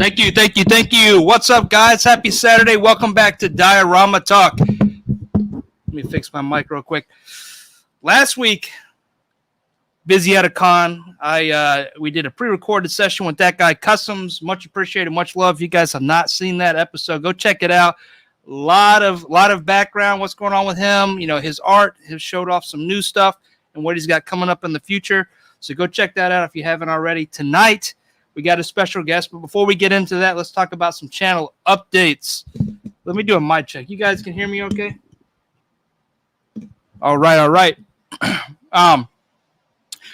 Thank you, thank you, thank you. What's up, guys? Happy Saturday. Welcome back to Diorama Talk. Let me fix my mic real quick. Last week, busy at a con. We did a pre-recorded session with that guy, Customs. Much appreciated, much love. If you guys have not seen that episode, go check it out. Lot of background, what's going on with him. You know, his art, has showed off some new stuff and what he's got coming up in the future. So go check that out if you haven't already. Tonight, we got a special guest, but before we get into that, let's talk about some channel updates. Let me do a mic check. You guys can hear me okay? All right.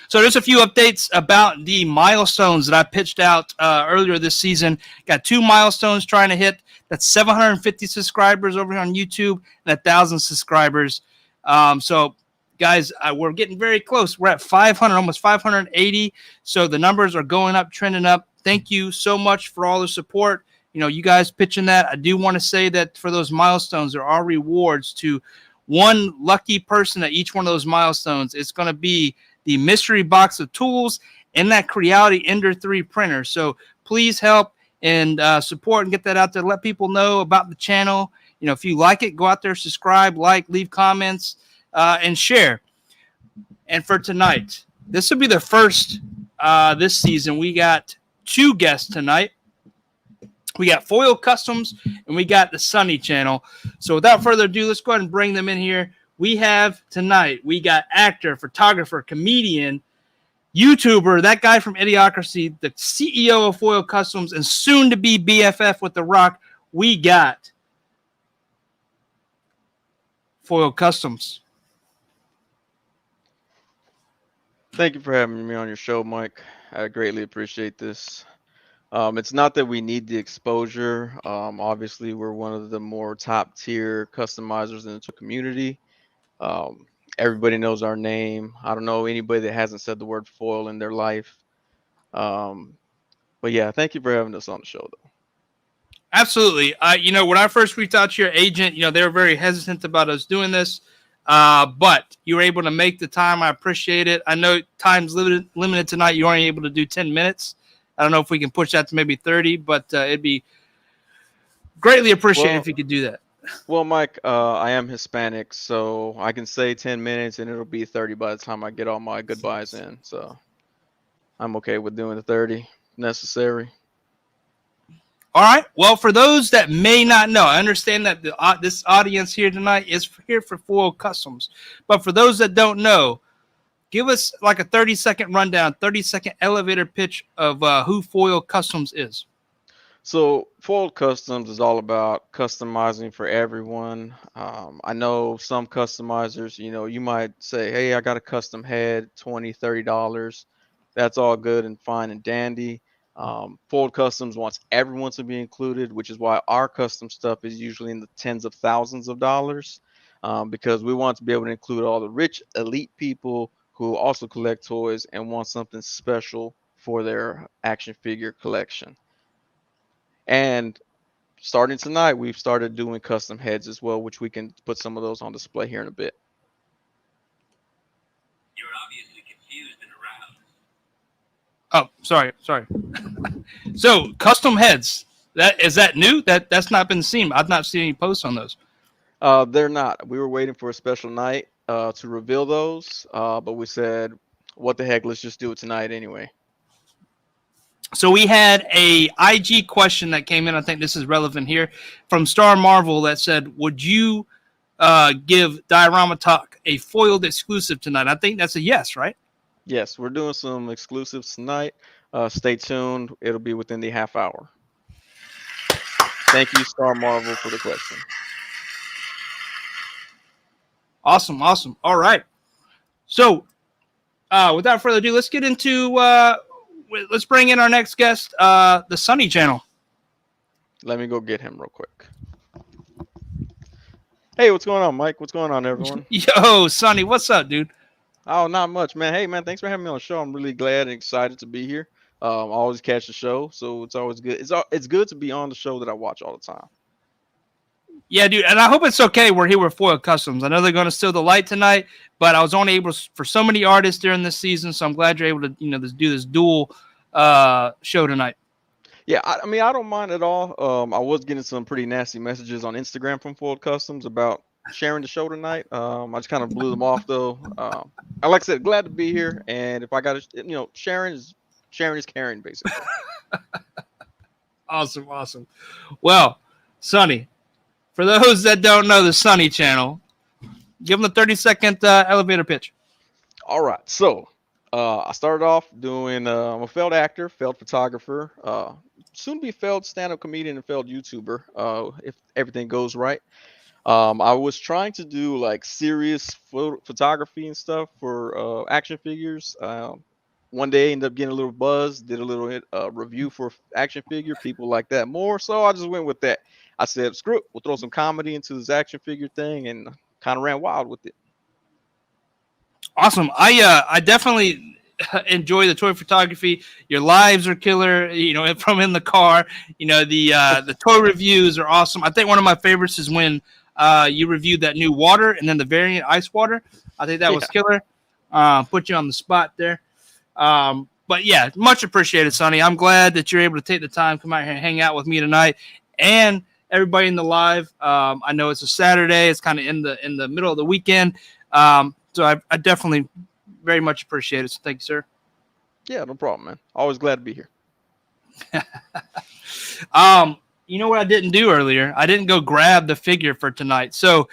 So there's a few updates about the milestones that I pitched out earlier this season. Got 2 milestones trying to hit. That's 750 subscribers over here on YouTube and 1,000 subscribers. So guys, we're getting very close. We're at 500, almost 580. So the numbers are going up, trending up. Thank you so much for all the support. You know, you guys pitching that. I do want to say that for those milestones, there are rewards to one lucky person at each one of those milestones. It's going to be the mystery box of tools and that Creality Ender 3 printer. So please help and support and get that out there. Let people know about the channel. You know, if you like it, go out there, subscribe, like, leave comments. And share. And for tonight, this will be the first this season. We got 2 guests tonight. We got Foil Customs and we got the Sonny channel. So without further ado, let's go ahead and bring them in here. We have tonight, we got actor, photographer, comedian, YouTuber, that guy from Idiocracy, the CEO of Foil Customs, and soon to be BFF with The Rock. We got Foil Customs. Thank you for having me on your show, Mike. I greatly appreciate this. It's not that we need the exposure. Obviously, we're one of the more top-tier customizers in the community. Everybody knows our name. I don't know anybody that hasn't said the word foil in their life. But yeah, thank you for having us on the show, though. Absolutely. You know, when I first reached out to your agent, you know, they were very hesitant about us doing this. But you were able to make the time. I appreciate it. I know time's limited tonight. You aren't able to do 10 minutes. I don't know if we can push that to maybe 30, but it'd be greatly appreciated if you could do that. Well, Mike, I am Hispanic, so I can say 10 minutes and it'll be 30 by the time I get all my goodbyes in. So I'm okay with doing the 30 necessary. All right. Well, for those that may not know, I understand that this audience here tonight is here for Foil Customs. But for those that don't know, give us like a 30-second rundown, 30-second elevator pitch of who Foil Customs is. So Foil Customs is all about customizing for everyone. I know some customizers, you know, you might say, hey, I got a custom head, $20, $30. That's all good and fine and dandy. Foil Customs wants everyone to be included, which is why our custom stuff is usually in the tens of thousands of dollars, because we want to be able to include all the rich elite people who also collect toys and want something special for their action figure collection. And starting tonight, we've started doing custom heads as well, which we can put some of those on display here in a bit. You're obviously confused and aroused. Oh, sorry. So custom heads, is that new? That's not been seen. I've not seen any posts on those. They're not. We were waiting for a special night to reveal those, but we said, what the heck, let's just do it tonight anyway. So we had a IG question that came in. I think this is relevant here from Star Marvel that said, would you give Diorama Talk a foiled exclusive tonight? I think that's a yes, right? Yes, we're doing some exclusives tonight. Stay tuned. It'll be within the half hour. Thank you, Star Marvel, for the question. Awesome. All right. So without further ado, let's get into let's bring in our next guest, the Sonny channel. Let me go get him real quick. Hey, what's going on, Mike? What's going on, everyone? Yo, Sonny, what's up, dude? Oh, not much, man. Hey, man, thanks for having me on the show. I'm really glad and excited to be here. I always catch the show, so it's always good. It's good to be on the show that I watch all the time. Yeah, dude, and I hope it's okay. We're here with Foil Customs. I know they're going to steal the light tonight, but I was only able for so many artists during this season, so I'm glad you're able to, do this dual show tonight. Yeah, I mean, I don't mind at all. I was getting some pretty nasty messages on Instagram from Foiled Customs about sharing the show tonight. I just kind of blew them off though. Like I said, glad to be here, and if I got to, sharing is caring, basically. Awesome, awesome. Well, Sonny, for those that don't know the Sonny channel, give them the 30-second elevator pitch. All right, so I started off doing. I'm a failed actor, failed photographer, soon to be failed stand-up comedian, and failed YouTuber. If everything goes right. I was trying to do like serious photography and stuff for action figures. One day ended up getting a little buzz, did a little review for action figure. People like that more, so I just went with that. I said, screw it, we'll throw some comedy into this action figure thing, and kind of ran wild with it. Awesome. I definitely enjoy the toy photography. Your lives are killer. From in the car. The toy reviews are awesome. I think one of my favorites is when you reviewed that new water and then the variant ice water. I think that was killer. Put you on the spot there. But yeah, much appreciated, Sonny. I'm glad that you're able to take the time, come out here and hang out with me tonight, and everybody in the live. I know it's a Saturday. It's kind of in the middle of the weekend. So I definitely very much appreciate it. So thank you, sir. Yeah, no problem, man. Always glad to be here. You know what I didn't do earlier? I didn't go grab the figure for tonight. So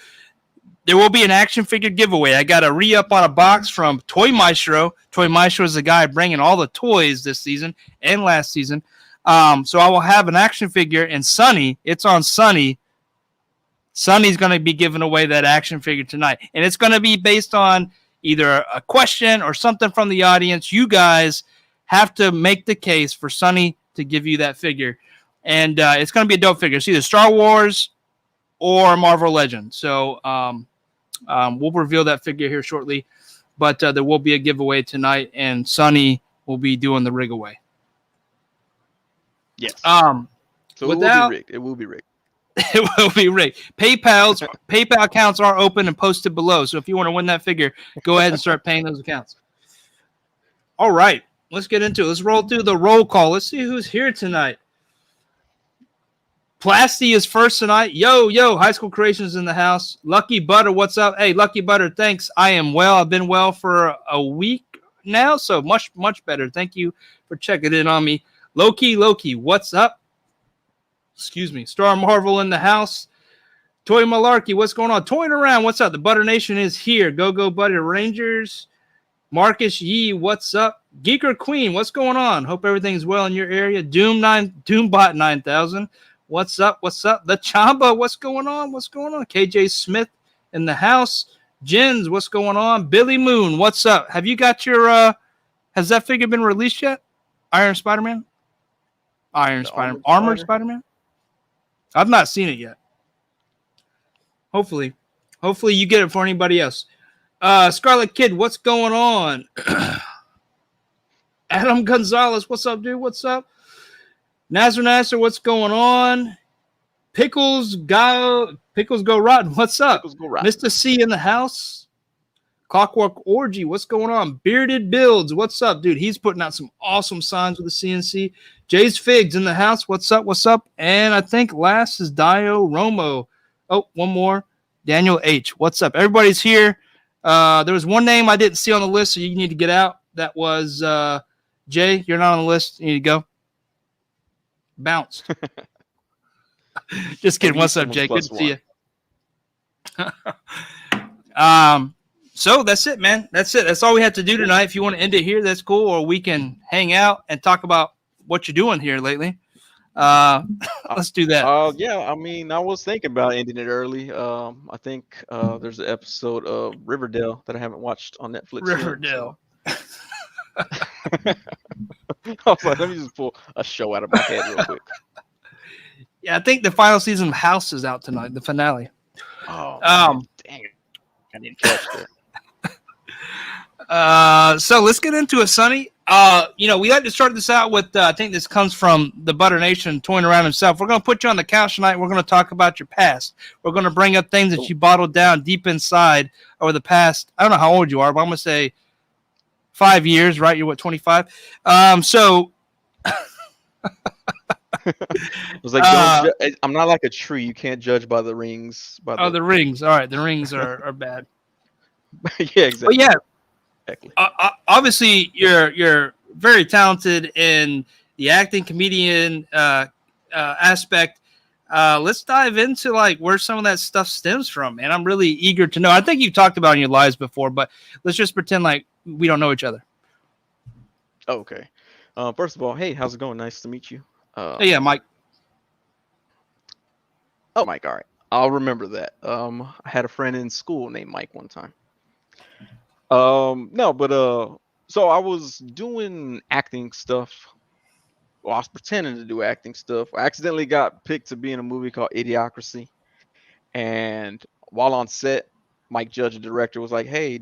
there will be an action figure giveaway. I got a re-up on a box from Toy Maestro. Toy Maestro is the guy bringing all the toys this season and last season. So I will have an action figure, and Sonny, it's on Sonny. Sonny's going to be giving away that action figure tonight. And it's going to be based on either a question or something from the audience. You guys have to make the case for Sonny to give you that figure. And it's going to be a dope figure. It's either Star Wars or Marvel Legend. So we'll reveal that figure here shortly. But there will be a giveaway tonight, and Sonny will be doing the rig away. Yes. So it will be rigged. It will be rigged. It will be rigged. PayPal accounts are open and posted below. So if you want to win that figure, go ahead and start paying those accounts. All right. Let's get into it. Let's roll through the roll call. Let's see who's here tonight. Plasty is first tonight. Yo, High School Creations in the house. Lucky Butter, what's up? Hey, Lucky Butter, thanks. I am well. I've been well for a week now, so much better. Thank you for checking in on me. Loki, what's up? Excuse me. Star Marvel in the house. Toy Malarkey, what's going on? Toying around, what's up? The Butter Nation is here. Go Butter Rangers. Marcus Yee, what's up? Geeker Queen, what's going on? Hope everything's well in your area. Doombot 9000. What's up? The Chamba, what's going on? KJ Smith in the house. Jens, what's going on? Billy Moon, what's up? Have you got your has that figure been released yet? Armored Spider-Man? I've not seen it yet. Hopefully you get it for anybody else. Scarlet Kid, what's going on? Adam Gonzalez, what's up, dude? What's up? Nasser, what's going on? Pickles go rotten. What's up? Mr. C in the house. Clockwork Orgy, what's going on? Bearded Builds, what's up, dude? He's putting out some awesome signs with the CNC. Jay's Figs in the house. What's up? And I think last is Dio Romo. Oh, one more. Daniel H. What's up? Everybody's here. There was one name I didn't see on the list, so you need to get out. That was Jay. You're not on the list. You need to go. Bounced. Just kidding. What's up, Jay? Good to see you. So that's it, man. That's it. That's all we have to do tonight. If you want to end it here, that's cool. Or we can hang out and talk about what you're doing here lately. Let's do that. Yeah, I mean, I was thinking about ending it early. I think there's an episode of Riverdale that I haven't watched on Netflix. Riverdale. Yet, so. I was like, let me just pull a show out of my head real quick. Yeah, I think the final season of House is out tonight, the finale. Oh, dang it. I didn't catch that. So let's get into it, Sonny. We like to start this out with, I think this comes from the Butter Nation toying around himself. We're going to put you on the couch tonight. We're going to talk about your past. We're going to bring up things that you bottled down deep inside over the past, I don't know how old you are, but I'm going to say 5 years, right? You're what, 25? So It was like, I'm not like a tree. You can't judge by the rings. The rings. All right, the rings are bad. Yeah, exactly. But yeah, Exactly. obviously you're very talented in the acting comedian aspect. Let's dive into like where some of that stuff stems from, and I'm really eager to know. I think you've talked about it in your lives before, but let's just pretend like we don't know each other. Okay. First of all, hey, how's it going? Nice to meet you. Hey, yeah, Mike. Oh, Mike. All right, I'll remember that. I had a friend in school named Mike one time. No, but so I was doing acting stuff. Well, I was pretending to do acting stuff. I accidentally got picked to be in a movie called Idiocracy. And while on set, Mike Judge, the director, was like, "Hey,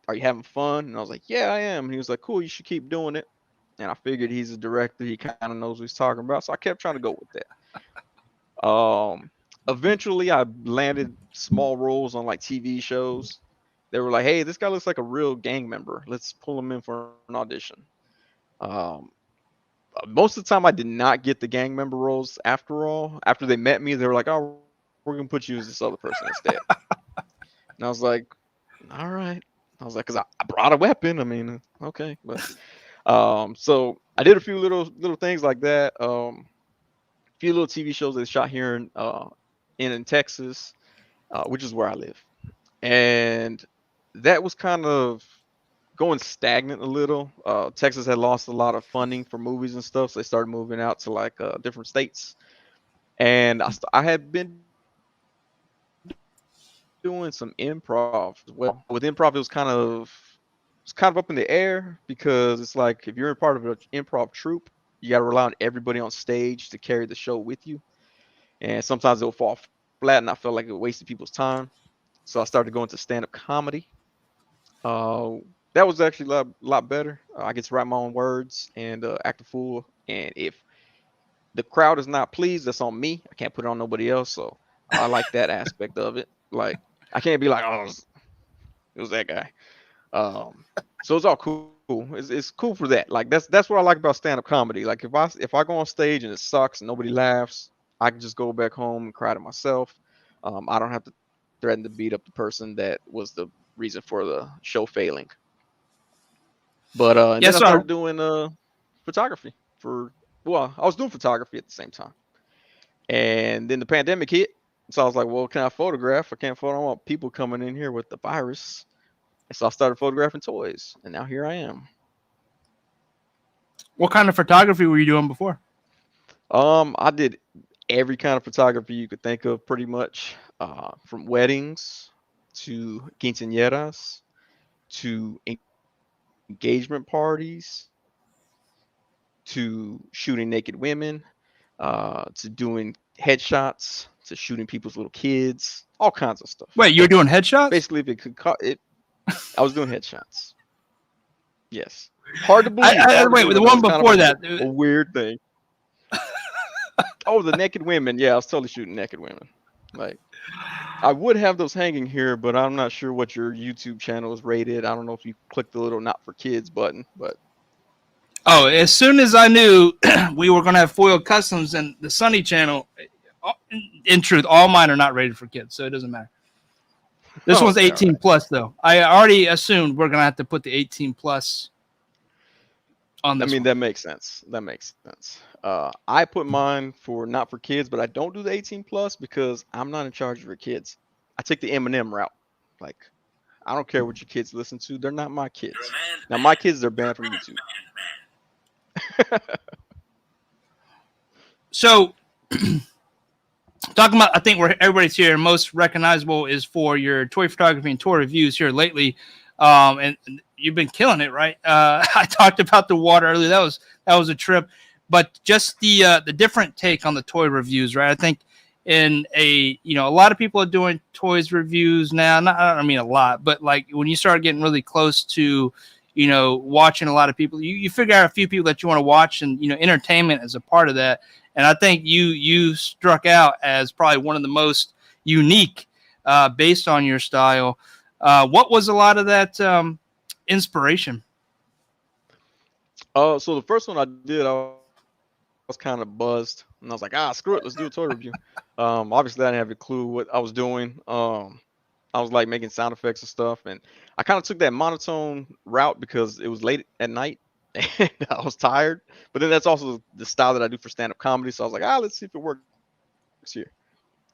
are you having fun?" And I was like, "Yeah, I am." And he was like, "Cool, you should keep doing it." And I figured he's a director, he kind of knows what he's talking about, so I kept trying to go with that. Eventually, I landed small roles on like TV shows. They were like, "Hey, this guy looks like a real gang member. Let's pull him in for an audition." Um, Most of the time, I did not get the gang member roles. After all, after they met me, they were like, "Oh, we're gonna put you as this other person instead." And I was like, "All right." I was like, "Cause I brought a weapon. I mean, okay." But so I did a few little things like that. A few little TV shows they shot here in Texas, which is where I live, and that was kind of going stagnant a little. Texas had lost a lot of funding for movies and stuff, so they started moving out to like different states. And I had been doing some improv as well. With improv, it's kind of up in the air because it's like if you're in part of an improv troupe, you got to rely on everybody on stage to carry the show with you, and sometimes it'll fall flat, and I felt like it wasted people's time. So I started going to stand-up comedy. Uh, that was actually a lot better. I get to write my own words and act a fool. And if the crowd is not pleased, that's on me. I can't put it on nobody else. So I like that aspect of it. Like I can't be like, oh, it was that guy. So it's all cool. It's cool for that. Like that's what I like about stand-up comedy. Like if I go on stage and it sucks and nobody laughs, I can just go back home and cry to myself. I don't have to threaten to beat up the person that was the reason for the show failing. But and then I started doing photography I was doing photography at the same time. And then the pandemic hit. So I was like, well, can I photograph? I can't photo. I want people coming in here with the virus. And so I started photographing toys. And now here I am. What kind of photography were you doing before? I did every kind of photography you could think of pretty much. From weddings to quinceañeras to engagement parties to shooting naked women, to doing headshots, to shooting people's little kids, all kinds of stuff. Wait, you were doing headshots? Basically, if it could I was doing headshots. Yes. Hard to believe. Wait, the one before that. A weird thing. Oh, the naked women. Yeah, I was totally shooting naked women. Like, I would have those hanging here, but I'm not sure what your YouTube channel is rated. I don't know if you clicked the little not for kids button, but. Oh, as soon as I knew we were going to have foil customs and the Sonny channel, in truth, all mine are not rated for kids, so it doesn't matter. This one's 18 plus, though. I already assumed we're going to have to put the 18 plus on this. That makes sense. That makes sense. I put mine for not for kids, but I don't do the 18 plus because I'm not in charge of your kids. I take the Eminem route. Like, I don't care what your kids listen to. They're not my kids. Now, my kids, they're banned from YouTube. So, talking about, I think where everybody's here most recognizable is for your toy photography and toy reviews here lately, and you've been killing it, right? I talked about the water earlier. That was a trip, but just the different take on the toy reviews, right? I think a lot of people are doing toys reviews now. I mean a lot, but like when you start getting really close to watching a lot of people, you figure out a few people that you want to watch, and entertainment is a part of that. And I think you struck out as probably one of the most unique based on your style. What was a lot of that inspiration? So the first one I did, I was kind of buzzed. And I was like, screw it, let's do a toy review. Obviously I didn't have a clue what I was doing. I was like making sound effects and stuff, and I kind of took that monotone route because it was late at night and I was tired. But then that's also the style that I do for stand-up comedy. So I was like, let's see if it works here.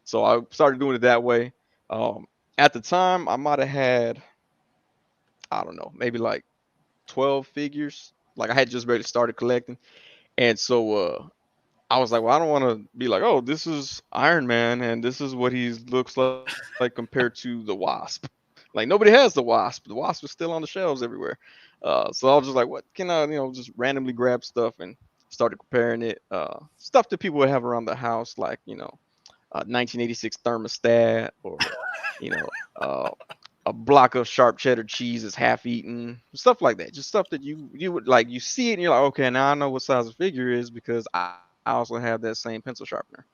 So I started doing it that way. At the time, I might have had, I don't know, maybe like 12 figures. Like I had just barely started collecting. And so I was like, well, I don't want to be like, oh, this is Iron Man and this is what he looks like compared to the Wasp. Like nobody has the Wasp. The Wasp is still on the shelves everywhere. So I was just like, what can I, just randomly grab stuff and started comparing it. Stuff that people would have around the house, like, 1986 thermostat, or, you know, a block of sharp cheddar cheese is half eaten, stuff like that. Just stuff that you would like, you see it and you're like, okay, now I know what size the figure is because I also have that same pencil sharpener.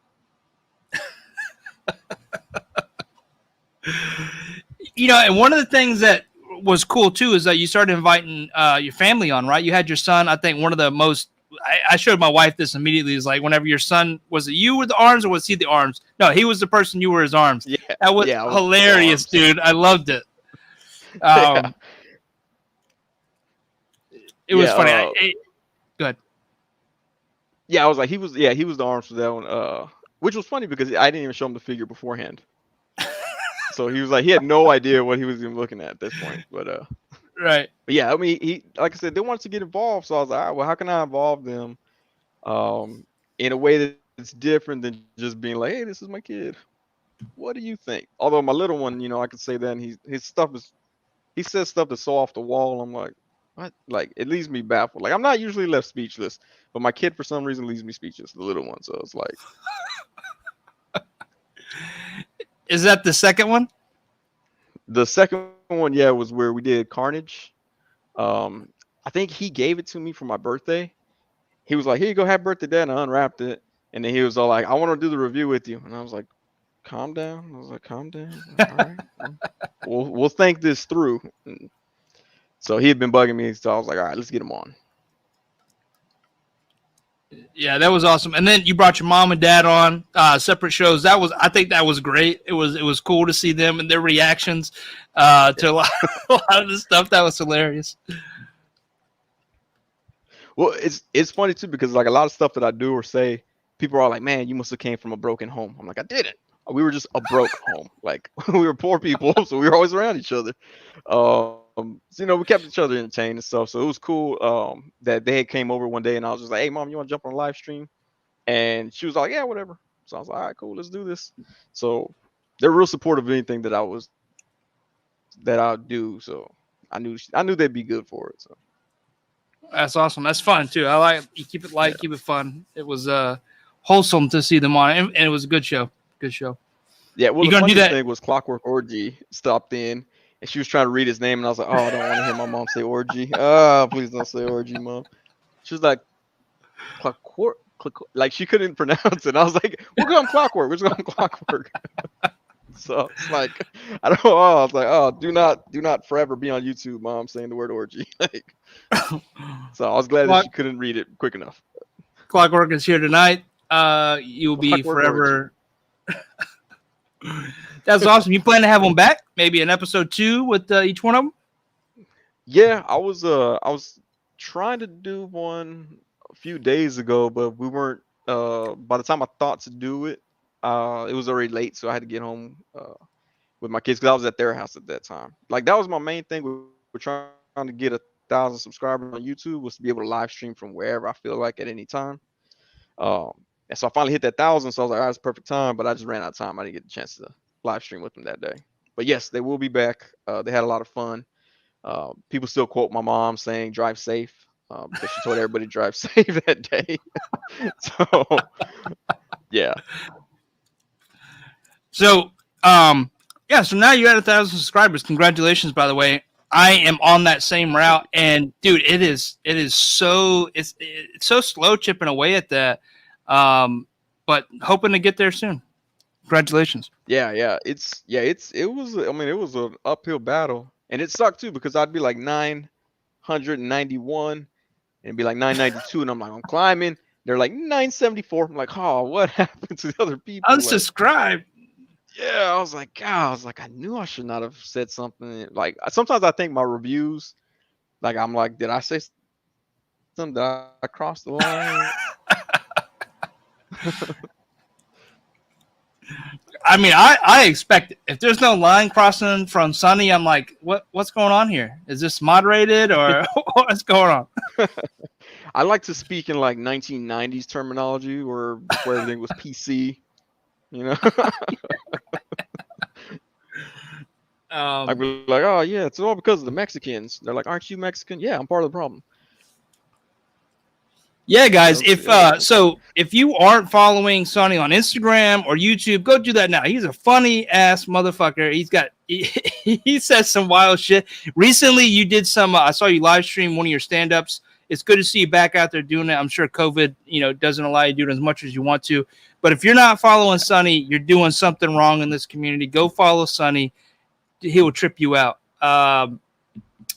And one of the things that was cool too is that you started inviting your family on, right? You had your son. I think one of the most, I showed my wife this immediately, is like whenever your son, was it you with the arms or was he the arms? No, he was the person, you were his arms. Yeah, that was hilarious, dude. I loved it. It was funny. Good. Yeah, I was like, he was the arms for that one. Which was funny because I didn't even show him the figure beforehand. So he was like, he had no idea what he was even looking at this point. But right. But yeah, I mean, he, like I said, they wanted to get involved. So I was like, all right, well, how can I involve them in a way that's different than just being like, hey, this is my kid. What do you think? Although my little one, I could say that, and his stuff he says stuff that's so off the wall. I'm like, what? Like, it leaves me baffled. Like, I'm not usually left speechless, but my kid, for some reason, leaves me speechless, the little one. So it's like. Is that the second one? The second one, yeah, was where we did Carnage. I think he gave it to me for my birthday. He was like, here you go, happy birthday, Dad, and I unwrapped it. And then he was all like, I want to do the review with you. And I was like, calm down. I was like, calm down. All right. We'll think this through. And so he had been bugging me, so I was like, all right, let's get him on. Yeah, that was awesome. And then you brought your mom and dad on separate shows. I think that was great. It was cool to see them and their reactions to a lot of the stuff. That was hilarious. Well, it's funny too because like a lot of stuff that I do or say, people are like, man, you must have came from a broken home. I'm like, I didn't. We were just a broke home. Like we were poor people, so we were always around each other. So, we kept each other entertained and stuff. So it was cool that they came over one day and I was just like, hey, Mom, you want to jump on a live stream? And she was like, yeah, whatever. So I was like, all right, cool, let's do this. So they're real supportive of anything that I do. So I knew they'd be good for it. So that's awesome. That's fun too. I like you keep it light, keep it fun. It was wholesome to see them on, and it was a good show. Good show. Yeah, well, the funny thing was Clockwork Orgy stopped in. And she was trying to read his name, and I was like, oh, I don't want to hear my mom say orgy. Oh, please don't say orgy, Mom. She was like, Clockwork. Like, she couldn't pronounce it. I was like, we're going Clockwork. We're just going Clockwork. So it's like, I don't know. I was like, oh, do not forever be on YouTube, Mom, saying the word orgy. Like, so I was glad that she couldn't read it quick enough. Clockwork is here tonight. You'll be forever. That's awesome. You plan to have them back? Maybe an episode 2 with each one of them? Yeah, I was trying to do one a few days ago, but we weren't. By the time I thought to do it, it was already late, so I had to get home with my kids because I was at their house at that time. Like that was my main thing. We're trying to get 1,000 subscribers on YouTube, was to be able to live stream from wherever I feel like at any time. And so I finally hit that 1,000, so I was like, all right, it's perfect time, but I just ran out of time. I didn't get a chance to live stream with them that day. But yes, they will be back. They had a lot of fun. People still quote my mom saying drive safe because she told everybody to drive safe that day. So yeah. So so now you're at 1,000 subscribers. Congratulations, by the way. I am on that same route, and dude, it's so slow chipping away at that. But hoping to get there soon. Congratulations. Yeah. It was an uphill battle, and it sucked too because I'd be like 991 and it'd be like 992, and I'm like, I'm climbing, They're like 974. I'm like, oh, what happened to the other people? Like, Unsubscribe. yeah, I was like, God, I was like, I knew I should not have said something. Like sometimes I think my reviews, like I'm like, did I say something? Did I cross the line? I mean, I expect it. If there's no line crossing from Sonny, I'm like, what's going on here? Is this moderated or what's going on? I like to speak in like 1990s terminology, where before everything was PC. You know, I'd be like, oh yeah, it's all because of the Mexicans. They're like, aren't you Mexican? Yeah, I'm part of the problem. Yeah, guys. If you aren't following Sonny on Instagram or YouTube, go do that now. He's a funny ass motherfucker. He says some wild shit. Recently, you did some. I saw you live stream one of your stand ups. It's good to see you back out there doing it. I'm sure COVID, doesn't allow you to do it as much as you want to. But if you're not following Sonny, you're doing something wrong in this community. Go follow Sonny. He will trip you out.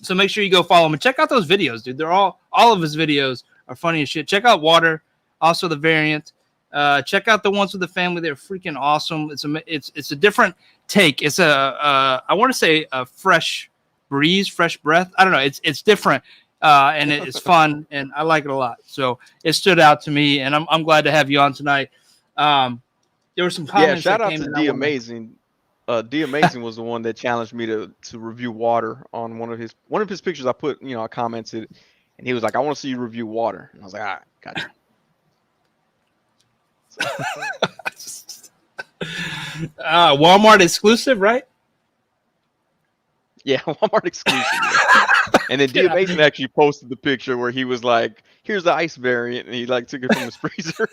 So make sure you go follow him and check out those videos, dude. They're all of his videos are funny as shit. Check out Water, also the variant. Check out the ones with the family. They're freaking awesome. It's a different take. It's I want to say a fresh breeze, fresh breath. I don't know. It's different, and it's fun, and I like it a lot. So it stood out to me, and I'm glad to have you on tonight. There were some comments. Yeah, shout out to D Amazing. D Amazing was the one that challenged me to review Water on one of his pictures. I put, I commented, and he was like, I want to see you review Water. And I was like, all right, gotcha. Walmart exclusive, right? Yeah, Walmart exclusive. Yeah. And then D Amazing actually posted the picture where he was like, here's the ice variant, and he like took it from his freezer.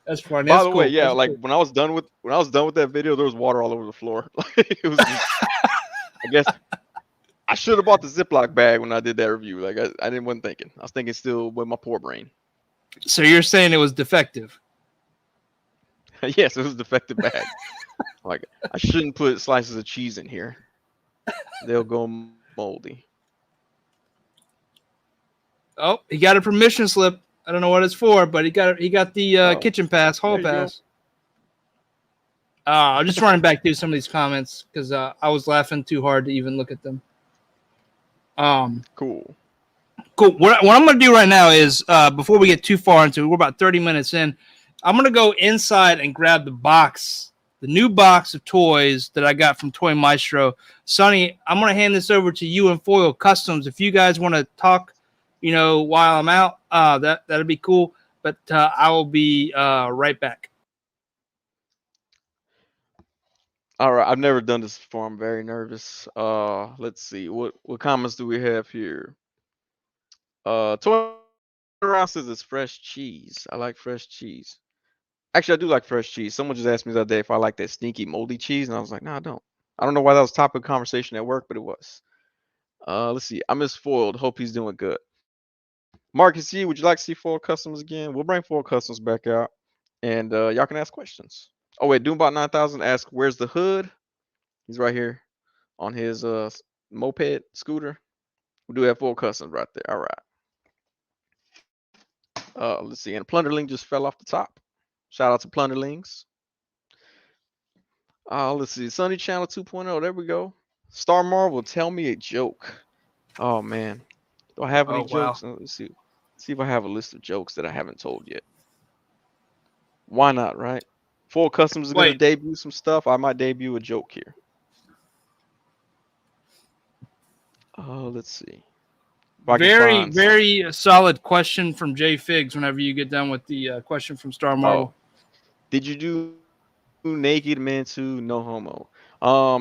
That's funny. By the way, yeah, like when I was done with that video, there was water all over the floor. It was just, I guess I should have bought the Ziploc bag when I did that review. Like wasn't thinking. I was thinking still with my poor brain. So you're saying it was defective? Yes, it was a defective bag. Like I shouldn't put slices of cheese in here. They'll go moldy. Oh, he got a permission slip. I don't know what it's for, but he got the kitchen pass, hall pass. I'm just running back through some of these comments because I was laughing too hard to even look at them. Cool. What I'm going to do right now is, before we get too far into it, we're about 30 minutes in, I'm going to go inside and grab the new box of toys that I got from Toy Maestro. Sonny, I'm going to hand this over to you and Foil Customs. If you guys want to talk, while I'm out, that'd be cool. But I will be right back. All right, I've never done this before. I'm very nervous. Let's see what comments do we have here. Toy Ross says it's fresh cheese. I like fresh cheese. Actually, I do like fresh cheese. Someone just asked me the other day if I like that stinky moldy cheese, and I was like, no, I don't. I don't know why that was topic of conversation at work, but it was. Let's see. I miss Foiled. Hope he's doing good. Marcus E, would you like to see Foil Customs again? We'll bring Foil Customs back out, and y'all can ask questions. Oh wait, Doombot 9000 asked, "Where's the hood?" He's right here on his moped scooter. We do have Foil Customs right there. All right. Let's see. And Plunderling just fell off the top. Shout out to Plunderlings. Let's see. Sunny Channel 2.0. There we go. Star Marvel, tell me a joke. Oh man, do I have any jokes? Wow. Let's see. See if I have a list of jokes that I haven't told yet. Why not, right? Foil Customs is going to debut some stuff. I might debut a joke here. Let's see. Very, very solid question from Jay Figs whenever you get done with the question from Star Marvel. Did you do Naked Man 2 No Homo?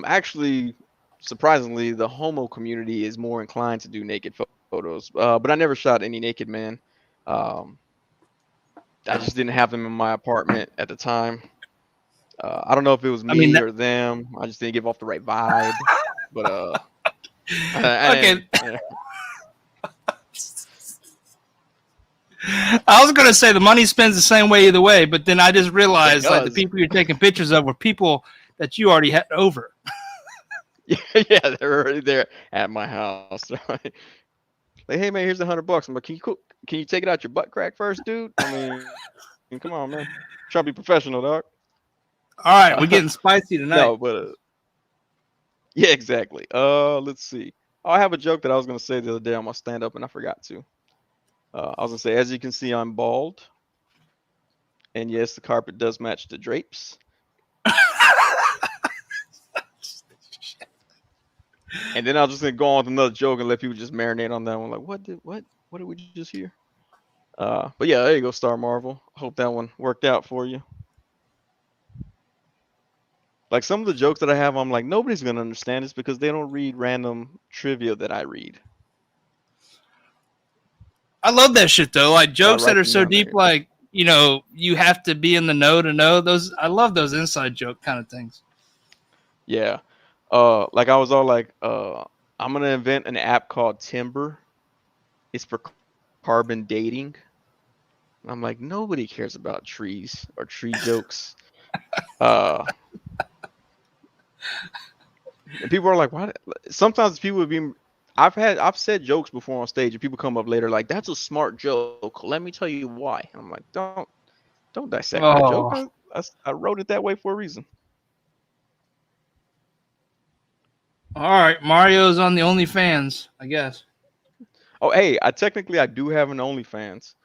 Actually, surprisingly, the homo community is more inclined to do naked photos. But I never shot any naked man. I just didn't have them in my apartment at the time. I don't know if it was me or them. I just didn't give off the right vibe. But okay. I was gonna say the money spends the same way either way, but then I just realized like the people you're taking pictures of were people that you already had over. Yeah, they're already there at my house. Right? Like, hey man, here's $100. I'm like, can you Can you take it out your butt crack first, dude? I mean, come on, man. Try to be professional, dog. All right, we're getting spicy tonight. No, but yeah, exactly. Let's see. Oh, I have a joke that I was gonna say the other day on my stand-up, and I forgot to. I was gonna say, as you can see, I'm bald, and yes, the carpet does match the drapes. And then I was just gonna go on with another joke and let people just marinate on that one. Like, what did we just hear? But yeah, there you go, Star Marvel. Hope that one worked out for you. Like some of the jokes that I have, I'm like, nobody's gonna understand this because they don't read random trivia that I read. I love that shit though. Like jokes that write are them so down deep, there. like, you know, you have to be in the know to know those. I love those inside joke kind of things. Yeah. Like I was all like, I'm gonna invent an app called Timber. It's for carbon dating. I'm like, nobody cares about trees or tree jokes. And people are like, why? Sometimes people would be. I've said jokes before on stage, and people come up later like, that's a smart joke. Let me tell you why. And I'm like, don't dissect my joke. I wrote it that way for a reason. All right, Mario's on the OnlyFans, I guess. Oh, hey, I do have an OnlyFans.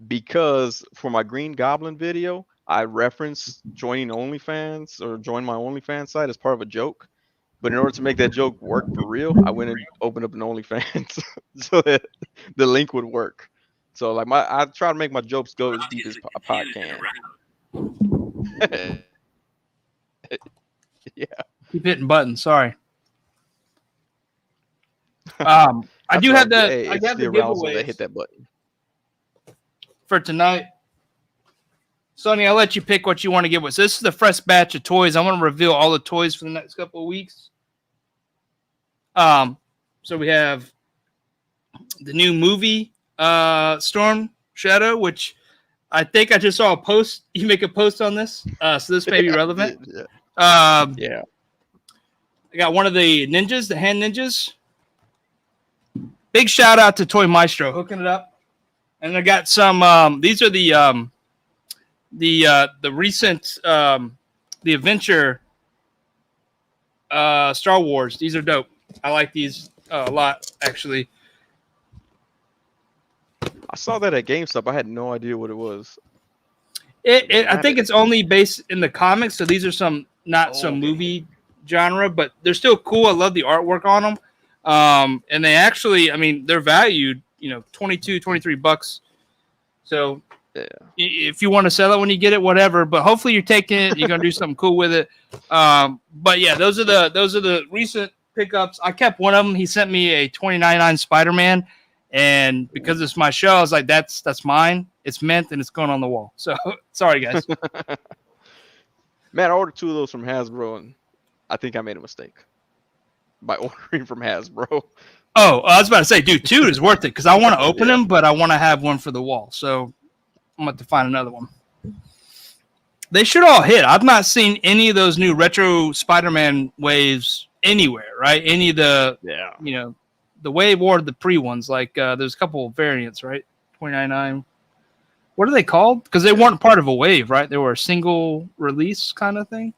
Because for my Green Goblin video, I referenced joining OnlyFans or join my OnlyFans site as part of a joke. But in order to make that joke work for real, I went and opened up an OnlyFans so that the link would work. So like I try to make my jokes go as deep as a pot can. Yeah. Keep hitting buttons. Sorry. I do have that. Hey, I it's got the the arousal giveaways that hit that button. for tonight. Sonny, I'll let you pick what you want to give us. This is the fresh batch of toys. I want to reveal all the toys for the next couple of weeks. So we have the new movie, Storm Shadow, which I think I just saw a post. You make a post on this, so this may be relevant. Yeah. I got one of the ninjas, the hand ninjas. Big shout out to Toy Maestro hooking it up, and I got some. These are the recent the adventure Star Wars. These are dope. I like these a lot, actually. I saw that at GameStop. I had no idea what it was. I think it's only based in the comics, so these are some some movie genre, but they're still cool. I love the artwork on them. And they actually, I mean, they're valued, $22-23. So yeah, if you want to sell it when you get it, whatever. But hopefully you're taking it, you're gonna do something cool with it. But yeah, those are the recent pickups. I kept one of them. He sent me a $20.99 Spider-Man, and because it's my show, I was like, that's mine. It's mint and it's going on the wall. So sorry, guys. Man, I ordered 2 of those from Hasbro, and I think I made a mistake by ordering from Hasbro. Oh, I was about to say, dude, 2 is worth it because I want to open them, but I want to have one for the wall. So I'm going to have to find another one. They should all hit. I've not seen any of those new retro Spider-Man waves anywhere, right? Any of the, the wave or the pre ones. Like there's a couple of variants, right? $29.99. What are they called? Because they weren't part of a wave, right? They were a single release kind of thing.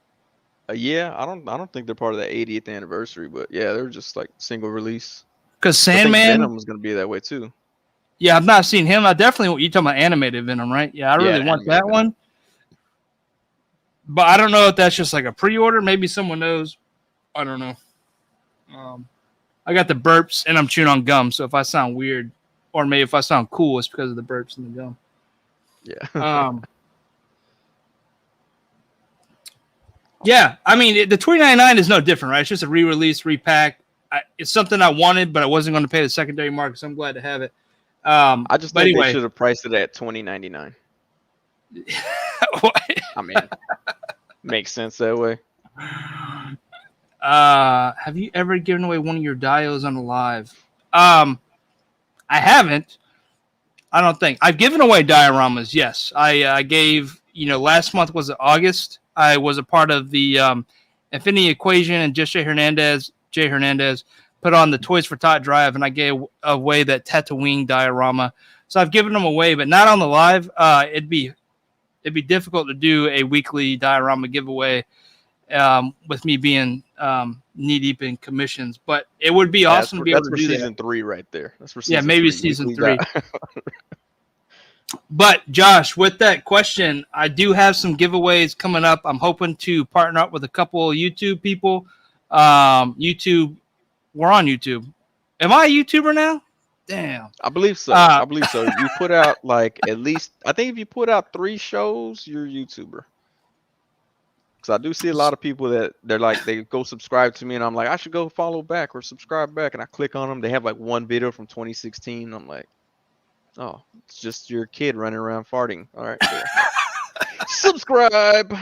Yeah, I don't think they're part of the 80th anniversary, but yeah, they're just like single release. Because Sandman, Venom was gonna be that way too. Yeah, I've not seen him. I definitely, you talking about animated Venom, right? Yeah, I really want that one. But I don't know if that's just like a pre-order. Maybe someone knows. I don't know. I got the burps and I'm chewing on gum, so if I sound weird, or maybe if I sound cool, it's because of the burps and the gum. Yeah. Yeah, I mean, the $20.99 is no different, right? It's just a re-release, repack. It's something I wanted, but I wasn't going to pay the secondary market, so I'm glad to have it. I just think they should have priced it at $20.99. I mean, makes sense that way. Have you ever given away one of your dios on a live? I haven't. I don't think. I've given away dioramas, yes. I gave, last month was August. I was a part of the Infinity Equation and Jay Hernandez put on the Toys for Tot drive, and I gave away that Tatooine diorama. So I've given them away, but not on the live. It'd be difficult to do a weekly diorama giveaway with me being knee deep in commissions. But it would be awesome to be able to do season 3 right there. That's for season yeah, maybe 3, season 3. But Josh, with that question, I do have some giveaways coming up. I'm hoping to partner up with a couple of YouTube people. YouTube, we're on YouTube. Am I a YouTuber now? Damn. I believe so. I believe so. You put out like at least, I think if you put out 3 shows, you're a YouTuber. Because I do see a lot of people that they're like, they go subscribe to me, and I'm like, I should go follow back or subscribe back. And I click on them. They have like one video from 2016. I'm like, oh, it's just your kid running around farting. All right. Cool. Subscribe.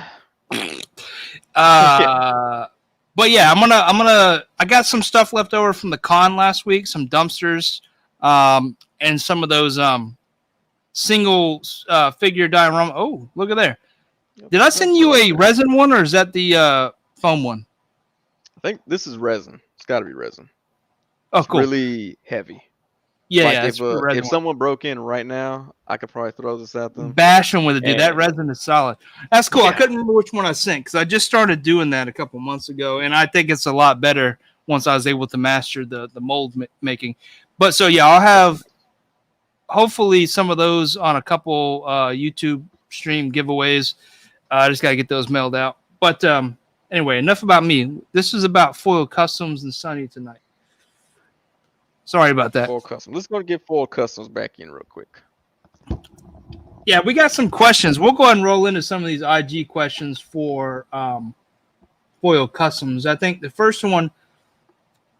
But yeah, I got some stuff left over from the con last week, some dumpsters, and some of those single figure diorama. Oh, look at there. Did I send you a resin one, or is that the foam one? I think this is resin. It's got to be resin. Oh, cool. Really heavy. Yeah, like yeah. If someone broke in right now, I could probably throw this at them. Bash them with it, dude. That resin is solid. That's cool. Yeah. I couldn't remember which one I sent because I just started doing that a couple months ago, and I think it's a lot better once I was able to master the mold making. But so yeah, I'll have hopefully some of those on a couple YouTube stream giveaways. I just gotta get those mailed out. But anyway, enough about me. This is about Foil Customs and Sonny tonight. Sorry about that. Foil Customs. Let's go to get Foil Customs back in real quick. Yeah, we got some questions. We'll go ahead and roll into some of these IG questions for Foil Customs. I think the first one,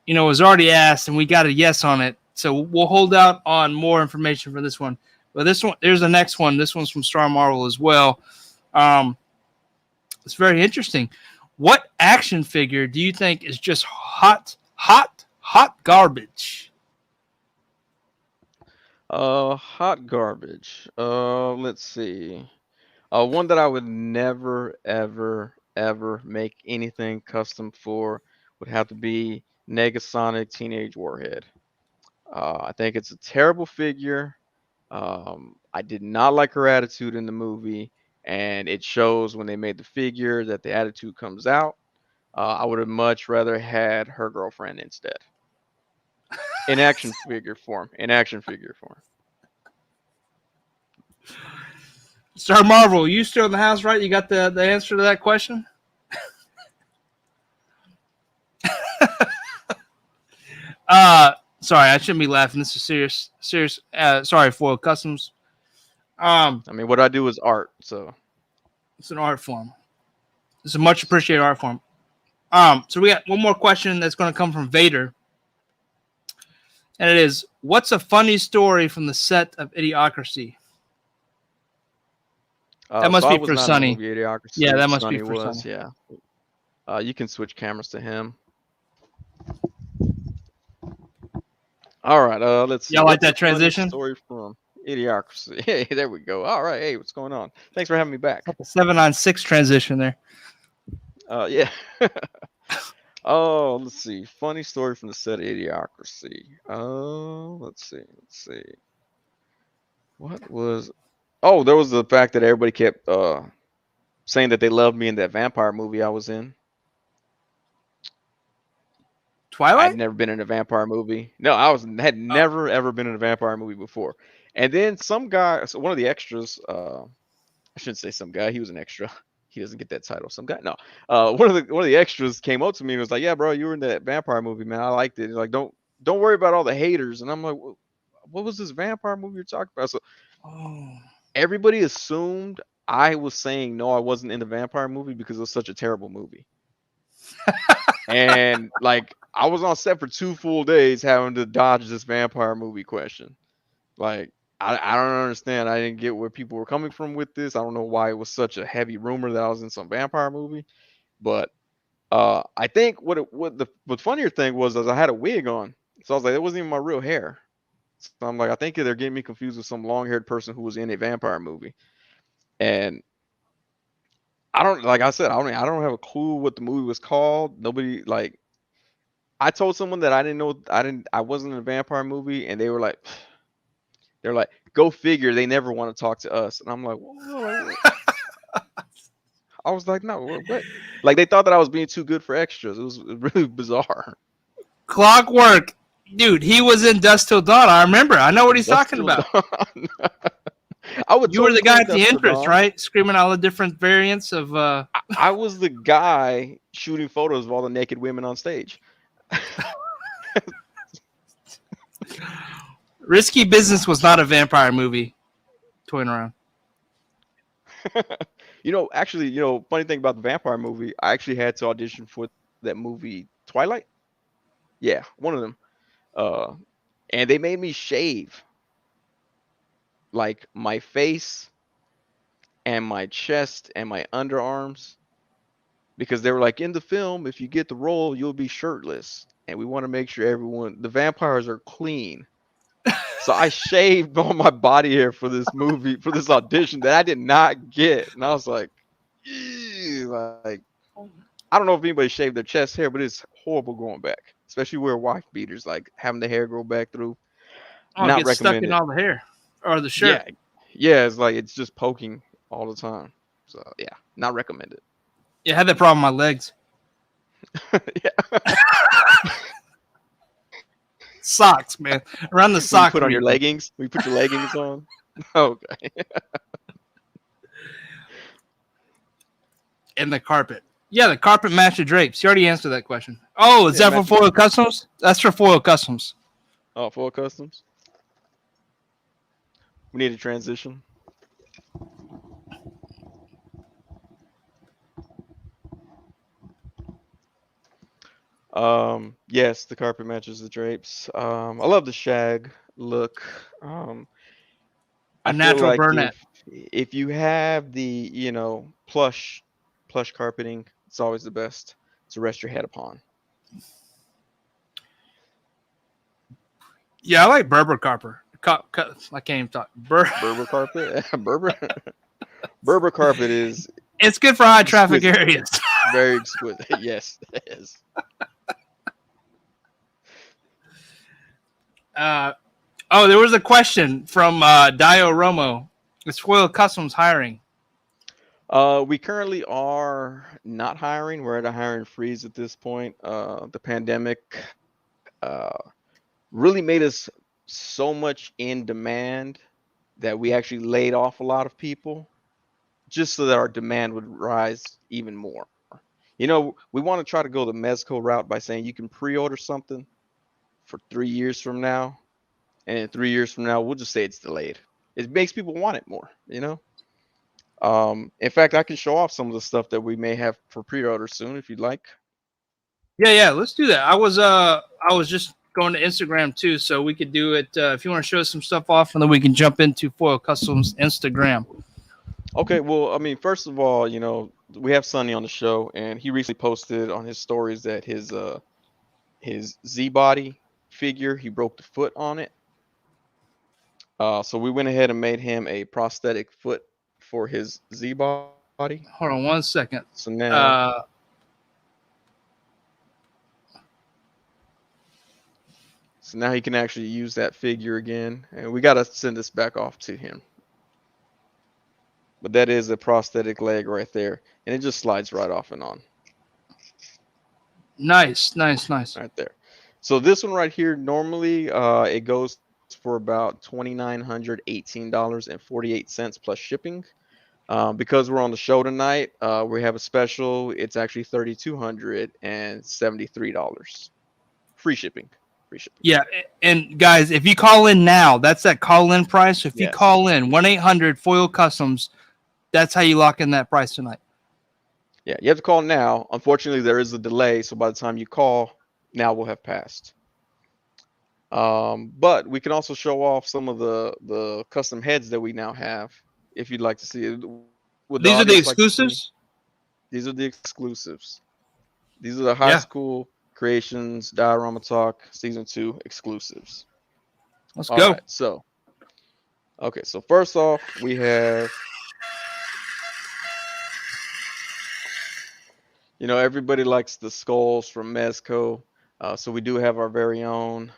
was already asked, and we got a yes on it. So we'll hold out on more information for this one. But this one, there's the next one. This one's from Star Marvel as well. It's very interesting. What action figure do you think is just hot garbage? Hot garbage. Let's see. One that I would never, ever make anything custom for would have to be Negasonic Teenage Warhead. I think it's a terrible figure. I did not like her attitude in the movie, and it shows when they made the figure that the attitude comes out. I would have much rather had her girlfriend instead. In action figure form. Star Marvel, you still in the house, right? You got the answer to that question? Sorry, I shouldn't be laughing. This is serious. Sorry, Foil Customs. I mean, what I do is art, so it's an art form. It's a much appreciated art form. So we got one more question that's going to come from Vader. And it is, what's a funny story from the set of Idiocracy? That must be for Sonny. Yeah, that must be for Sonny. Yeah. You can switch cameras to him. All right. Let's see. Y'all like that transition? Story from Idiocracy. Hey, there we go. All right. Hey, what's going on? Thanks for having me back. Like a 7-on-6 transition there. Yeah. Oh, let's see. Funny story from the set of Idiocracy. Let's see. What was? Oh, there was the fact that everybody kept saying that they loved me in that vampire movie I was in. Twilight? I'd never been in a vampire movie. No, had never ever been in a vampire movie before. And then some guy, so one of the extras, I shouldn't say some guy, he was an extra. He doesn't get that title. Some guy, no. One of the extras came up to me and was like, "Yeah, bro, you were in that vampire movie, man. I liked it." He's like, "Don't worry about all the haters." And I'm like, "What was this vampire movie you're talking about?" So everybody assumed I was saying no, I wasn't in the vampire movie because it was such a terrible movie. And like, I was on set for 2 full days having to dodge this vampire movie question. Like, I don't understand. I didn't get where people were coming from with this. I don't know why it was such a heavy rumor that I was in some vampire movie. But I think the funnier thing was I had a wig on. So I was like, it wasn't even my real hair. So I'm like, I think they're getting me confused with some long-haired person who was in a vampire movie. And I don't, like I said, I don't have a clue what the movie was called. Nobody, like, I told someone that I didn't know I wasn't in a vampire movie, and they're like, go figure. They never want to talk to us, and I'm like, what? I was like, no, what? Like they thought that I was being too good for extras. It was really bizarre. Clockwork, dude. He was in Dust Till Dawn. I remember. I know what he's Dust talking Till about. Dawn. I would. You were the totally guy play at the Dust Till entrance, Dawn. right? Screaming all the different variants of. I was the guy shooting photos of all the naked women on stage. Risky Business was not a vampire movie. Toying around. Actually, funny thing about the vampire movie, I actually had to audition for that movie Twilight. Yeah, one of them. And they made me shave like my face and my chest and my underarms because they were like, in the film, if you get the role, you'll be shirtless, and we want to make sure the vampires are clean. So I shaved all my body hair for this movie, for this audition that I did not get. And I was like, like, I don't know if anybody shaved their chest hair, but it's horrible going back, especially where wife beaters, like having the hair grow back through. Oh, it Not gets stuck in recommended. all the hair or the shirt. Yeah, it's like it's just poking all the time. So yeah, not recommended. Yeah, I had that problem with my legs. Yeah. Socks, man. Around the When you sock. put on your region. leggings. When you put your leggings on. Okay. And the carpet. Yeah, the carpet matched the drapes. You already answered that question. Oh, is that for Foil Customs? That's for Foil Customs. Oh, Foil Customs. We need a transition. Yes, the carpet matches the drapes. I love the shag look. A natural burnette. If you have the, plush carpeting, it's always the best to rest your head upon. Yeah, I like Berber carpet. I can't even talk. Berber carpet? Berber carpet is... It's good for high traffic areas. Very exquisite. Yes, it is. There was a question from Diorama. Is Foil Customs hiring? We currently are not hiring. We're at a hiring freeze at this point. The pandemic really made us so much in demand that we actually laid off a lot of people just so that our demand would rise even more. We want to try to go the Mezco route by saying you can pre-order something for 3 years from now, and in 3 years from now, we'll just say it's delayed. It makes people want it more, In fact, I can show off some of the stuff that we may have for pre-order soon if you'd like. Yeah, let's do that. I was just going to Instagram too, so we could do it if you want to show us some stuff off, and then we can jump into Foil Customs Instagram. Okay, well, I mean, first of all, we have Sonny on the show, and he recently posted on his stories that his Z-body figure, he broke the foot on it. So we went ahead and made him a prosthetic foot for his Z-body. Hold on 1 second. So now, he can actually use that figure again, and we got to send this back off to him. But that is a prosthetic leg right there, and it just slides right off and on. Nice. Right there. So this one right here, normally it goes for about $2,918.48 plus shipping. Because we're on the show tonight, we have a special. It's actually $3,273. Free shipping. Yeah, and guys, if you call in now, that's that call-in price. So if you call in 1-800-FOIL-CUSTOMS, that's how you lock in that price tonight. Yeah, you have to call now. Unfortunately, there is a delay, so by the time you call, now will have passed. But we can also show off some of the custom heads that we now have, if you'd like to see it. These are the exclusives? These are the exclusives. These are the high school creations, Diorama Talk Season 2 exclusives. Let's go. Right, so first off, we have... everybody likes the skulls from Mezco. So we do have our very own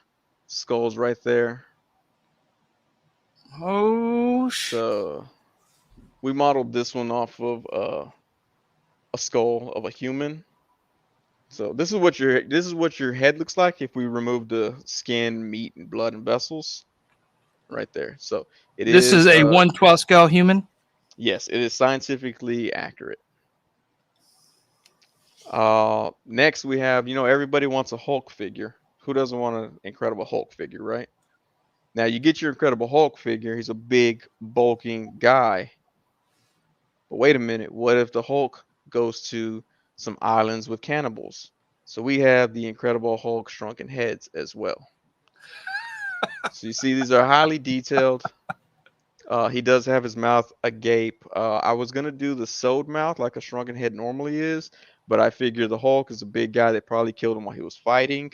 skulls right there. Oh, So we modeled this one off of a skull of a human. So this is what your head looks like if we remove the skin, meat, and blood and vessels right there. So it this is is a 1/12 scale human. yes, it is scientifically accurate. Next we have, everybody wants a Hulk figure. Who doesn't want an Incredible Hulk figure, right? Now you get your Incredible Hulk figure. He's a big, bulking guy. But wait a minute, what if the Hulk goes to some islands with cannibals? So we have the Incredible Hulk shrunken heads as well. So you see, these are highly detailed. He does have his mouth agape. I was gonna do the sewed mouth like a shrunken head normally is, but I figure the Hulk is a big guy that probably killed him while he was fighting.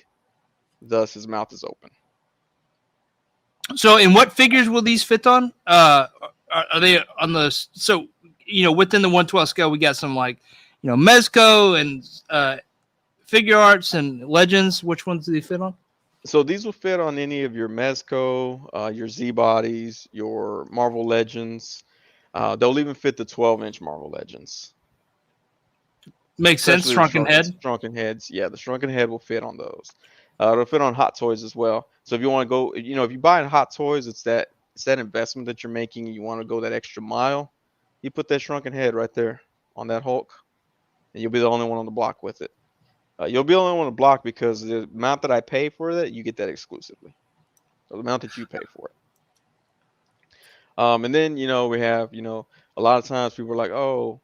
Thus, his mouth is open. So, in what figures will these fit on? Are they on the within the 1/12 scale? We got some like Mezco and figure arts and legends. Which ones do they fit on? So these will fit on any of your Mezco, your Z bodies, your Marvel Legends. They'll even fit the 12-inch Marvel Legends. Makes sense. Especially the Shrunken head. Shrunken heads. Yeah, the shrunken head will fit on those. It'll fit on Hot Toys as well. So if you want to go, if you buy in Hot Toys, it's that investment that you're making. And you want to go that extra mile. You put that shrunken head right there on that Hulk, and you'll be the only one on the block with it. You'll be the only one on the block because the amount that I pay for that, you get that exclusively. So the amount that you pay for it. And then we have a lot of times people are like, oh,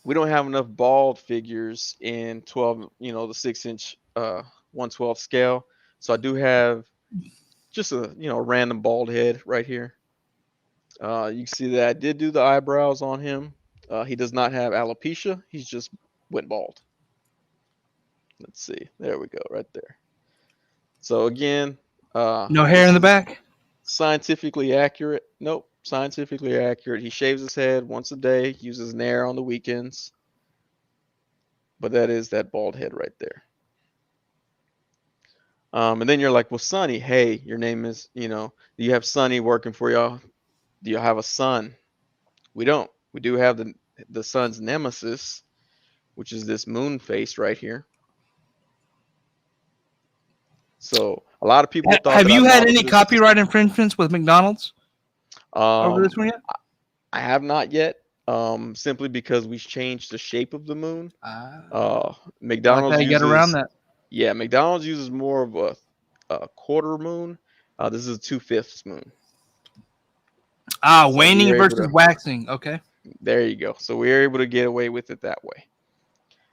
we don't have enough bald figures in 12, the 6-inch 1/12 scale. So I do have just a random bald head right here. You can see that I did do the eyebrows on him. He does not have alopecia. He's just went bald. Let's see. There we go, right there. So again, No hair in the back. scientifically accurate. Nope, scientifically accurate. He shaves his head once a day, uses Nair on the weekends. But that is that bald head right there. And then you're like, well, Sonny, hey, your name is, do you have Sonny working for y'all? Do you have a son? We don't. We do have the son's nemesis, which is this moon face right here. So a lot of people thought. Have you had any this. copyright infringements with McDonald's over this one yet? I have not yet. Simply because we changed the shape of the moon. McDonald's like how you get around that. Yeah, McDonald's uses more of a quarter moon. This is a 2/5 moon. So waning versus waxing. Okay. There you go. So we were able to get away with it that way.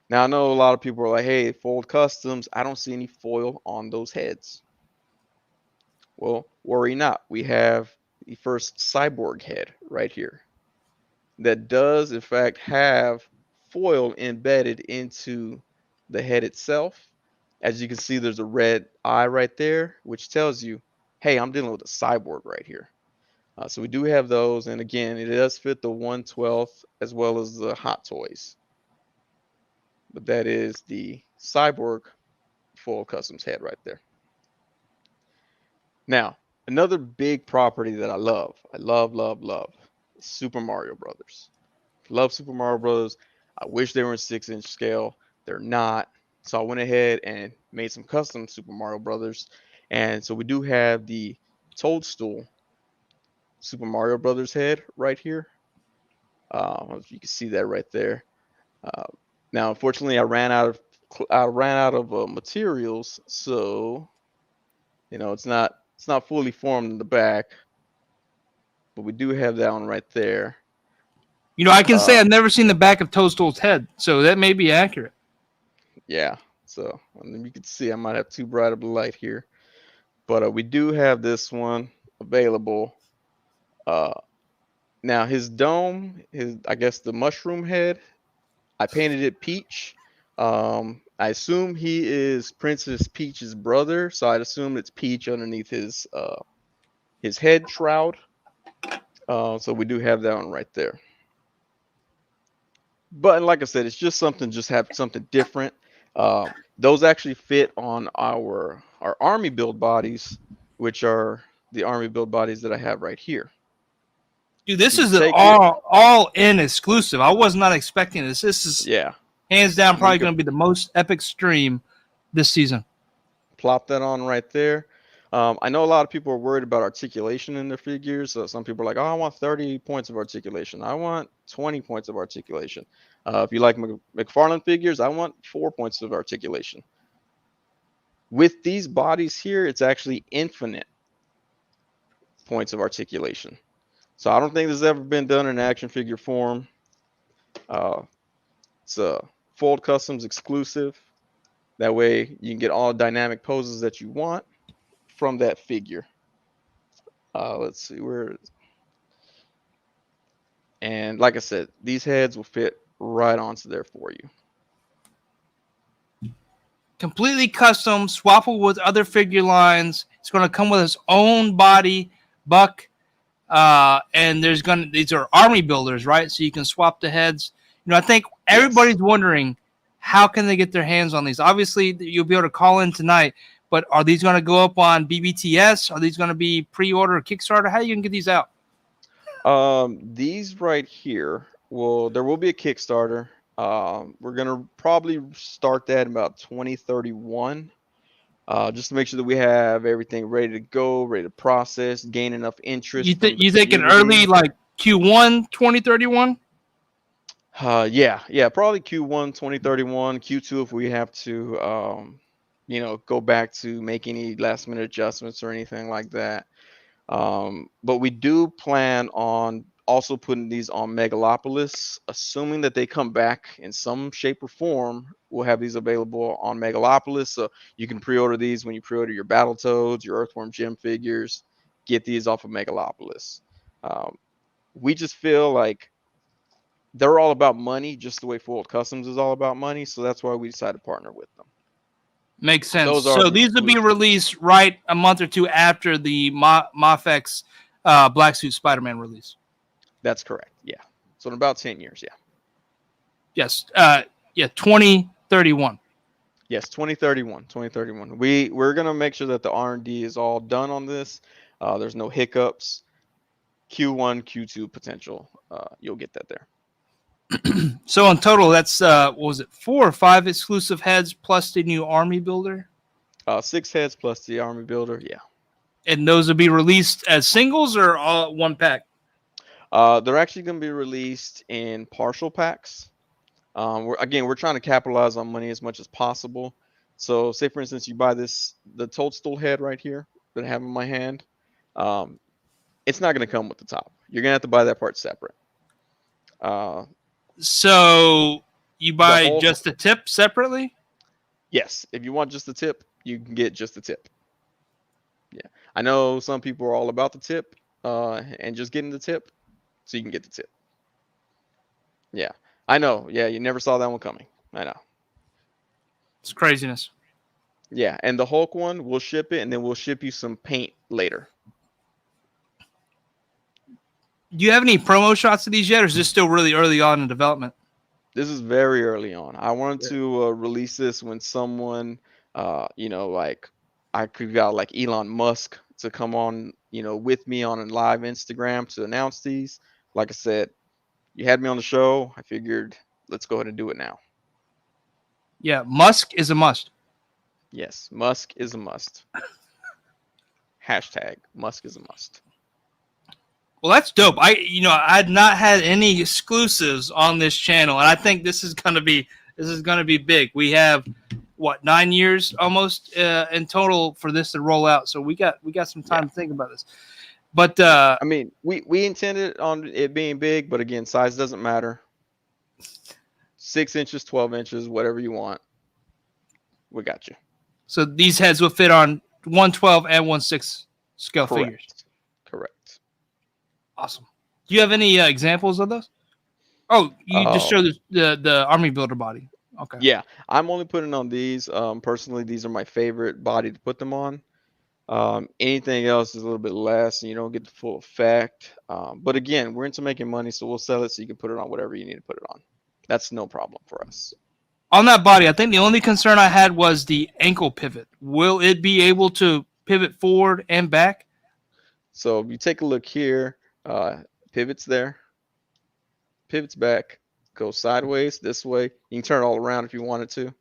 Now I know a lot of people are like, hey, foiled customs, I don't see any foil on those heads. Well, worry not. We have the first cyborg head right here that does in fact have foil embedded into the head itself. As you can see, there's a red eye right there, which tells you, hey, I'm dealing with a cyborg right here. So we do have those. And again, it does fit the 1/12 as well as the Hot Toys. But that is the cyborg full customs head right there. Now, another big property that I love, love, Super Mario Brothers. Love Super Mario Brothers. I wish they were in 6-inch scale. They're not. So I went ahead and made some custom Super Mario Brothers. And so we do have the Toadstool Super Mario Brothers head right here. You can see that right there. Now, unfortunately, I ran out of materials, so it's not fully formed in the back, but we do have that one right there. I can say I've never seen the back of Toadstool's head, so that may be accurate. Yeah, so you can see I might have too bright of a light here, but we do have this one available. Now his dome, I guess the mushroom head, I painted it peach. I assume he is Princess Peach's brother, so I'd assume it's peach underneath his head shroud. So we do have that one right there. But like I said, it's just have something different. Those actually fit on our army build bodies, which are the army build bodies that I have right here. Dude, this So you is an take it, all in exclusive. I was not expecting this. This is yeah. hands down And you probably can going to be the most epic stream this season. plop that on right there. I know a lot of people are worried about articulation in their figures. So some people are like, oh, I want 30 points of articulation. I want 20 points of articulation. If you like McFarlane figures, I want 4 points of articulation. With these bodies here, it's actually infinite points of articulation. So I don't think this has ever been done in action figure form. It's a Fold Customs exclusive. That way you can get all dynamic poses that you want from that figure. Let's see where. And like I said, these heads will fit right onto there for you. Completely custom, swappable with other figure lines. It's going to come with its own body, buck, and these are army builders, right? So you can swap the heads. You know, I think everybody's wondering how can they get their hands on these. Obviously, you'll be able to call in tonight, but are these going to go up on BBTS? Are these going to be pre-order or Kickstarter? How are you going to get these out? These right here there will be a Kickstarter. We're gonna probably start that in about 2031. Just to make sure that we have everything ready to go, ready to process, gain enough interest from the You think an community. early like Q1 2031? Yeah, probably Q1 2031, Q2 if we have to, go back to make any last minute adjustments or anything like that. But we do plan on also putting these on Megalopolis, assuming that they come back in some shape or form. We'll have these available on Megalopolis, so you can pre-order these when you pre-order your Battletoads, your Earthworm Gym figures. Get these off of Megalopolis. We just feel like they're all about money, just the way Fold Customs is all about money. So that's why we decided to partner with them. Makes sense. Those are So the these will be exclusives. released right a month or two after the Mafex Black Suit Spider-Man release. That's correct. Yeah. So in about 10 years. Yeah. Yes. 2031. Yes, 2031. We're gonna make sure that the R&D is all done on this. There's no hiccups. Q1, Q2 potential. You'll get that there. So in total, that's what was it, 4 or 5 exclusive heads plus the new army builder? 6 heads plus the army builder. Yeah. And those will be released as singles or all one pack? They're actually gonna be released in partial packs. We're trying to capitalize on money as much as possible. So say for instance, you buy the toadstool head right here that I have in my hand. It's not going to come with the top. You're going to have to buy that part separate. So you buy just the Hulk, tip separately? Yes. If you want just the tip, you can get just the tip. Yeah. I know some people are all about the tip and just getting the tip, so you can get the tip. Yeah. I know. Yeah, you never saw that one coming. I know. It's craziness. Yeah, and the Hulk one, we'll ship it, and then we'll ship you some paint later. Do you have any promo shots of these yet, or is this still really early on in development? This is very early on. I wanted to release this when someone, like I could got like Elon Musk to come on, with me on a live Instagram to announce these. Like I said, you had me on the show. I figured let's go ahead and do it now. Yeah, Musk is a must. Yes, Musk is a must. Hashtag Musk is a must. Well, that's dope. I'd not had any exclusives on this channel, and I think this is gonna be big. We have 9 years almost in total for this to roll out, so we got some time to think about this. But I mean, we intended on it being big, but again, size doesn't matter. 6 inches, 12 inches, whatever you want. We got you. So these heads will fit on 112 and 1/6 scale figures. Correct. Awesome. Do you have any examples of those? Oh, you just showed the army builder body. Okay. Yeah, I'm only putting on these. Personally, these are my favorite body to put them on. Anything else is a little bit less, and you don't get the full effect. But again, we're into making money, so we'll sell it so you can put it on whatever you need to put it on. That's no problem for us. On that body, I think the only concern I had was the ankle pivot. Will it be able to pivot forward and back? So if you take a look here, pivots there, pivots back, goes sideways this way. You can turn it all around if you wanted to.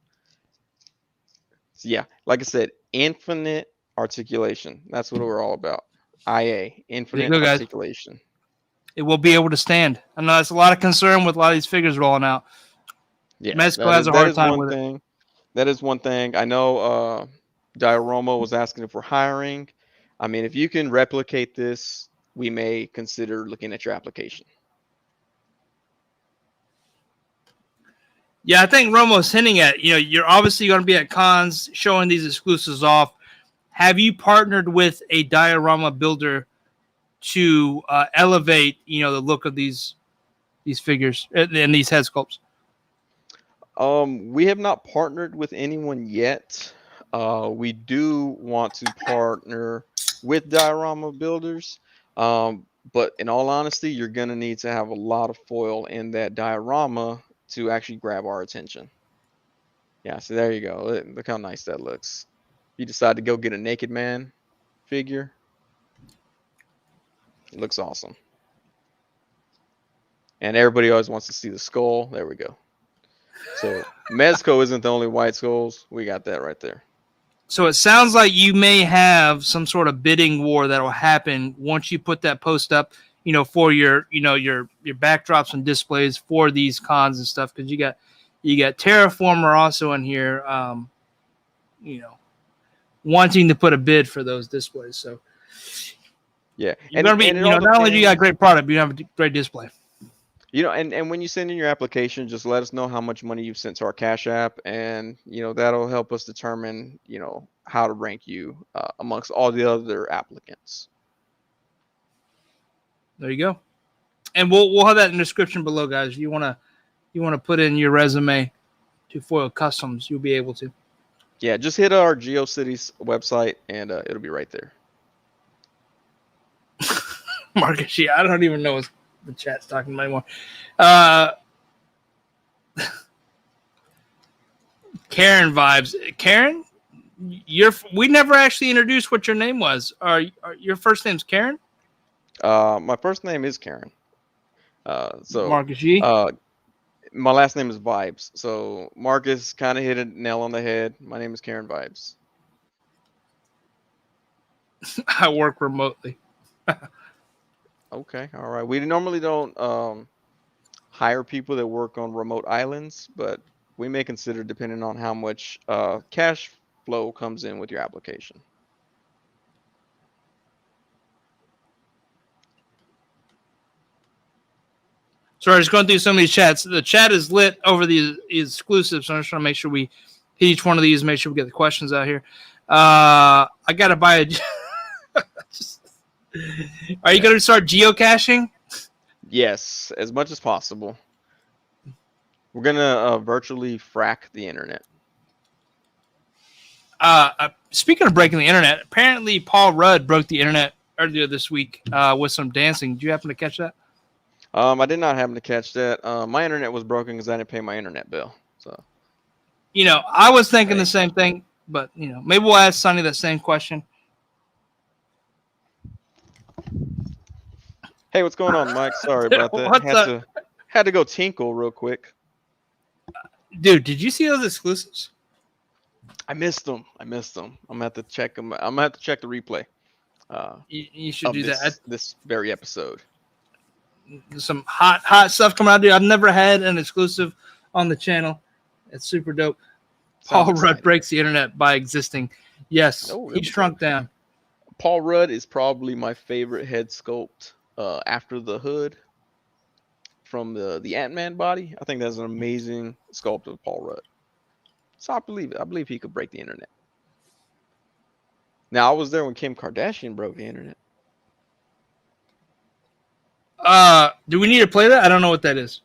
So yeah, like I said, infinite articulation. That's what we're all about. IA, infinite go, guys. articulation. It will be able to stand. I know that's a lot of concern with a lot of these figures rolling out. Yeah, Mezco has a hard time with it. That is one thing. I know Diorama was asking if we're hiring. I mean, if you can replicate this, we may consider looking at your application. Yeah, I think Romo's hinting at, you're obviously going to be at cons showing these exclusives off. Have you partnered with a diorama builder to elevate, the look of these figures and these head sculpts? We have not partnered with anyone yet. We do want to partner with diorama builders. But in all honesty, you're going to need to have a lot of foil in that diorama to actually grab our attention. Yeah, so there you go. Look how nice that looks. You decide to go get a naked man figure. It looks awesome. And everybody always wants to see the skull. There we go. So Mezco isn't the only white skulls. We got that right there. So it sounds like you may have some sort of bidding war that will happen once you put that post up, for your backdrops and displays for these cons and stuff. Because you got Terraformer also in here, wanting to put a bid for those displays. So yeah, you're gonna be, not only do you got a great product, but you have a great display. And when you send in your application, just let us know how much money you've sent to our Cash App, and that'll help us determine how to rank you amongst all the other applicants. There you go, and we'll have that in the description below, guys. You wanna put in your resume to Foil Customs, you'll be able to. Yeah, just hit our GeoCities website, and it'll be right there. Marcus, I don't even know what the chat's talking about anymore. Karen vibes. Karen, we never actually introduced what your name was. Your first name's Karen? My first name is Karen. So Marcus G. My last name is Vibes. So Marcus kind of hit a nail on the head. My name is Karen Vibes. I work remotely. Okay, all right. We normally don't hire people that work on remote islands, but we may consider depending on how much cash flow comes in with your application. Sorry, just going through some of these chats. The chat is lit over the exclusives, so I'm just trying to make sure we hit each one of these, make sure we get the questions out here. I got to buy a... Are you going to start geocaching? Yes, as much as possible. We're going to virtually frack the internet. Speaking of breaking the internet, apparently Paul Rudd broke the internet earlier this week with some dancing. Did you happen to catch that? I did not happen to catch that. My internet was broken because I didn't pay my internet bill. So, I was thinking the same thing, but maybe we'll ask Sonny that same question. Hey, what's going on, Mike? Sorry about that. Had to go tinkle real quick. Dude, did you see those exclusives? I missed them. I'm gonna have to check them. I'm gonna have to check the replay. You should do that. This very episode. Some hot stuff coming out, dude. I've never had an exclusive on the channel. It's super dope. Paul Rudd breaks the internet by existing. Yes, he shrunk down. Paul Rudd is probably my favorite head sculpt after the hood from the Ant-Man body. I think that's an amazing sculpt of Paul Rudd. So I believe he could break the internet. Now, I was there when Kim Kardashian broke the internet. Do we need to play that? I don't know what that is.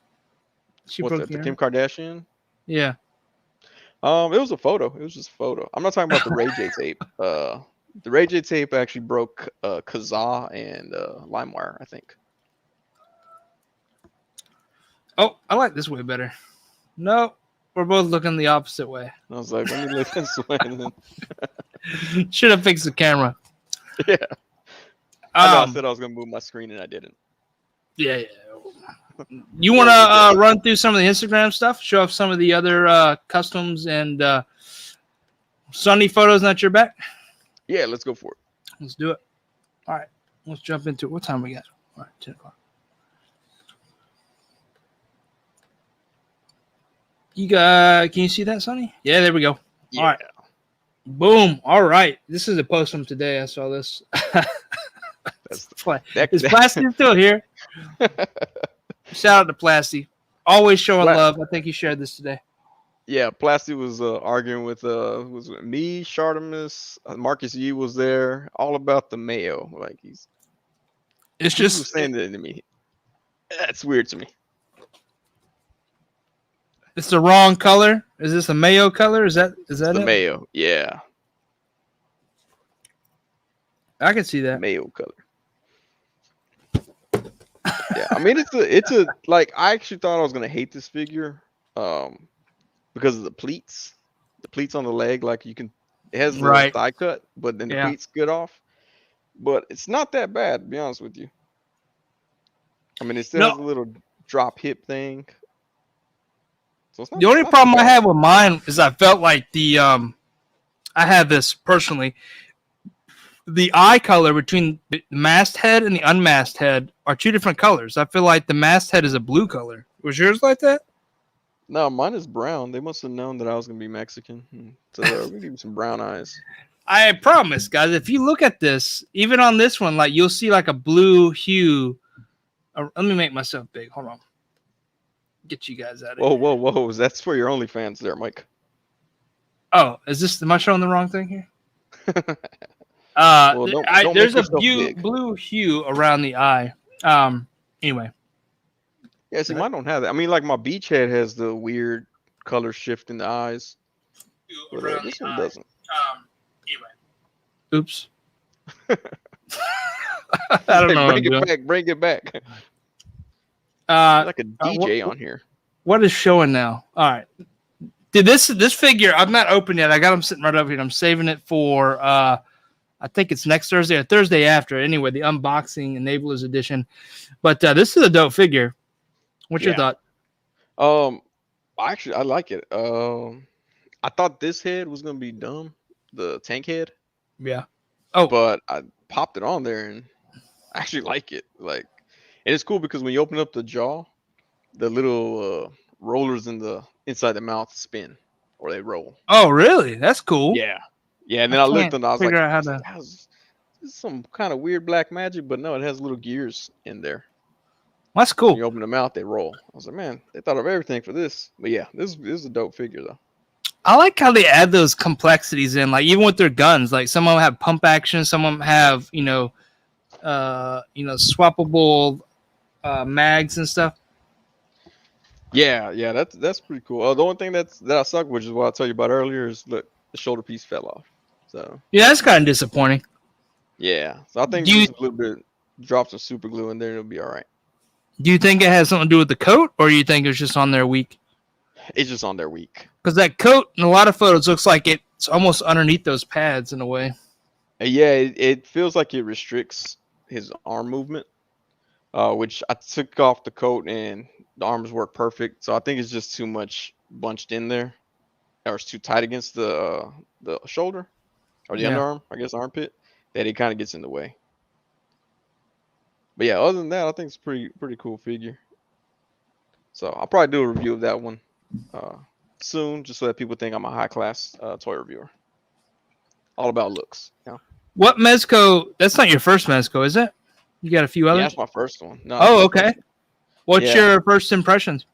What's that? The Kim Kardashian? Yeah. It was a photo. It was just a photo. I'm not talking about the Ray J tape. The Ray J tape actually broke Kazaa and LimeWire, I think. Oh, I like this way better. No, We're both looking the opposite way. I was like, let me look this way. And then, Should have fixed the camera. yeah. I know I Um, said I was going to move my screen and I didn't. yeah. You want to run through some of the Instagram stuff? Show off some of the other customs and Sonny photos at your back? Yeah, let's go for it. Let's do it. All right. Let's jump into it. What time we got? All right, 10 o'clock. Can you see that, Sonny? Yeah, there we go. Yeah. All right. Boom. All right. This is a post from today. I saw this. Is Plasty still here? Shout out to Plasty. Always showing love. I think he shared this today. Yeah, Plasty was arguing with was it me, Shartimus, Marcus Yee was there, all about the mayo. Like he was saying that to me. That's weird to me. It's the wrong color. Is this a mayo color? Is that the it? Mayo? Yeah, I can see that. Mayo color. Yeah, I mean it's a like I actually thought I was gonna hate this figure, because of the pleats on the leg. Like it has a little thigh cut, but then the pleats get off. But it's not that bad, to be honest with you. I mean, it still has a little drop hip thing. So it's not, the only problem I had with mine is I felt like I had this personally. The eye color between the masked head and the unmasked head are two different colors. I feel like the masked head is a blue color. Was yours like that? No, mine is brown. They must have known that I was going to be Mexican. So we give you some brown eyes. I promise, guys, if you look at this, even on this one, like you'll see like a blue hue. Let me make myself big. Hold on. Get you guys out of here. Whoa. That's for your OnlyFans there, Mike. Oh, am I showing the wrong thing here? There's a blue hue around the eye. Anyway. Yeah, see, mine don't have that. I mean, like my beach head has the weird color shift in the eyes. But, this one doesn't. Anyway. Oops. I don't know. Bring it back. Like a DJ on here. What is showing now? All right. Dude, this figure, I'm not open yet. I got him sitting right over here. I'm saving it for I think it's next Thursday or Thursday after. Anyway, the unboxing enablers edition. But this is a dope figure. What's your thought? Actually, I like it. I thought this head was gonna be dumb, the tank head. Yeah. But I popped it on there and I actually like it. Like, and it's cool because when you open up the jaw, the little rollers inside the mouth spin or they roll. Oh, really? That's cool. Yeah. Yeah, and then I looked and I was like, this is some kind of weird black magic, but no, it has little gears in there. That's cool. When you open them out, they roll. I was like, man, they thought of everything for this. But yeah, this is a dope figure though. I like how they add those complexities in, like even with their guns. Like some of them have pump action, some of them have swappable mags and stuff. Yeah, that's pretty cool. The only thing that I suck, which is what I told you about earlier, is look, the shoulder piece fell off. So yeah, that's kind of disappointing. Yeah, so I think just a little bit, drop some super glue in there, and it'll be all right. Do you think it has something to do with the coat, or do you think it's just on there weak? It's just on there weak. Because that coat in a lot of photos looks like it's almost underneath those pads in a way. Yeah, it feels like it restricts his arm movement, which I took off the coat and the arms work perfect. So I think it's just too much bunched in there, or it's too tight against the shoulder or the underarm, I guess armpit, that it kind of gets in the way. But yeah, other than that, I think it's pretty cool figure. So I'll probably do a review of that one soon, just so that people think I'm a high class toy reviewer. All about looks. Yeah. What Mezco? That's not your first Mezco, is it? You got a few others? Yeah, that's my first one. No, okay. What's your first impressions?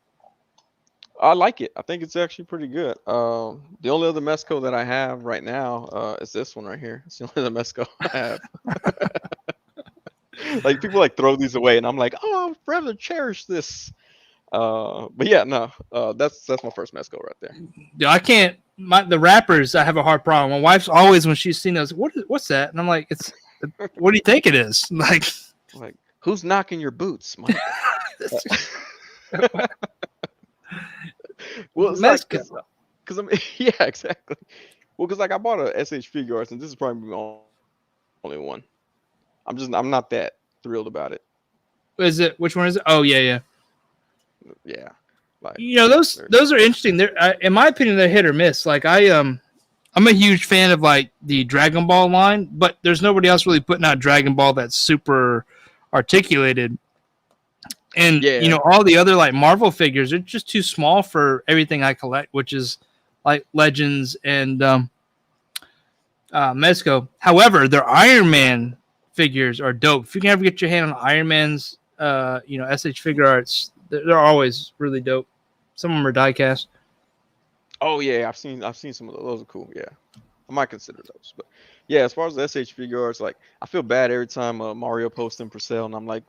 I like it. I think it's actually pretty good. The only other Mezco that I have right now is this one right here. It's the only other Mezco I have. Like people like throw these away, and I'm like, oh, I'll forever cherish this. But yeah, no, that's my first Mezco right there. Yeah, I can't. The rappers, I have a hard problem. My wife's always, when she's seen those, what's that? And I'm like, what do you think it is? Like who's knocking your boots, Mike? Well, it's like Mezco. because I'm yeah, exactly. Well, because like I bought a SH Figure Arts, and this is probably my only one. I'm not that thrilled about it. Is it? Which one is it? Oh yeah. Yeah, like You know, those are interesting. They're in my opinion, they're hit or miss. Like I'm a huge fan of like the Dragon Ball line, but there's nobody else really putting out Dragon Ball that's super articulated. And you know, yeah, all the other like Marvel figures are just too small for everything I collect, which is like Legends and Mezco. However, their Iron Man figures are dope. If you can ever get your hand on Iron Man's, SH Figure Arts, they're always really dope. Some of them are diecast. oh yeah, I've seen some of those. Those are cool. Yeah, I might consider those. But yeah, as far as the SH Figure Arts, like I feel bad every time Mario posts them for sale, and I'm like,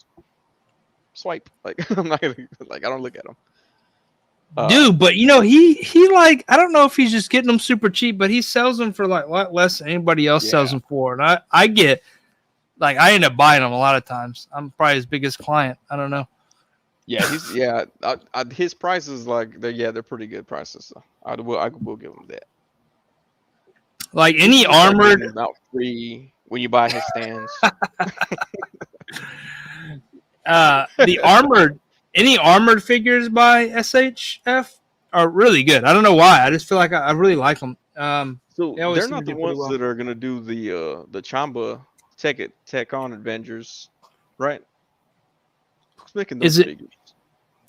swipe. Like I'm not gonna like I don't look at them. Dude, but you know, he like I don't know if he's just getting them super cheap, but he sells them for like a lot less than anybody else sells Yeah, them for. And I get like I end up buying them a lot of times. I'm probably his biggest client. I don't know. yeah, his prices like they're pretty good prices. So I will give him that. Like He any should just start giving armored them out free when you buy his stands. the armored any armored figures by SHF are really good. I don't know why. I just feel like I really like them. So They always they're seem to not the do pretty ones well. that are gonna do the Chamba Tech on Avengers, right? Who's making Is those it? figures?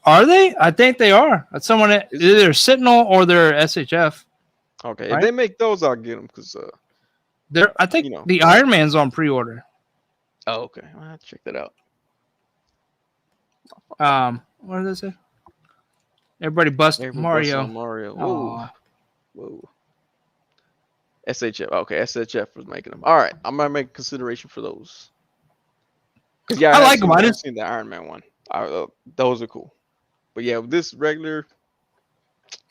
Are they? I think they are. That's someone that Is either Sentinel or they're SHF. okay. If Right? they make those, I'll get them because They're. I think you know. the Iron Man's on pre-order. Oh, okay. I'll have to check that out. What does it say? Everybody bust Everybody busts Mario. on Mario. Whoa, Oh, whoa. SHF. Okay, SHF was making them. All right, I'm gonna make consideration for those. Cause yeah, I like them. I I've just seen the Iron Man one. Those are cool. But yeah, this regular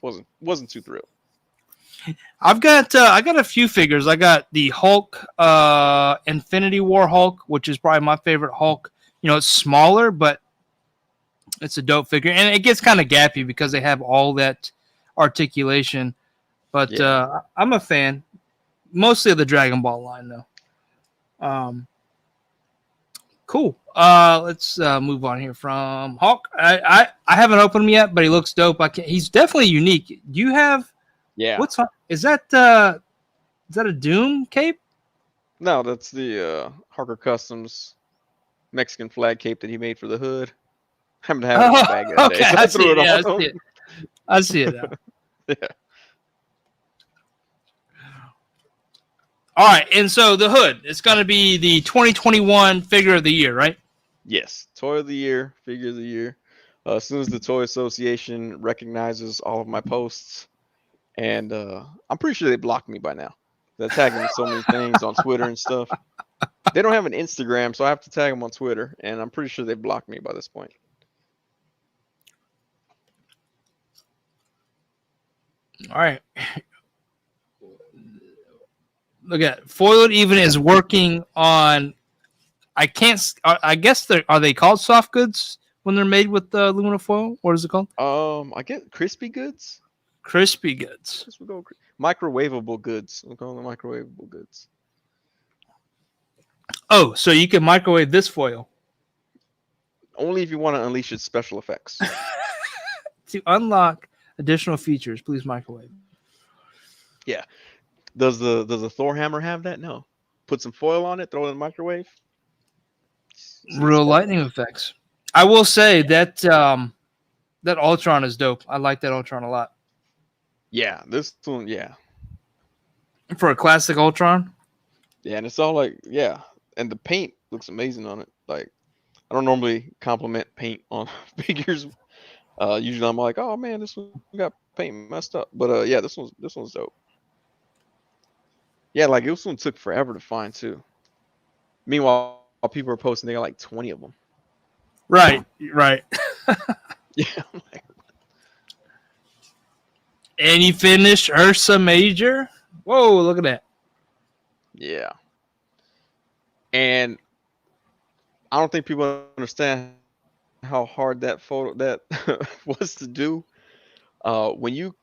wasn't too thrilled. I got a few figures. I got the Hulk, Infinity War Hulk, which is probably my favorite Hulk. You know, it's smaller, but it's a dope figure, and it gets kind of gappy because they have all that articulation. But Yeah. I'm a fan, mostly of the Dragon Ball line, though. Cool. Let's move on here from Hulk. I haven't opened him yet, but he looks dope. He's definitely unique. Do you have Yeah. is that a Doom cape? No, that's the Harker Customs Mexican flag cape that he made for the hood. Happened to have it in my bag that day, Okay, so I I see threw it. it Yeah, I on. see it. I see it now. Yeah. All right, and so the hood, it's going to be the 2021 figure of the year, right? Yes, Toy of the Year, Figure of the Year. As soon as the Toy Association recognizes all of my posts, and I'm pretty sure they blocked me by now. They're tagging me so many things on Twitter and stuff. They don't have an Instagram, so I have to tag them on Twitter, and I'm pretty sure they blocked me by this point. All right. Look at Foiled even is working on. I can't. I guess are they called soft goods when they're made with aluminum foil? What is it called? I get crispy goods. Crispy goods. Guess we'll go microwavable goods. We'll call them microwavable goods. Oh, so you can microwave this foil Only if you want to unleash its special effects. to unlock additional features. Please microwave. Yeah. Does the Thor hammer have that? No. Put some foil on it, throw it in the microwave. Real lightning effects. I will say that that Ultron is dope. I like that Ultron a lot. Yeah, this one, yeah. For a classic Ultron. Yeah, and it's all like, yeah. And the paint looks amazing on it. Like, I don't normally compliment paint on figures. Usually I'm like, oh man, this one got paint messed up. But yeah, this one's dope. Yeah, like this one took forever to find too. Meanwhile, people are posting they got like 20 of them. Right. Yeah. I'm like, And he finished Ursa Major. Whoa, look at that. yeah. And I don't think people understand how hard that photo that was to do. When you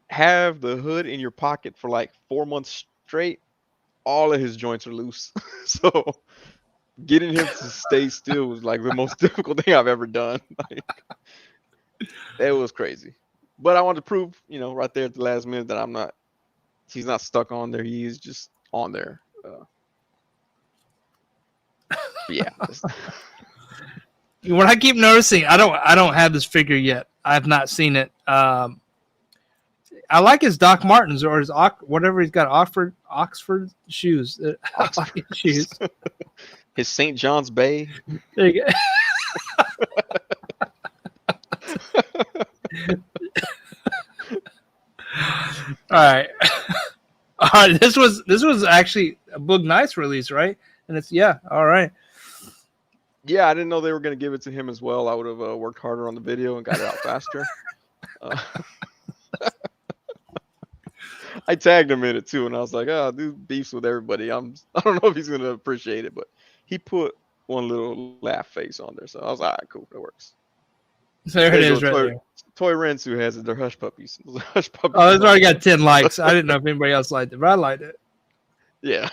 have the hood in your pocket for like 4 months straight, all of his joints are loose. So getting him to stay still was like the most difficult thing I've ever done. Like, it was crazy. But I wanted to prove, right there at the last minute that he's not stuck on there. He's just on there. Yeah. What I keep noticing, I don't have this figure yet. I have not seen it. I like his Doc Martens or his whatever he's got. Oxford shoes. I like his shoes. His St. John's Bay. There you go. All right. This was actually a Boog Nice release, right? And it's all right. Yeah, I didn't know they were going to give it to him as well. I would have worked harder on the video and got it out faster. I tagged him in it too, and I was like, "Oh, dude beefs with everybody. I don't know if he's going to appreciate it," but he put one little laugh face on there, so I was like, "All right, cool, that works." There it is, right there. Toy Rensu has it. They're hush puppies. Hush puppies. Oh, it's already got 10 likes. I didn't know if anybody else liked it, but I liked it. Yeah.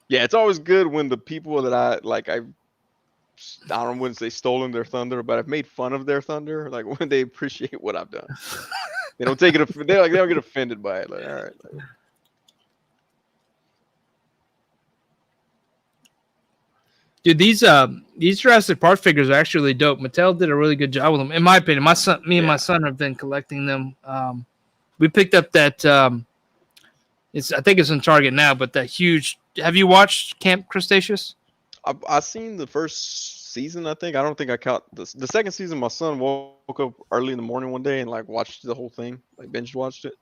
Yeah, it's always good when the people that I wouldn't say stolen their thunder, but I've made fun of their thunder. Like when they appreciate what I've done, they don't take it. They don't get offended by it. Like, all right. Dude, these Jurassic Park figures are actually really dope. Mattel did a really good job with them, in my opinion. Me and my son have been collecting them. We picked up that. I think it's in Target now, but that huge. Have you watched Camp Cretaceous? I've seen the first season. I don't think I caught the second season. My son woke up early in the morning one day and like watched the whole thing, like binge watched it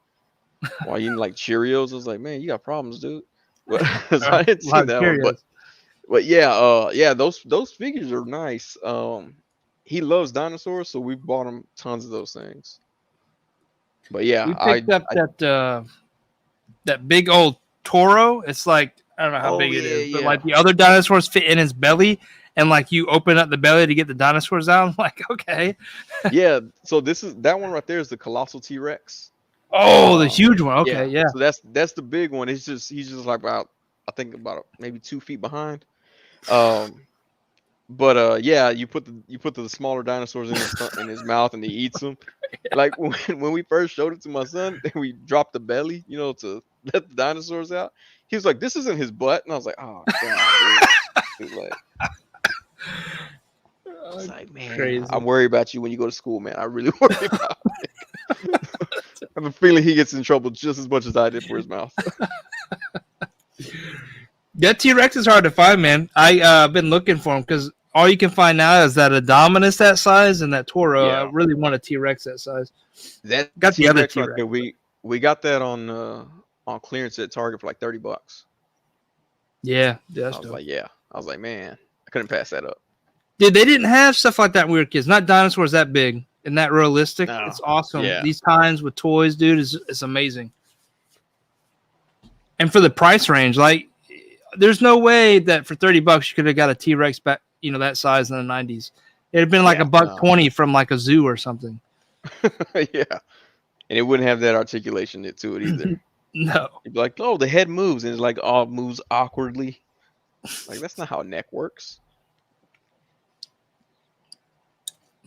while eating like Cheerios. I was like, man, you got problems, dude. But so I didn't see that one, but yeah, those figures are nice. He loves dinosaurs, so we bought him tons of those things. But yeah, we picked up that big old Toro. It's like, I don't know how big it is, but like the other dinosaurs fit in his belly, and like you open up the belly to get the dinosaurs out. I'm like, okay. Yeah, so that one right there is the colossal T-Rex. Oh, the huge one. Okay, yeah. So that's the big one. He's just like about maybe 2 feet behind. But yeah, you put the smaller dinosaurs in his mouth and he eats them. Like when we first showed it to my son, and we dropped the belly, to let the dinosaurs out. He was like, "This isn't his butt," and I was like, "Oh god." He was like, I was like, "Man, crazy. I worry about you when you go to school, man. I really worry about you." I have a feeling he gets in trouble just as much as I did for his mouth. That T-Rex is hard to find, man. I've been looking for him because all you can find now is that Indominus that size and that Toro. Yeah. I really want a T-Rex that size. That got the T-Rex other T-Rex. Right, we got that on clearance at Target for like $30. Yeah, that's I was dope. like, yeah. I was like, man, I couldn't pass that up. Dude, they didn't have stuff like that when we were kids. Not dinosaurs that big and that realistic. No. It's awesome. Yeah. These times with toys, dude, is amazing. And for the price range, like, there's no way that for $30 you could have got a T-Rex back, that size in the 90s. It'd have been like $120 from like a zoo or something. Yeah. And it wouldn't have that articulation to it either. No. You'd be like, oh, the head moves, and it's like all moves awkwardly. Like, that's not how a neck works.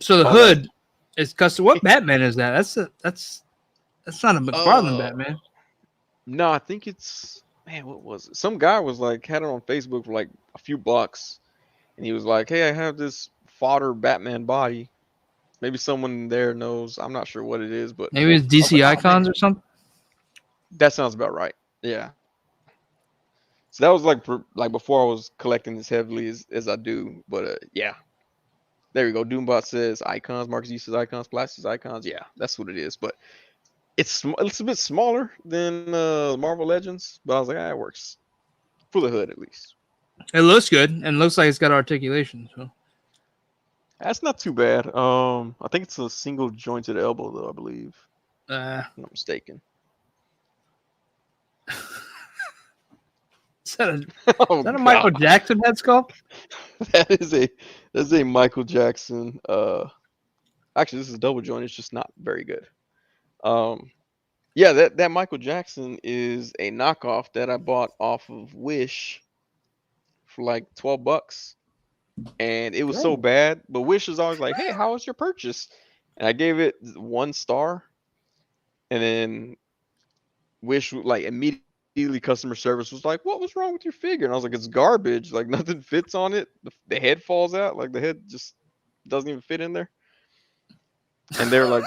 So the hood is custom. What Batman is that? That's not a McFarlane Batman. No, I think it's, man, what was it? Some guy was like, had it on Facebook for like a few bucks, and he was like, hey, I have this fodder Batman body. Maybe someone there knows. I'm not sure what it is, but maybe it's DC Icons or something. That sounds about right. Yeah. So that was like before I was collecting this heavily as I do, but yeah. There we go. Doombot says icons. Marcus uses icons. Splash says icons. Yeah, that's what it is. But it's a bit smaller than Marvel Legends, but I was like, it works for the hood at least. It looks good and looks like it's got articulation. So that's not too bad. I think it's a single jointed elbow though, I believe. If I'm not mistaken. Is that a Michael Jackson head sculpt? That's a Michael Jackson Actually, this is double joint. It's just not very good. Yeah, that Michael Jackson is a knockoff that I bought off of Wish for like $12, and it was so bad. But Wish was always like, "Hey, how was your purchase?" And I gave it 1 star, and then Wish like immediately customer service was like, "What was wrong with your figure?" And I was like, "It's garbage. Like nothing fits on it. The head falls out. Like the head just doesn't even fit in there." And they were like,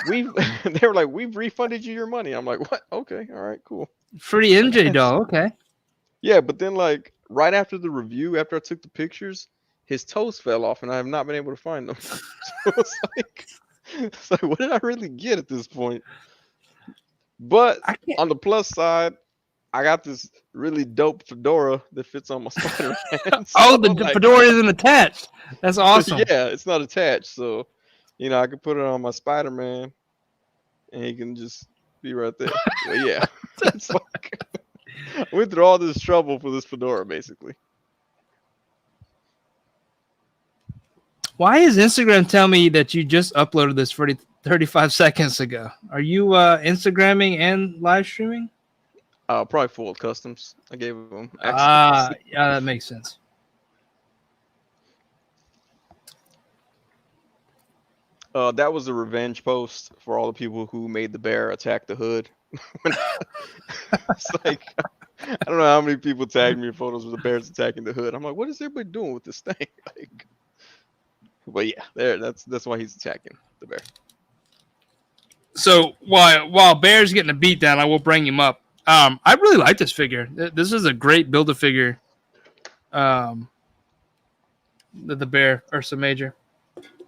"We've refunded you your money." I'm like, "What? Okay, all right, cool." Free Like, MJ doll. Okay. yeah, but then like right after the review, after I took the pictures, his toes fell off, and I have not been able to find them. So it's like, what did I really get at this point? But I can't. on the plus side, I got this really dope fedora that fits on my Spider-Man. Oh, So, the like, fedora isn't attached. That's awesome. yeah, it's not attached, so I can put it on my Spider-Man, and he can just be right there. But yeah, it's like I went through all this trouble for this fedora, basically. Why is Instagram telling me that you just uploaded this 35 seconds ago? Are you Instagramming and live streaming? Probably full of customs. I gave him Ah, access. yeah, that makes sense. That was a revenge post for all the people who made the bear attack the hood. It's like I don't know how many people tagged me in photos with the bears attacking the hood. I'm like, what is everybody doing with this thing? Like, but yeah, that's why he's attacking the bear. So while Bear's getting a beat down, I will bring him up. I really like this figure. This is a great Build-A-Figure. The Bear Ursa Major.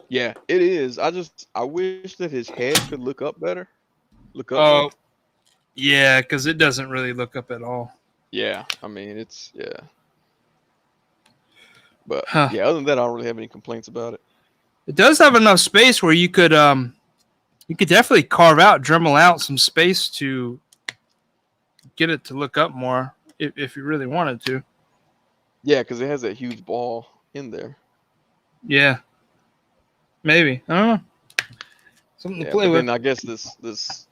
Yeah, it is. I wish that his head could look up better. Look up Oh, more. yeah, because it doesn't really look up at all. Yeah, I mean it's yeah. But Huh. yeah, other than that, I don't really have any complaints about it. It does have enough space where you could definitely Dremel out some space to get it to look up more if you really wanted to. Yeah, because it has that huge ball in there. Yeah. Maybe. I don't know. Something to Yeah, play but with. then I guess this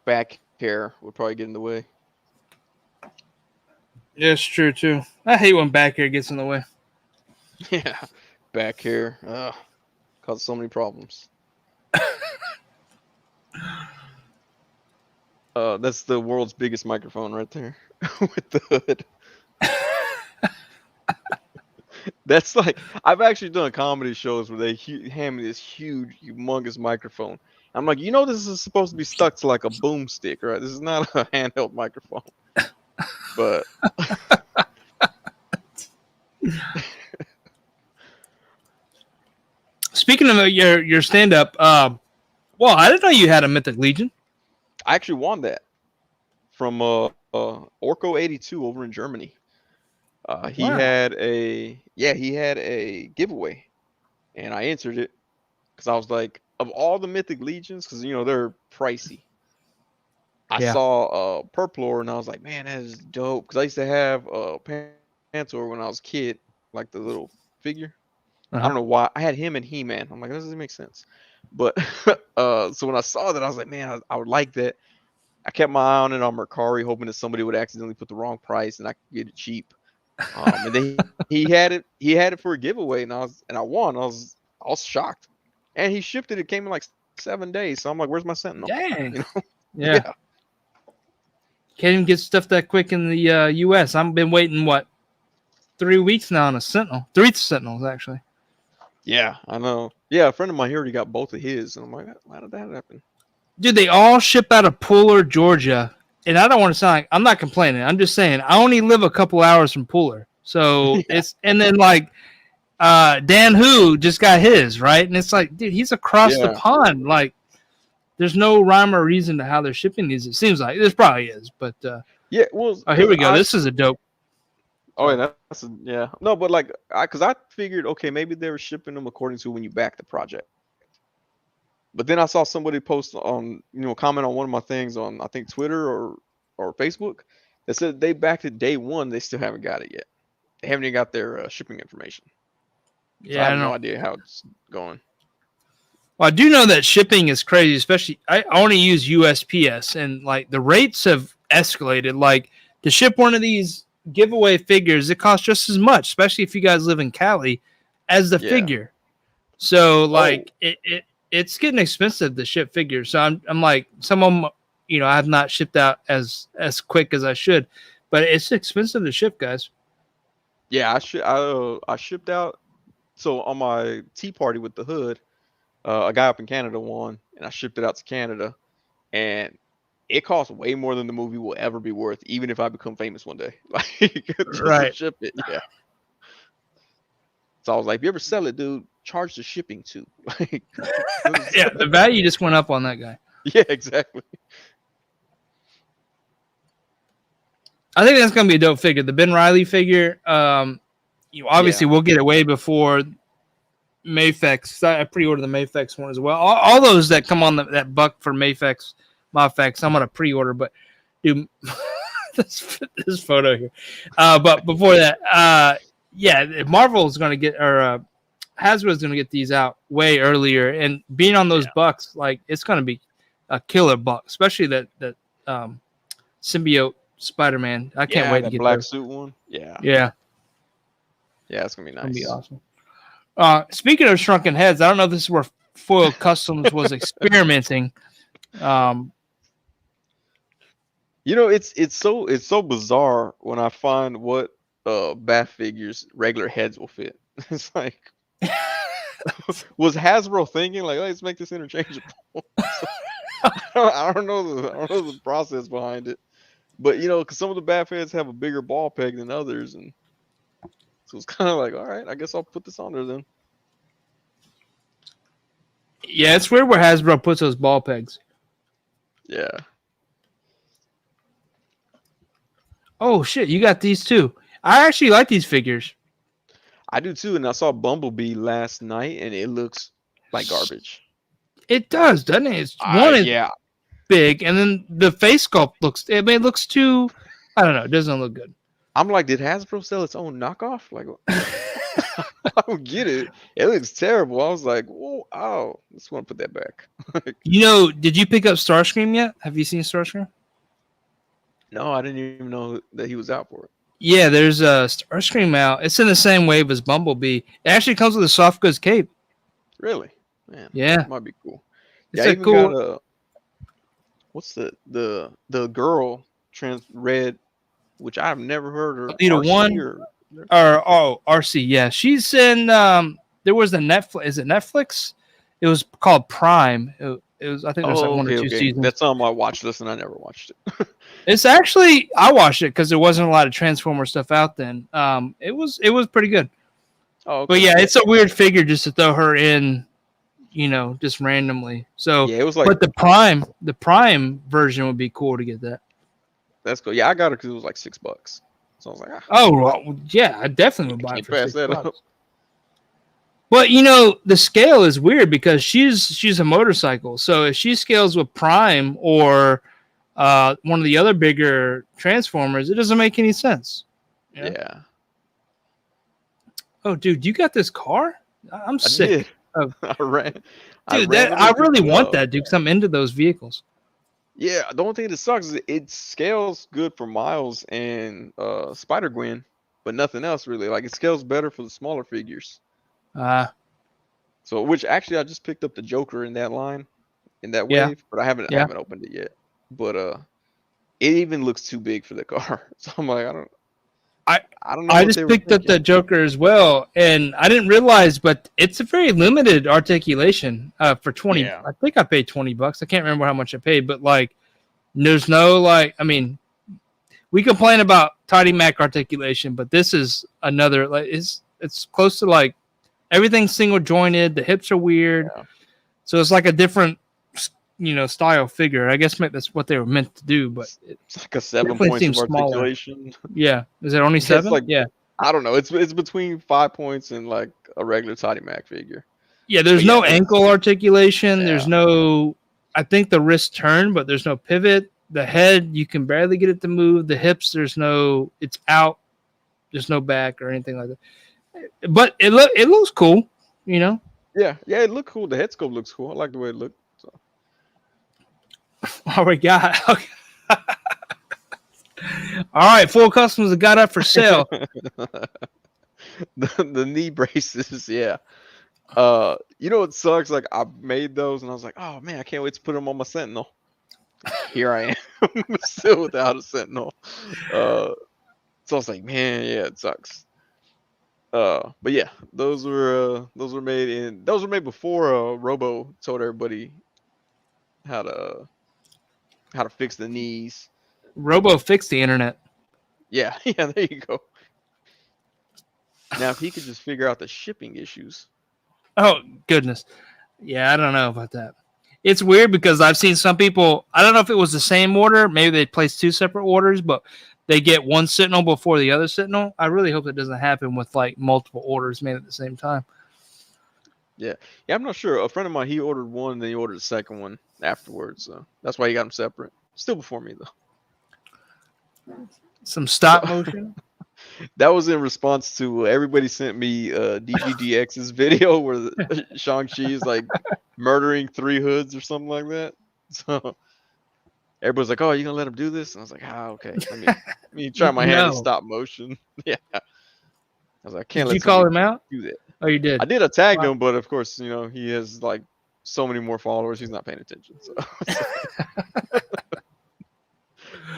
back hair would probably get in the way. Yeah, it's true too. I hate when back hair gets in the way. Yeah, back hair. Causes so many problems. That's the world's biggest microphone right there with the hood. That's like I've actually done comedy shows where they hand me this huge, humongous microphone. I'm like, this is supposed to be stuck to like a boomstick, right? This is not a handheld microphone. But speaking of your stand-up, well, I didn't know you had a Mythic Legion. I actually won that from Orko 82 over in Germany. He Wow. had a giveaway, and I answered it because I was like, of all the Mythic Legions, because they're pricey. I saw Purplor and I was like, man, that is dope. Because I used to have Pantor when I was a kid, like the little figure. I don't know why I had him and He-Man. I'm like, that doesn't make sense. But so when I saw that, I was like, man, I would like that. I kept my eye on it on Mercari, hoping that somebody would accidentally put the wrong price and I could get it cheap. And then he had it for a giveaway, and I won. I was shocked, and he shipped it. It came in like 7 days. So I'm like, where's my Sentinel? Dang. Yeah. Can't even get stuff that quick in the U.S. I've been waiting 3 weeks now on a Sentinel. 3 Sentinels actually. Yeah, I know. Yeah, a friend of mine here already got both of his, and I'm like, how did that happen? Dude, they all ship out of Pooler, Georgia. And I don't want to sound like I'm not complaining. I'm just saying I only live a couple hours from Pooler. So it's and then like Dan Who just got his, right? And it's like, dude, he's across the pond. Like there's no rhyme or reason to how they're shipping these. It seems like this probably is, but yeah, well, here we go. This is a dope. Oh, yeah, yeah. No, but like because I figured, okay, maybe they were shipping them according to when you back the project. But then I saw somebody post on, comment on one of my things on, I think, Twitter or Facebook that said they backed it day one. They still haven't got it yet. They haven't even got their shipping information. So I have no idea how it's going. Well, I do know that shipping is crazy, especially I only use USPS, and like the rates have escalated. Like to ship one of these giveaway figures, it costs just as much, especially if you guys live in Cali, as the figure. So like it's getting expensive to ship figures. So I'm like, some of them, you know, I have not shipped out as quick as I should, but it's expensive to ship, guys. Yeah, I shipped out. So on my tea party with the hood, a guy up in Canada won, and I shipped it out to Canada, and it costs way more than the movie will ever be worth, even if I become famous one day. Like just to ship it, yeah. So I was like, if you ever sell it, dude, charge the shipping too. Like, yeah, the value just went up on that guy. Yeah, exactly. I think that's gonna be a dope figure. The Ben Reilly figure. You obviously we'll get it way before Mayfex. I pre-ordered the Mayfex one as well. All those that come on that buck for Mayfex, Mafex, I'm gonna pre-order. But dude, this photo here. But before that, yeah, Marvel's gonna get or Hasbro's gonna get these out way earlier. And being on those bucks, like it's gonna be a killer buck, especially that symbiote Spider-Man. I can't wait to get black those. suit one. Yeah, it's gonna be nice. It's gonna be awesome. Speaking of shrunken heads, I don't know if this is where Foil Customs was experimenting. You know, it's so bizarre when I find what Bat figures regular heads will fit. It's like, was Hasbro thinking like, let's make this interchangeable? I don't know the process behind it, but you know, because some of the Bat heads have a bigger ball peg than others, and so it's kind of like, all right, I guess I'll put this on there then. Yeah, it's weird where Hasbro puts those ball pegs. Yeah. Oh shit, you got these too. I actually like these figures. I do too, and I saw Bumblebee last night, and it looks like garbage. It does, doesn't it? It's one is big, and then the face sculpt looks. I mean, it looks too. I don't know. It doesn't look good. I'm like, did Hasbro sell its own knockoff? Like, I don't get it. It looks terrible. I was like, whoa, ow. I just want to put that back. You know, did you pick up Starscream yet? Have you seen Starscream? No, I didn't even know that he was out for it. Yeah, there's a Starscream out. It's in the same wave as Bumblebee. It actually comes with a soft goods cape. Really? Man, yeah, that might be cool. It's a cool. Got a, what's the girl trans red, which I've never heard her. RC. Yeah, she's in. There was a Netflix. Is it Netflix? It was called Prime. It was. I think there's like one or two seasons. That's on my watch list, and I never watched it. It's actually I watched it because there wasn't a lot of Transformer stuff out then. It was pretty good. Oh, okay. But yeah, it's a weird figure just to throw her in, you know, just randomly. So yeah, it was like. But the Prime version would be cool to get that. That's cool. Yeah, I got it because it was like $6. So I was like, oh well, yeah, I definitely would buy it for $6. Up. But you know, the scale is weird because she's a motorcycle. So if she scales with Prime or one of the other bigger Transformers, it doesn't make any sense. Yeah. Oh, dude, you got this car? I'm sick. I ran. Dude, I really want that, dude, because I'm into those vehicles. Yeah, the only thing that sucks is it scales good for Miles and Spider-Gwen, but nothing else really. Like it scales better for the smaller figures. So which actually I just picked up the Joker in that line, in that wave, but I haven't opened it yet. But it even looks too big for the car. So I'm like, I don't know. I just picked up that Joker as well, and I didn't realize, but it's a very limited articulation for 20. Yeah. I think I paid $20. I can't remember how much I paid, but like, there's no like. I mean, we complain about Tidy Mac articulation, but this is another. Like, it's close to like everything's single jointed. The hips are weird, so it's like a different, you know, style figure. I guess that's what they were meant to do, but it's like a 7 points of articulation. Yeah, is it only 7? Like, yeah, I don't know. It's between 5 points and like a regular Tidy Mac figure. Yeah, there's no ankle articulation. Yeah. There's no. I think the wrist turn, but there's no pivot. The head, you can barely get it to move. The hips, there's no. It's out. There's no back or anything like that. But it looks cool, you know. Yeah, it looked cool. The head sculpt looks cool. I like the way it looked. So. All we got. Okay. All right, full customs have got up for sale. The knee braces, yeah. You know what sucks? Like I made those and I was like, oh man, I can't wait to put them on my Sentinel. Here I am, still without a Sentinel. So I was like, man, yeah, it sucks. But yeah, those were made before Robo told everybody how to fix the knees. Robo fixed the internet. Yeah, yeah, there you go. Now if he could just figure out the shipping issues. Oh goodness, yeah, I don't know about that. It's weird because I've seen some people. I don't know if it was the same order. Maybe they placed two separate orders, but they get one Sentinel before the other Sentinel. I really hope that doesn't happen with like multiple orders made at the same time. Yeah, I'm not sure. A friend of mine, he ordered one, then he ordered the second one afterwards. So that's why he got them separate. Still before me though. Some stop motion. That was in response to everybody sent me DGDX's video where Shang-Chi is like murdering 3 hoods or something like that. So everybody's like, "Oh, you gonna let him do this?" And I was like, "Ah, okay. Let me try my hand at No. stop motion." Yeah. I was like, "I can't Did let you call somebody him out? do that." Oh, you did. I did. I tagged Wow. him, but of course, you know, he has like so many more followers. He's not paying attention. So.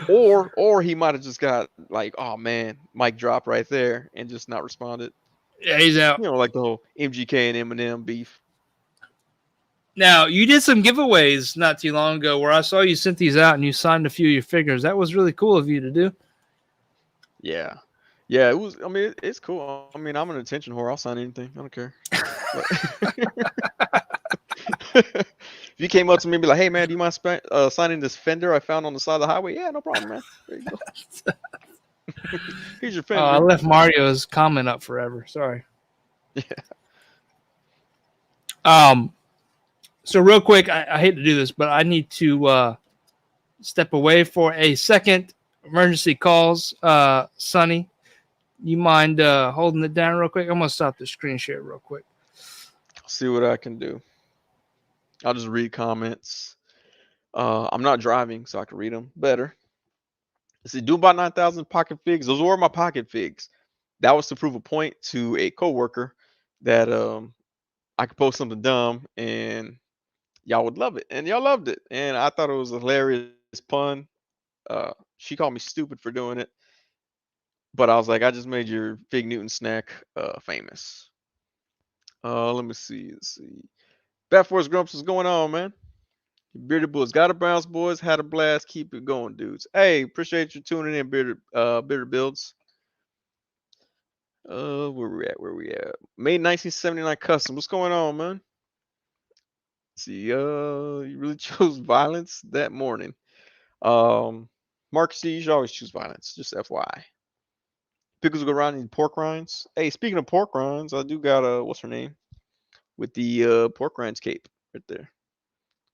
Or he might have just got like, oh man, mic drop right there and just not responded. Yeah, he's out. You know, like the whole MGK and Eminem beef. Now, you did some giveaways not too long ago where I saw you sent these out and you signed a few of your figures. That was really cool of you to do. Yeah. Yeah, it was. I mean, it's cool. I mean, I'm an attention whore. I'll sign anything. I don't care. If you came up to me and be like, "Hey man, do you mind signing this fender I found on the side of the highway?" Yeah, no problem, man. There you go. Here's your fender. I left Mario's comment up forever. Sorry. Yeah. So real quick, I hate to do this, but I need to step away for a second. Emergency calls. Sonny, you mind holding it down real quick? I'm gonna stop the screen share real quick. See what I can do. I'll just read comments. I'm not driving, so I can read them better. Let's see, do about 9,000 pocket figs. Those were my pocket figs. That was to prove a point to a coworker that I could post something dumb and y'all would love it, and y'all loved it, and I thought it was a hilarious pun. She called me stupid for doing it, but I was like, I just made your Fig Newton snack famous. Let me see. Bat Force Grumps, what's going on, man? Bearded Bulls got a bounce, boys. Had a blast. Keep it going, dudes. Hey, appreciate you tuning in, Bearded Builds. Where we at? May 1979 custom. What's going on, man? Let's see, you really chose violence that morning. Mark C, you should always choose violence. Just FYI. Pickles go around in pork rinds. Hey, speaking of pork rinds, I do got what's her name? With the pork rinds cape right there.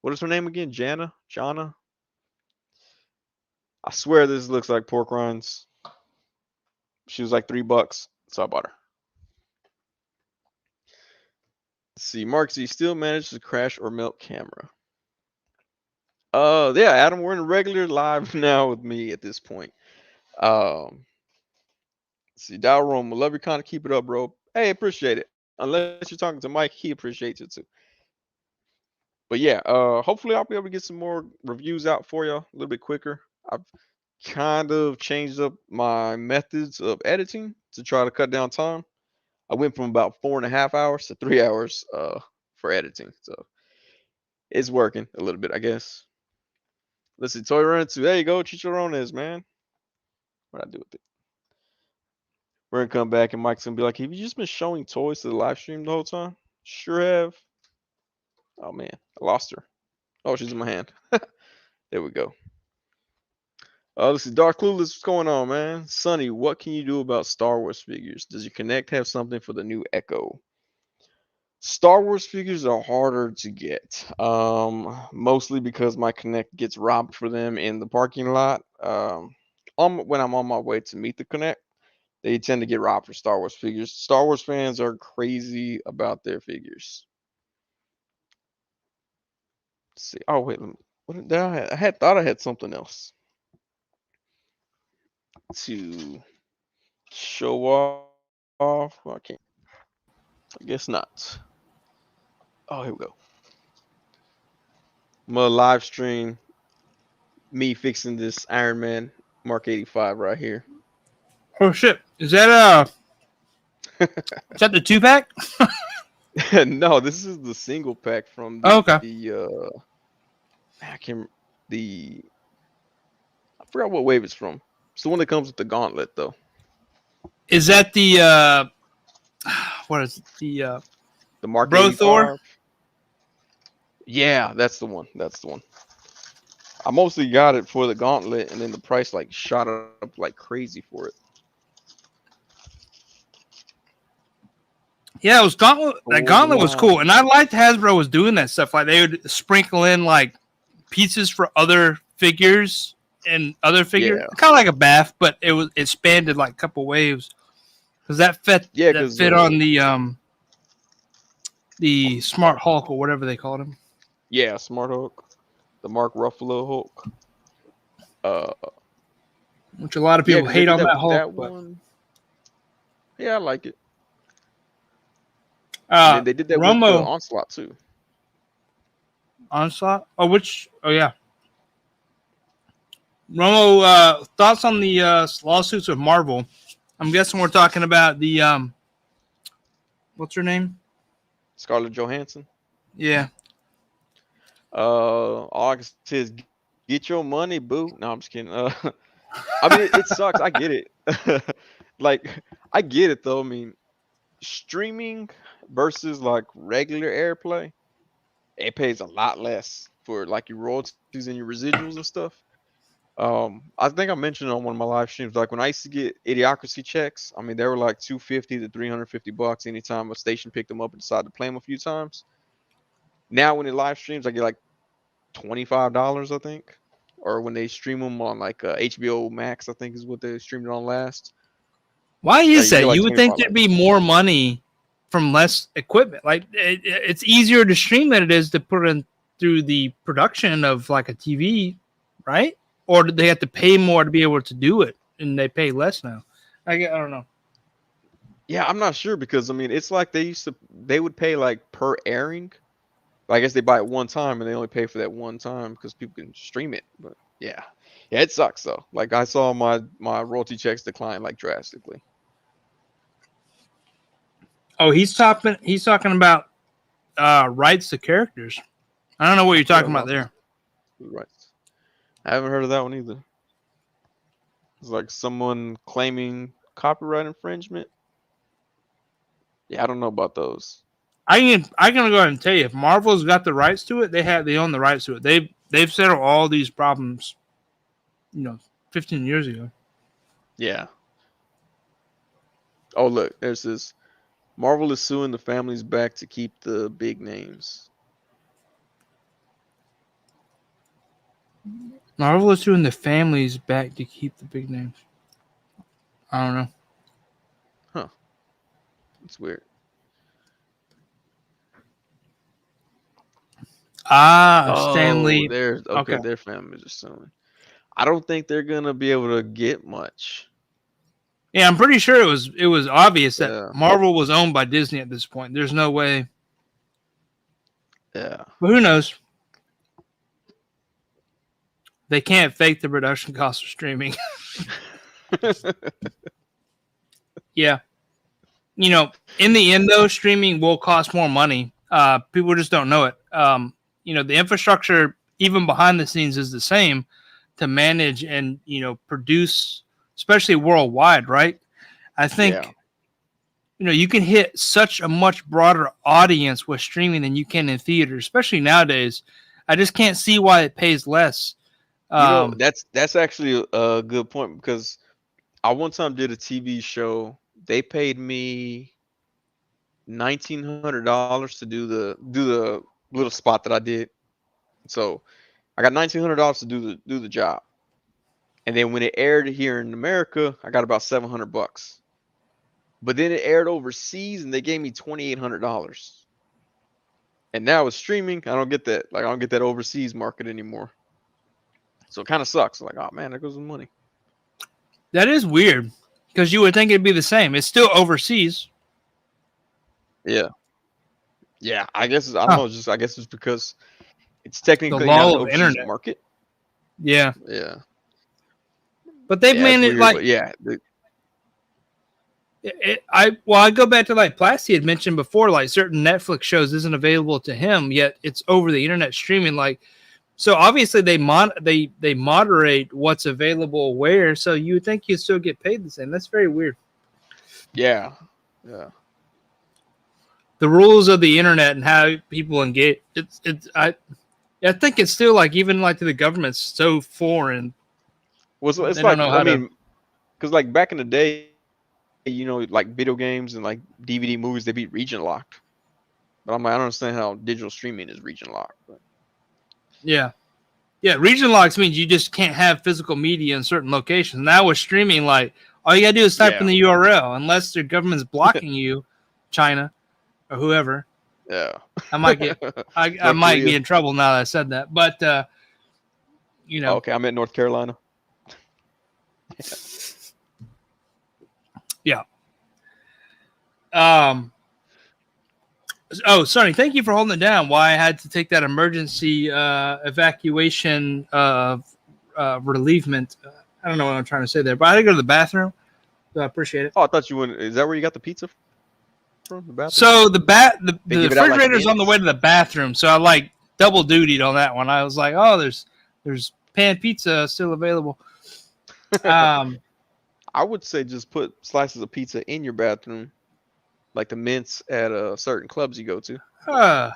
What is her name again? Jana? I swear this looks like pork rinds. She was like $3, so I bought her. Let's see, Mark Z still managed to crash or melt camera. Yeah, Adam, we're in regular live now with me at this point. Let's see, Diorama, love your content, keep it up, bro. Hey, appreciate it. Unless you're talking to Mike, he appreciates it too. But yeah, hopefully I'll be able to get some more reviews out for you a little bit quicker. I've kind of changed up my methods of editing to try to cut down time. I went from about 4.5 hours to 3 hours for editing. So it's working a little bit, I guess. Let's see, Toy Run 2. There you go, Chicharrones, man. What'd I do with it? We're gonna come back and Mike's gonna be like, have you just been showing toys to the live stream the whole time? Sure have. Oh man, I lost her. Oh, she's in my hand. There we go. Let's see, Dark Clueless, what's going on, man? Sonny, what can you do about Star Wars figures? Does your Connect have something for the new Echo? Star Wars figures are harder to get, mostly because my Connect gets robbed for them in the parking lot. When I'm on my way to meet the Connect, they tend to get robbed for Star Wars figures. Star Wars fans are crazy about their figures. Let's see. Oh wait, what did I had thought I had something else to show off. Well, I can't. I guess not. Oh, here we go. I'm gonna live stream me fixing this Iron Man Mark 85 right here. Oh shit! Is that is that the 2-pack? No, this is the single pack from Oh, okay. I can't I forgot what wave it's from. It's the one that comes with the gauntlet though. Is that the what is it? The Mark Bro 85. Thor? Yeah, that's the one. That's the one. I mostly got it for the gauntlet, and then the price like shot up like crazy for it. Yeah, it was Gauntlet. That Oh, Gauntlet was wow. cool, and I liked Hasbro was doing that stuff. Like they would sprinkle in like pieces for other figures and other figures, Yeah. kind of like a bath, but it expanded like a couple waves because that fit on the Smart Hulk or whatever they called him. Yeah, Smart Hulk, the Mark Ruffalo Hulk. Which a lot of people 'cause they hate did on that with Hulk. that But one. Yeah, I like it. And then they did that with the Romo Onslaught too. Onslaught. Oh yeah. Romo, thoughts on the lawsuits with Marvel? I'm guessing we're talking about the what's her name? Scarlett Johansson. Yeah. All I can say is get your money, boo. No, I'm just kidding. I mean, it sucks. I get it. Like, I get it though. I mean, streaming versus like regular airplay, it pays a lot less for like your royalties and your residuals and stuff. I think I mentioned on one of my live streams, like when I used to get Idiocracy checks, I mean, they were like $250 to $350 anytime a station picked them up and decided to play them a few times. Now, when it live streams, I get like $25, I think, or when they stream them on like HBO Max, I think is what they streamed it on last. Why is you that? get like You would think $25. there'd be more money from less equipment. Like it's easier to stream than it is to put in through the production of like a TV, right? Or do they have to pay more to be able to do it, and they pay less now? I don't know. Yeah, I'm not sure because I mean, it's like they would pay like per airing. I guess they buy it one time and they only pay for that one time because people can stream it. But yeah, it sucks though. Like I saw my royalty checks decline like drastically. Oh, he's talking about rights to characters. I don't know what you're talking about there. Right. I haven't heard of that one either. It's like someone claiming copyright infringement. Yeah, I don't know about those. I can go ahead and tell you if Marvel's got the rights to it, they own the rights to it. They've settled all these problems, 15 years ago. Yeah. Oh look, there's this. Marvel is suing the families back to keep the big names. Marvel is suing the families back to keep the big names. I don't know. Huh. It's weird. Stanley. There's okay. Their families are suing. I don't think they're gonna be able to get much. Yeah, I'm pretty sure it was obvious that Marvel was owned by Disney at this point. There's no way. Yeah. But who knows? They can't fake the production cost of streaming. Yeah. In the end, though, streaming will cost more money. People just don't know it. The infrastructure, even behind the scenes, is the same to manage and, produce, especially worldwide, right? I think, you can hit such a much broader audience with streaming than you can in theaters, especially nowadays. I just can't see why it pays less. That's actually a good point because I one time did a TV show. They paid me $1,900 to do the little spot that I did. So I got $1,900 to do the job. And then when it aired here in America, I got about $700. But then it aired overseas and they gave me $2,800. And now with streaming, I don't get that. Like I don't get that overseas market anymore. So it kind of sucks. Like, oh man, there goes the money. That is weird because you would think it'd be the same. It's still overseas. Yeah. Yeah. I guess I don't Huh. know. Just I guess it's because it's The technically not law an of overseas internet. market. Yeah, Yeah. but they've Yeah, made it's it weird, like but yeah. I go back to like Plasty had mentioned before, like certain Netflix shows isn't available to him yet. It's over the internet streaming. Like, so obviously they moderate what's available where. So you would think you still get paid the same. That's very weird. Yeah. Yeah. The rules of the internet and how people engage. I think it's still like even like to the government so foreign. Well, so it's They don't like know I how to. mean, because like back in the day, you know, like video games and like DVD movies, they be region locked. But I'm like, I don't understand how digital streaming is region locked. But Yeah. Yeah, region locks means you just can't have physical media in certain locations. Now with streaming, like all you gotta do is type in the URL, unless the government's blocking you, China or whoever. yeah. I might get, I North might Korea. be in trouble now that I said that. But you know, Okay, I'm in North Carolina. yeah. Oh, Sonny, thank you for holding it down. Why I had to take that emergency evacuation relievement. I don't know what I'm trying to say there, but I had to go to the bathroom. So I appreciate it. Oh, I thought you went. Is that where you got the pizza from? The bathroom? So the They the give it out like refrigerator's on the mints? way to the bathroom, so I like double dutied on that one. I was like, oh, there's pan pizza still available. I would say just put slices of pizza in your bathroom, like the mints at certain clubs you go to. My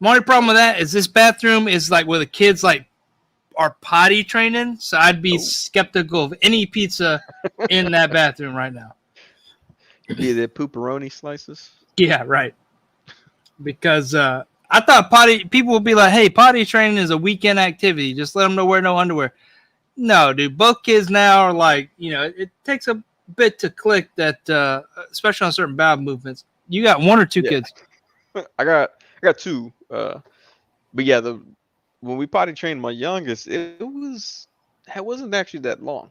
only problem with that is this bathroom is like where the kids like are potty training, so I'd be skeptical of any pizza in that bathroom right now. It'd be the pepperoni slices. Yeah, right. Because I thought people would be like, hey, potty training is a weekend activity. Just let them know wear no underwear. No, dude. Both kids now are like, you know, it takes a bit to click that, especially on certain bowel movements. You got one or two kids. I got two. But yeah, when we potty trained my youngest, it wasn't actually that long.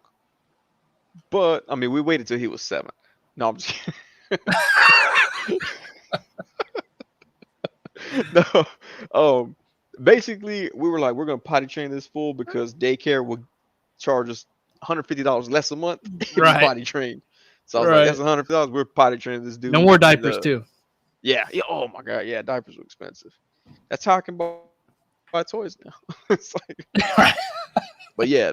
But I mean, we waited till he was 7. No, I'm just kidding. No. Basically, we were like, we're gonna potty train this fool because daycare would charge us $150 less a month if we potty trained. So I was like, that's $150. We're potty training this dude. No more diapers too. Yeah. Oh my god. Yeah, diapers were expensive. That's how I can buy toys now. It's like, but yeah.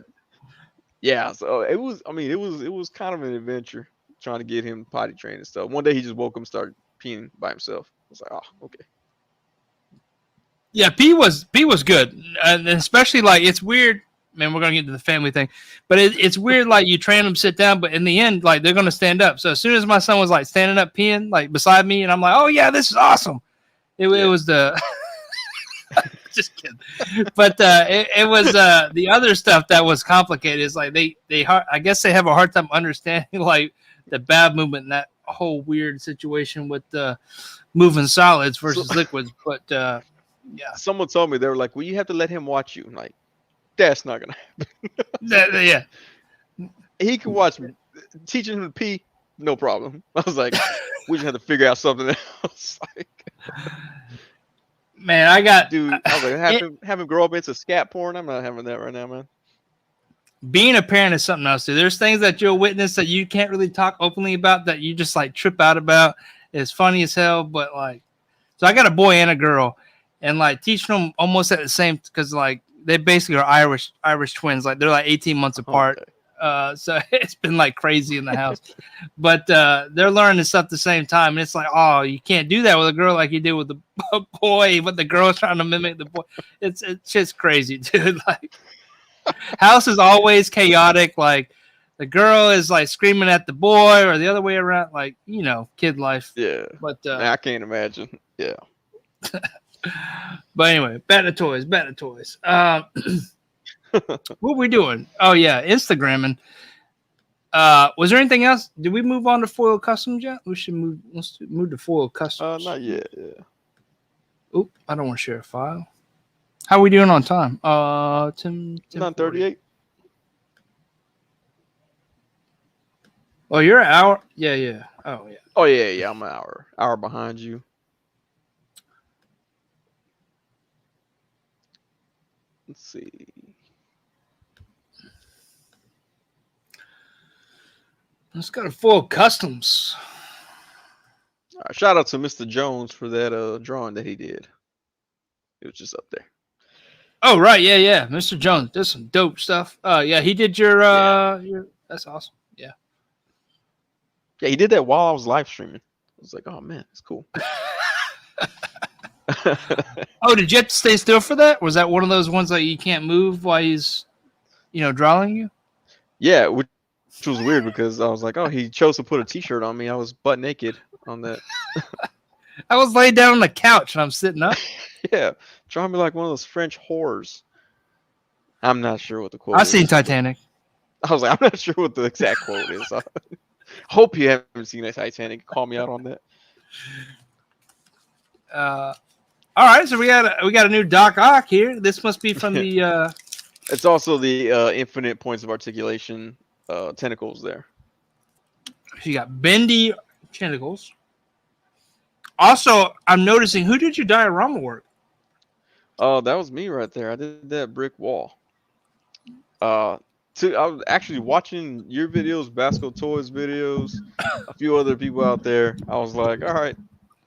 So it was. I mean, it was kind of an adventure trying to get him potty trained and stuff. One day he just woke up and started peeing by himself. I was like, oh, okay. Yeah, P was good, and especially like it's weird. Man, we're gonna get to the family thing, but it's weird. Like you train them to sit down, but in the end, like they're gonna stand up. So as soon as my son was like standing up peeing like beside me, and I'm like, oh yeah, this is awesome. It was the just kidding, but it was the other stuff that was complicated. It's like they I guess they have a hard time understanding like the bowel movement and that whole weird situation with moving solids versus liquids. But yeah, someone told me, they were like, well, you have to let him watch you. I'm like, that's not gonna happen. Yeah, he can watch me. Teaching him to pee, no problem. I was like, we just have to figure out something else. Like, man, I got dude. I was like, have him grow up into scat porn. I'm not having that right now, man. Being a parent is something else, dude. There's things that you'll witness that you can't really talk openly about that you just like trip out about. It's funny as hell, but like, so I got a boy and a girl, and like teaching them almost at the same, because like they basically are Irish twins. Like they're like 18 months apart. Okay. So it's been like crazy in the house, but they're learning this stuff at the same time. And it's like, oh, you can't do that with a girl like you did with the boy, but the girl's trying to mimic the boy. It's just crazy, dude. Like house is always chaotic. Like the girl is like screaming at the boy or the other way around. Like, you know, kid life. Yeah. But I can't imagine. Yeah. But anyway, back to toys. What we doing? Oh yeah, Instagramming. Was there anything else? Did we move on to foil customs yet? We should move. Let's move to foil customs. Not yet. Yeah. Oop, I don't want to share a file. How are we doing on time? 10:40. 9:38. Oh, you're an hour. Yeah, yeah. Oh, yeah. Oh yeah, I'm an hour behind you. Let's see. Let's got a full customs. All right, shout out to Mr. Jones for that drawing that he did. It was just up there. Oh, right. Yeah, yeah. Mr. Jones did some dope stuff. Yeah, he did your that's awesome. Yeah. Yeah, he did that while I was live streaming. I was like, oh man, it's cool. Oh, did you have to stay still for that? Was that one of those ones that you can't move while he's, drawing you? Yeah, which was weird because I was like, oh, he chose to put a t-shirt on me. I was butt naked on that. I was laid down on the couch and I'm sitting up. Yeah, drawing me like one of those French whores. I'm not sure what the quote I is. seen Titanic. I was like, I'm not sure what the exact quote is. I hope you haven't seen a Titanic. Call me out on that. All right, so we got a new Doc Ock here. This must be from the. It's also the infinite points of articulation tentacles there. You got bendy tentacles. Also, I'm noticing who did your diorama work? Oh, that was me right there. I did that brick wall. I was actually watching your videos, Basco Toys videos, a few other people out there. I was like, all right,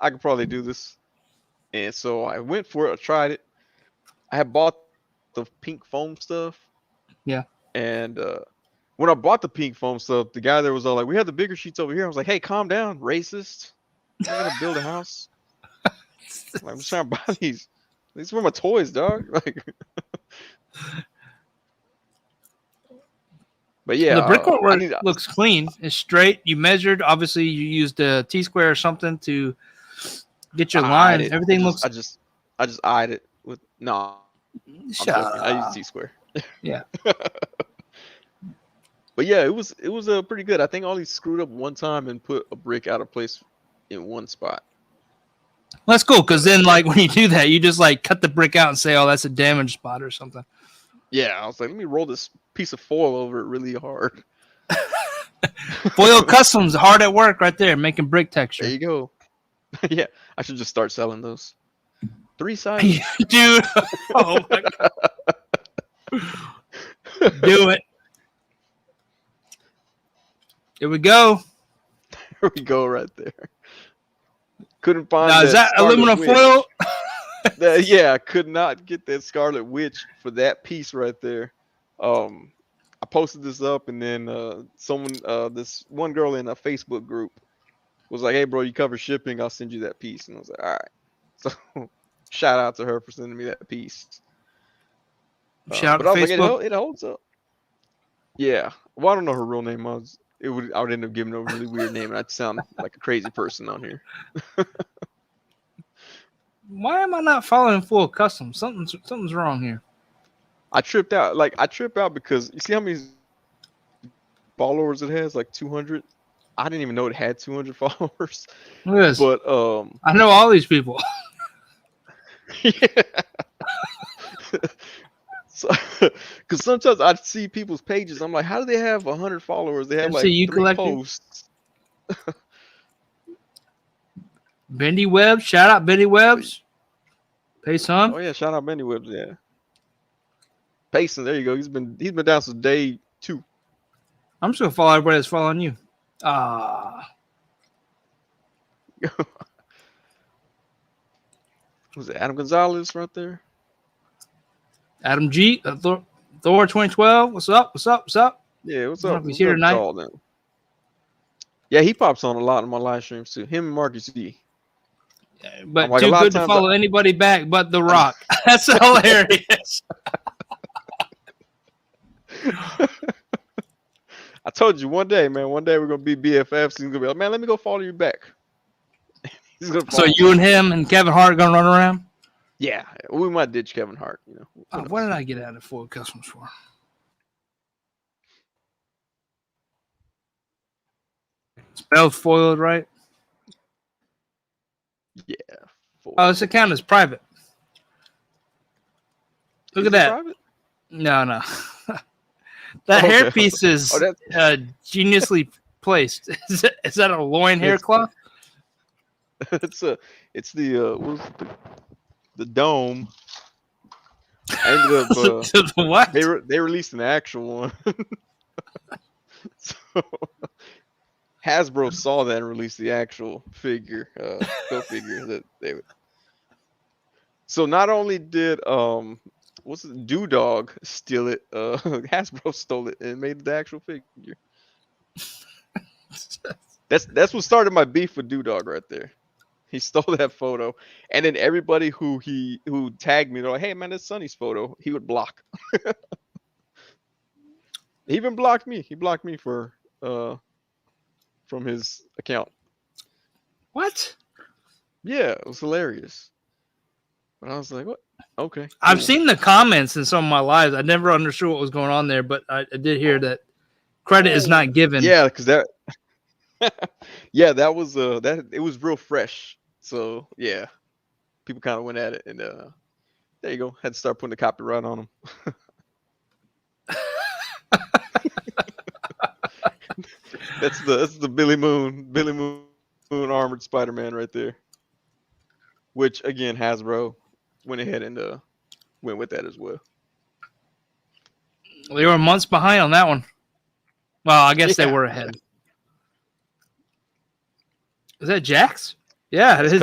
I could probably do this. And so I went for it. I tried it. I had bought the pink foam stuff. Yeah. And when I bought the pink foam stuff, the guy there was all like, we have the bigger sheets over here. I was like, hey, calm down, racist. I'm gonna build a house. I'm just trying to buy these. These were my toys, dog. Like, but yeah, The brickwork looks clean. It's straight. You measured. Obviously, you used a T-square or something to get your lines. Everything looks. I just eyed it with no. I used T-square. Yeah. But yeah, it was pretty good. I think I only screwed up one time and put a brick out of place in one spot. Well, that's cool because then, like, when you do that, you just like cut the brick out and say, "Oh, that's a damaged spot or something." Yeah, I was like, let me roll this piece of foil over it really hard. Foil Customs, hard at work right there, making brick texture. There you go. Yeah, I should just start selling those. 3 sizes. Dude. Oh my God. Do it. Here we go. There we go, right there. Couldn't find. Now, is that aluminum foil? Yeah, I could not get that Scarlet Witch for that piece right there. I posted this up, and then this one girl in a Facebook group was like, "Hey, bro, you cover shipping? I'll send you that piece." And I was like, "All right." So, shout out to her for sending me that piece. Shout but out I was Facebook. like, it holds up. Yeah. Well, I don't know her real name. I would end up giving her a really weird name, and I'd sound like a crazy person on here. Why am I not following Full Custom? Something's wrong here. I tripped out. I trip out because you see how many followers it has? Like 200. I didn't even know it had 200 followers. Look at this. But I know all these people. yeah. So, because sometimes I see people's pages, I'm like, how do they have 100 followers? They have like 3 posts. Bendy Webbs, shout out Bendy Webbs. Payson. Oh yeah, shout out Bendy Webbs, yeah. Payson, there you go. He's been down since day 2. I'm just gonna follow everybody that's following you. Was it Adam Gonzalez right there? Adam G. Thor 2012. What's up? What's up? What's up? Yeah, what's up? He's here tonight. Yeah, he pops on a lot in my live streams too. Him and Marcus G. But like, too good to follow anybody back but The Rock. That's hilarious. I told you one day we're gonna be BFFs. He's gonna be like, man, let me go follow you back. So you and him and Kevin Hart gonna run around? Yeah, we might ditch Kevin Hart. What did I get out of Full Customs for? Spelled foiled right? Yeah, Oh, this account is private. Look at Is it that. private? No. That Oh, okay. hairpiece is Oh, that's geniusly placed. Is that a loin hair It's- cloth? it's the the dome. I ended up What? they released an actual one. So Hasbro saw that and released the actual figure, go figure that they would. So not only did what's it, Dewdog steal it, Hasbro stole it and made it the actual figure. That's what started my beef with Dewdog right there. He stole that photo, and then everybody who tagged me, they're like, "Hey man, that's Sonny's photo." He would block. He even blocked me. He blocked me for from his account. What? Yeah, it was hilarious. But I was like, "What? Okay." I've cool." seen the comments in some of my lives. I never understood what was going on there, but I did hear that credit is not given. Yeah, because that. Yeah, that was that it was real fresh. So yeah, people kind of went at it, and there you go. Had to start putting the copyright on them. That's the Billy Moon armored Spider-Man right there. Which again, Hasbro went ahead and went with that as well. They were months behind on that one. Well, I guess they were ahead. Is that Jax? Yeah, it is.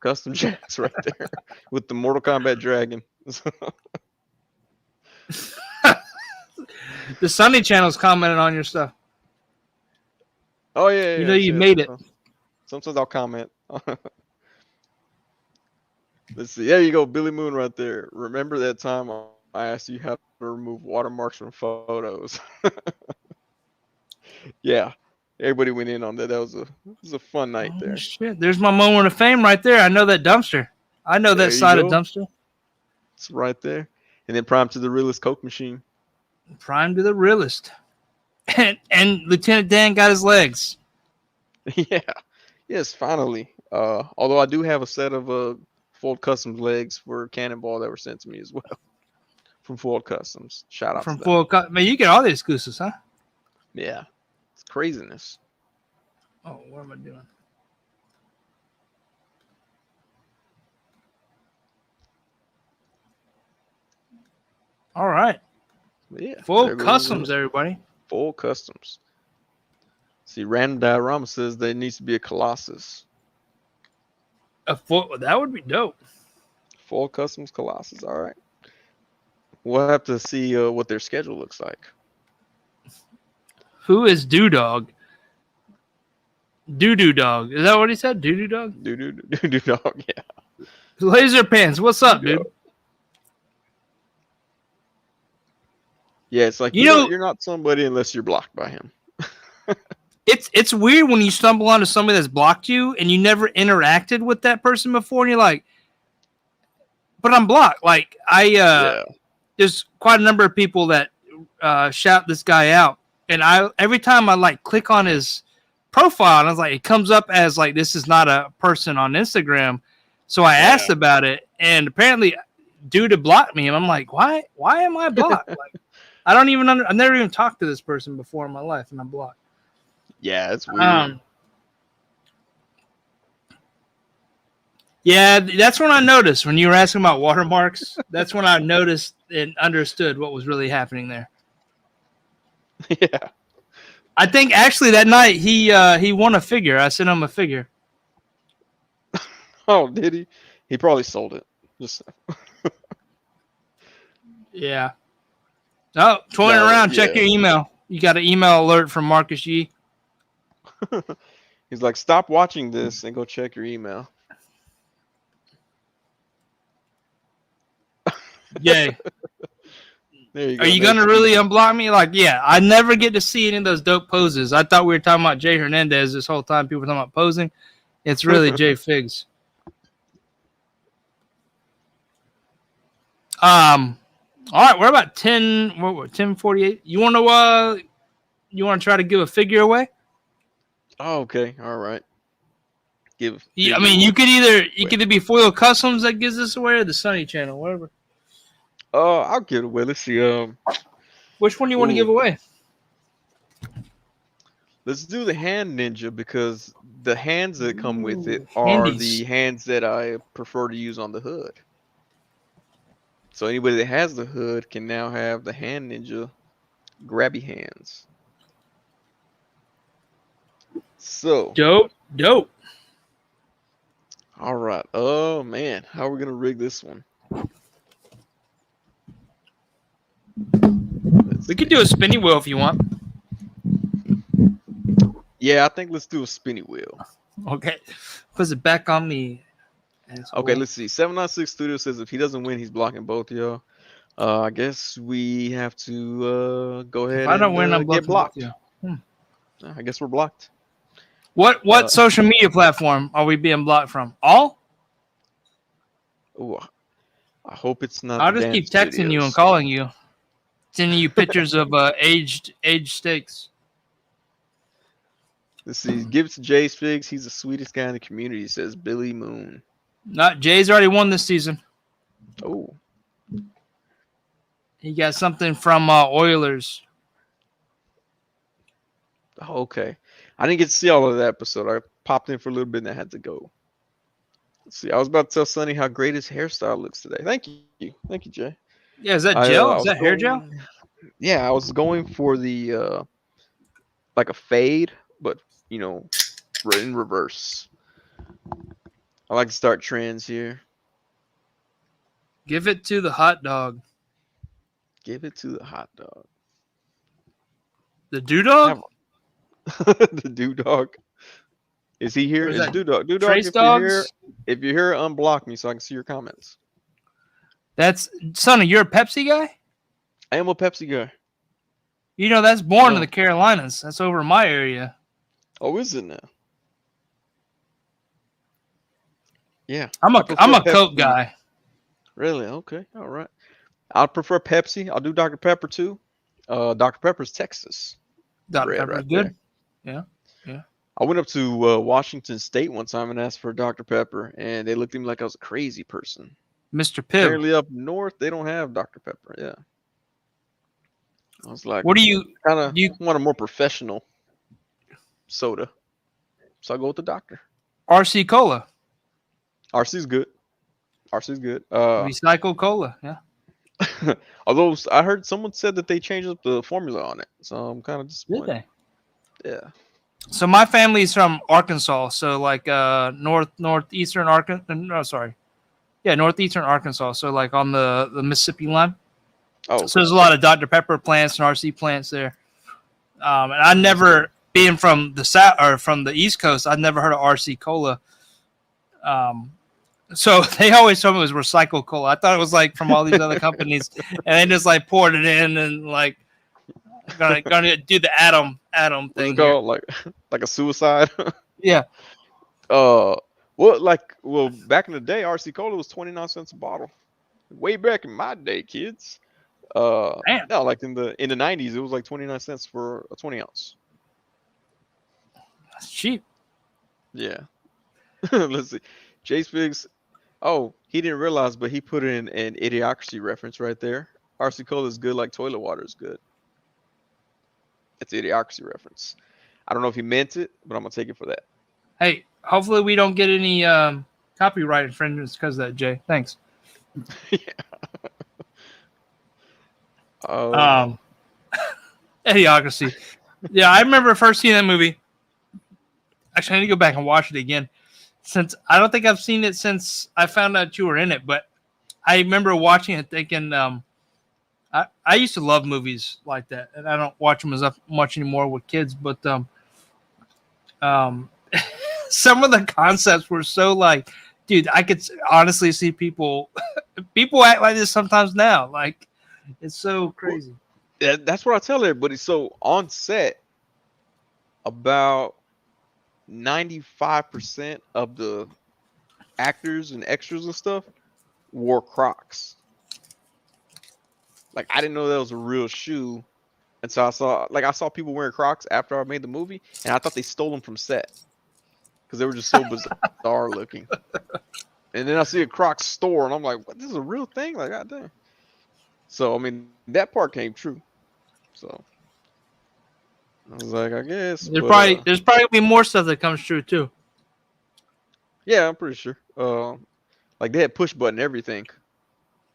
Custom Jax right there with the Mortal Kombat dragon. The Sonny channel's commenting on your stuff. Oh yeah, You know you made it. Sometimes I'll comment. Let's see. There you go, Billy Moon right there. Remember that time I asked you how to remove watermarks from photos? Yeah, everybody went in on that. That was a fun night Oh, there. shit. There's my moment of fame right there. I know that dumpster. I know There that you side of go. dumpster. It's right there. And then Prime to the realest Coke machine. Prime to the realist. And Lieutenant Dan got his legs. Yeah. Yes, finally. Although I do have a set of Fold Customs legs for Cannonball that were sent to me as well. From Fold Customs. Shout out From to them. full cut. Man, you get all the exclusives, huh? Yeah. It's craziness. Oh, what am I doing? All right. But yeah. Full there goes customs, the everybody. Fold Customs. See, Random Diorama says there needs to be a Colossus. That would be dope. Fold Customs Colossus. All right. We'll have to see what their schedule looks like. Who is Doo-Dog? Doo-Doo Dog. Is that what he said? Doo-Doo Dog? Do dog, yeah. Laser Pants. What's up, dude? Yeah, it's like you're not somebody unless you're blocked by him. It's weird when you stumble onto somebody that's blocked you and you never interacted with that person before, and you're like, but I'm blocked. Like there's quite a number of people that shout this guy out, and every time I like click on his profile, and I was like, it comes up as like this is not a person on Instagram. So I asked about it, and apparently, due to block me, and I'm like, why am I blocked? Like, I don't even I've never even talked to this person before in my life, and I'm blocked. Yeah, it's weird. Yeah, that's when I noticed when you were asking about watermarks. That's when I noticed and understood what was really happening there. Yeah. I think actually that night he won a figure. I sent him a figure. Oh, did he? He probably sold it. Just yeah. Oh, toying around. Check your email. You got an email alert from Marcus Yee. He's like, stop watching this and go check your email. Yay. There you go. Are you going to really unblock me? Like, yeah, I never get to see any of those dope poses. I thought we were talking about Jay Hernandez this whole time. People were talking about posing. It's really Jay Figs. All right, we're about 10:48. You want to try to give a figure away? Oh, okay. All right. give. I mean, you could either be Foil Customs that gives this away, or the Sonny channel, whatever. I'll give it away. Let's see. Which one do you want to give away? Let's do the hand ninja because the hands that come with it Ooh, are handies. the hands that I prefer to use on the hood. So anybody that has the hood can now have the hand ninja grabby hands. So Dope. all right. Oh man, how are we gonna rig this one? We could do a spinny wheel if you want. Yeah, I think let's do a spinny wheel. Okay. Puts it back on me. Asshole. Okay, let's see. 796 Studio says if he doesn't win, he's blocking both y'all. I guess we have to go ahead If I don't win, I'm get blocked. both of you. I guess we're blocked. What social media platform are we being blocked from? All? Ooh, I hope it's not. I'll the just keep dance texting you and videos. calling you, sending you pictures of aged steaks. Let's see. Give it to Jay's Figs. He's the sweetest guy in the community, says Billy Moon. Not Jay's already won this season. Oh, He got something from Oilers. okay. I didn't get to see all of that episode. I popped in for a little bit and I had to go. Let's see. I was about to tell Sonny how great his hairstyle looks today. Thank you. Thank you, Jay. Yeah, is that gel? I Is was that hair gel? Yeah, I was going for the like a fade, but you know, in reverse. I like to start trends here. Give it to the hot dog. Give it to the hot dog. The doo-dog? The doo-dog. Is he here? Or is Is that doo-dog? Doo-dog, Trace if you're here, dogs? if you're here, unblock me so I can see your comments. That's Sonny, you're a Pepsi guy? I am a Pepsi guy. You know that's born in No. the Carolinas. That's over my area. Oh, is it now? Yeah. I'm I a prefer Coke Pepsi. guy. Really? Okay. All right. I'll prefer Pepsi. I'll do Dr. Pepper too. Dr. Pepper's Texas. Dr. Red Pepper's right good. there. Yeah. I went up to Washington State one time and asked for Dr. Pepper, and they looked at me like I was a crazy person. Mr. Pibb. Apparently up north they don't have Dr. Pepper. Yeah. I was like, What do you kind of you- want a more professional soda, so I go with the doctor. RC Cola? RC's good. RC's good. Recycled cola. Yeah. Although I heard someone said that they changed up the formula on it, so I'm kind of Did disappointed. they? Yeah. So my family's from Arkansas, so like northeastern Arkansas. No, sorry. Yeah, northeastern Arkansas. So like on the Mississippi line. Oh, So there's a lot of Dr. Pepper plants and RC plants there. And I never, being from the south or from the East Coast, I'd never heard of RC Cola. So they always told me it was recycled cola. I thought it was like from all these other companies, and they just like poured it in and like gonna do the atom what's thing. it called? Like a suicide. Yeah. Well, back in the day, RC Cola was 29 cents a bottle. Way back in my day, kids. Damn. No, like in the 90s, it was like 29 cents for a 20 ounce. That's cheap. Yeah. Let's see. Jace Biggs. Oh, he didn't realize, but he put in an Idiocracy reference right there. RC Cola is good like toilet water is good. It's an Idiocracy reference. I don't know if he meant it, but I'm going to take it for that. Hey, hopefully we don't get any copyright infringements because of that, Jay. Thanks. Idiocracy. Yeah, I remember first seeing that movie. Actually, I need to go back and watch it again. Since I don't think I've seen it since I found out you were in it, but I remember watching it thinking, I used to love movies like that, and I don't watch them as much anymore with kids, but some of the concepts were so like, dude, I could honestly see people act like this sometimes now. Like, it's so crazy. That's what I tell everybody. So on set, about 95% of the actors and extras and stuff wore Crocs. Like, I didn't know that was a real shoe. And so I saw people wearing Crocs after I made the movie, and I thought they stole them from set. because they were just so bizarre looking. And then I see a Crocs store, and I'm like, "What? This is a real thing?" Like, goddamn. So I mean, that part came true. So I was like, I guess. There's But, probably gonna be more stuff that comes true too. yeah, I'm pretty sure. Like they had push button everything.